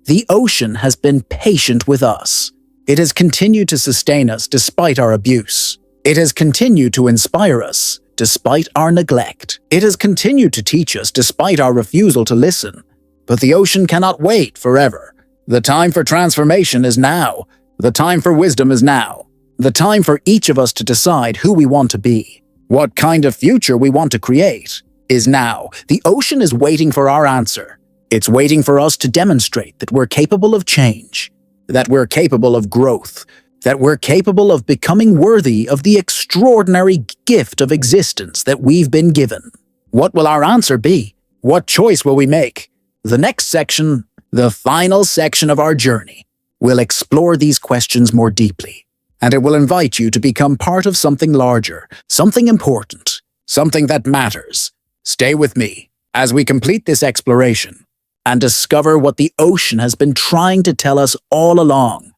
The ocean has been patient with us. It has continued to sustain us despite our abuse. It has continued to inspire us despite our neglect. It has continued to teach us despite our refusal to listen. But the ocean cannot wait forever. The time for transformation is now. The time for wisdom is now. The time for each of us to decide who we want to be. What kind of future we want to create is now. The ocean is waiting for our answer. It's waiting for us to demonstrate that we're capable of change, that we're capable of growth, that we're capable of becoming worthy of the extraordinary gift of existence that we've been given. What will our answer be? What choice will we make? The next section, the final section of our journey, will explore these questions more deeply. And it will invite you to become part of something larger, something important, something that matters. Stay with me as we complete this exploration and discover what the ocean has been trying to tell us all along.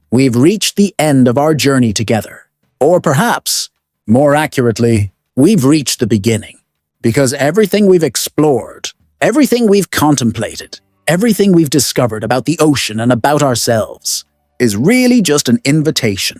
We've reached the end of our journey together. Or perhaps, more accurately, we've reached the beginning. Because everything we've explored, everything we've contemplated, everything we've discovered about the ocean and about ourselves, is really just an invitation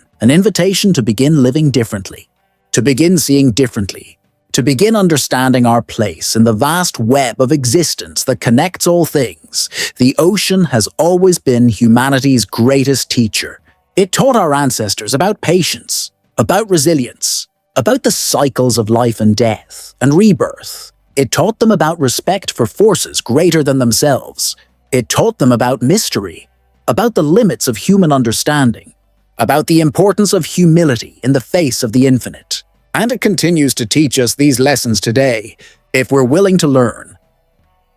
to begin living differently, to begin seeing differently, to begin understanding our place in the vast web of existence that connects all things. The ocean has always been humanity's greatest teacher. It taught our ancestors about patience, about resilience, about the cycles of life and death and rebirth. It taught them about respect for forces greater than themselves. It taught them about mystery, about the limits of human understanding, about the importance of humility in the face of the infinite. And it continues to teach us these lessons today, if we're willing to learn.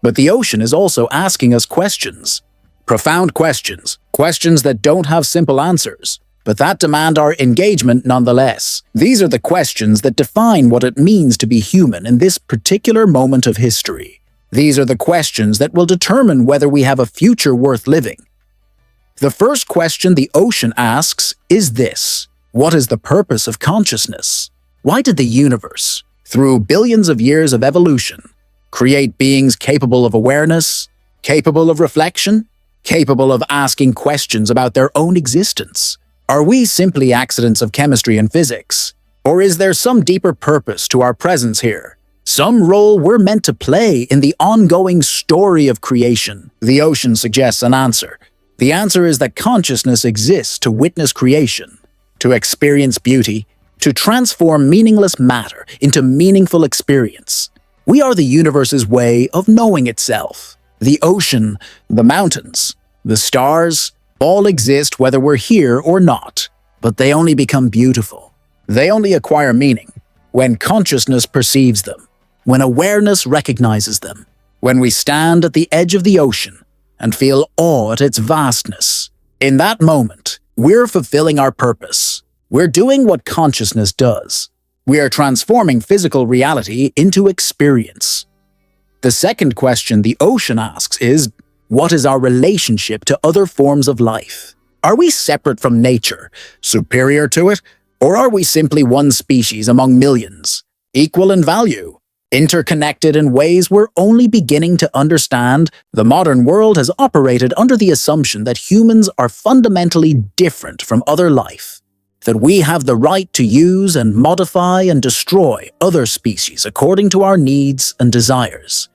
But the ocean is also asking us questions. Profound questions. Questions that don't have simple answers, but that demand our engagement nonetheless. These are the questions that define what it means to be human in this particular moment of history. These are the questions that will determine whether we have a future worth living. The first question the ocean asks is this: what is the purpose of consciousness? Why did the universe, through billions of years of evolution, create beings capable of awareness, capable of reflection, capable of asking questions about their own existence? Are we simply accidents of chemistry and physics? Or is there some deeper purpose to our presence here? Some role we're meant to play in the ongoing story of creation? The ocean suggests an answer. The answer is that consciousness exists to witness creation, to experience beauty, to transform meaningless matter into meaningful experience. We are the universe's way of knowing itself. The ocean, the mountains, the stars, all exist whether we're here or not, but they only become beautiful. They only acquire meaning when consciousness perceives them, when awareness recognizes them, when we stand at the edge of the ocean and feel awe at its vastness. In that moment, we're fulfilling our purpose. We're doing what consciousness does. We are transforming physical reality into experience. The second question the ocean asks is, what is our relationship to other forms of life? Are we separate from nature, superior to it, or are we simply one species among millions, equal in value, interconnected in ways we're only beginning to understand? The modern world has operated under the assumption that humans are fundamentally different from other life, that we have the right to use and modify and destroy other species according to our needs and desires.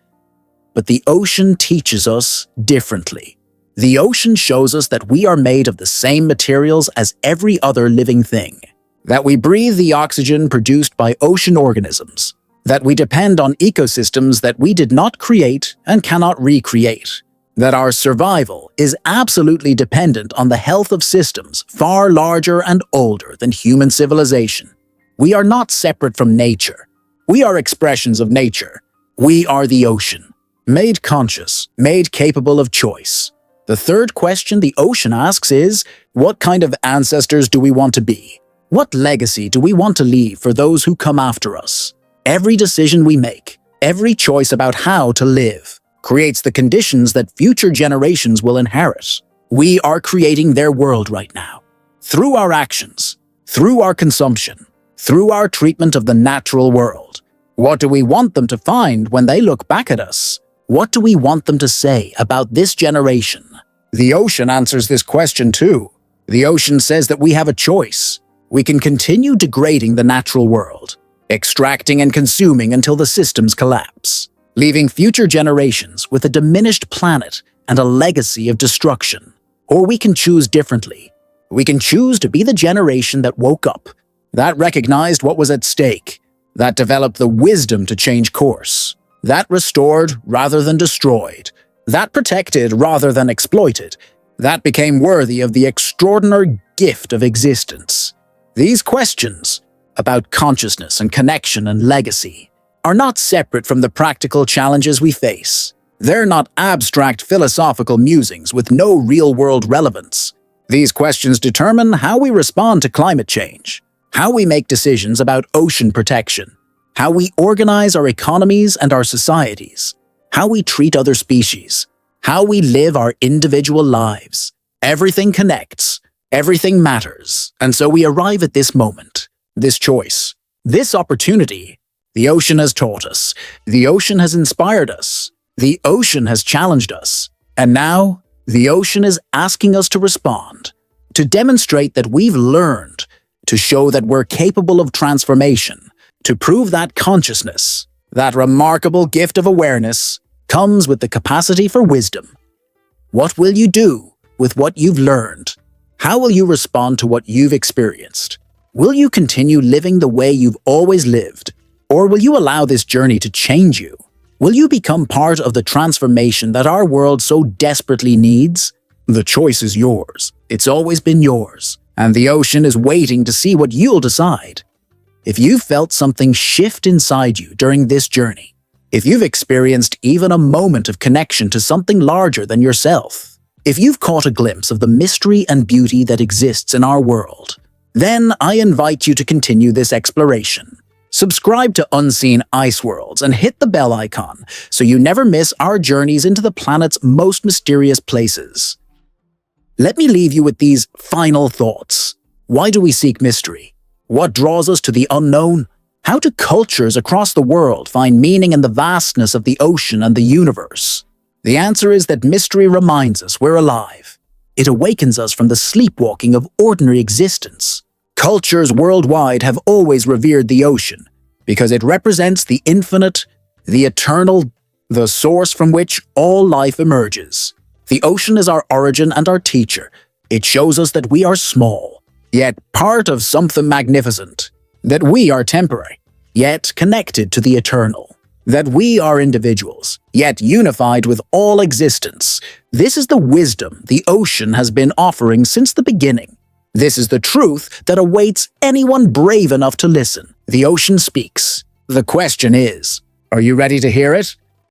But the ocean teaches us differently. The ocean shows us that we are made of the same materials as every other living thing, that we breathe the oxygen produced by ocean organisms, that we depend on ecosystems that we did not create and cannot recreate, that our survival is absolutely dependent on the health of systems far larger and older than human civilization. We are not separate from nature. We are expressions of nature. We are the ocean, made conscious, made capable of choice. The third question the ocean asks is, what kind of ancestors do we want to be? What legacy do we want to leave for those who come after us? Every decision we make, every choice about how to live, creates the conditions that future generations will inherit. We are creating their world right now. Through our actions, through our consumption, through our treatment of the natural world. What do we want them to find when they look back at us? What do we want them to say about this generation? The ocean answers this question too. The ocean says that we have a choice. We can continue degrading the natural world, extracting and consuming until the systems collapse, leaving future generations with a diminished planet and a legacy of destruction. Or we can choose differently. We can choose to be the generation that woke up, that recognized what was at stake, that developed the wisdom to change course, that restored rather than destroyed, that protected rather than exploited, that became worthy of the extraordinary gift of existence. These questions about consciousness and connection and legacy are not separate from the practical challenges we face. They're not abstract philosophical musings with no real-world relevance. These questions determine how we respond to climate change, how we make decisions about ocean protection, how we organize our economies and our societies, how we treat other species, how we live our individual lives. Everything connects, everything matters, and so we arrive at this moment, this choice, this opportunity. The ocean has taught us, the ocean has inspired us, the ocean has challenged us, and now the ocean is asking us to respond. to demonstrate that we've learned, to show that we're capable of transformation, to prove that consciousness, that remarkable gift of awareness, comes with the capacity for wisdom. What will you do with what you've learned? How will you respond to what you've experienced? Will you continue living the way you've always lived, or will you allow this journey to change you? Will you become part of the transformation that our world so desperately needs? The choice is yours. It's always been yours, and the ocean is waiting to see what you'll decide. If you've felt something shift inside you during this journey, if you've experienced even a moment of connection to something larger than yourself, if you've caught a glimpse of the mystery and beauty that exists in our world, then I invite you to continue this exploration. Subscribe to Unseen Ice Worlds and hit the bell icon so you never miss our journeys into the planet's most mysterious places. Let me leave you with these final thoughts. Why do we seek mystery? What draws us to the unknown? How do cultures across the world find meaning in the vastness of the ocean and the universe? The answer is that mystery reminds us we're alive. It awakens us from the sleepwalking of ordinary existence. Cultures worldwide have always revered the ocean because it represents the infinite, the eternal, the source from which all life emerges. The ocean is our origin and our teacher. It shows us that we are small, yet part of something magnificent, that we are temporary, yet connected to the eternal, that we are individuals, yet unified with all existence. This is the wisdom the ocean has been offering since the beginning. This is the truth that awaits anyone brave enough to listen. The ocean speaks. The question is, are you ready to hear it?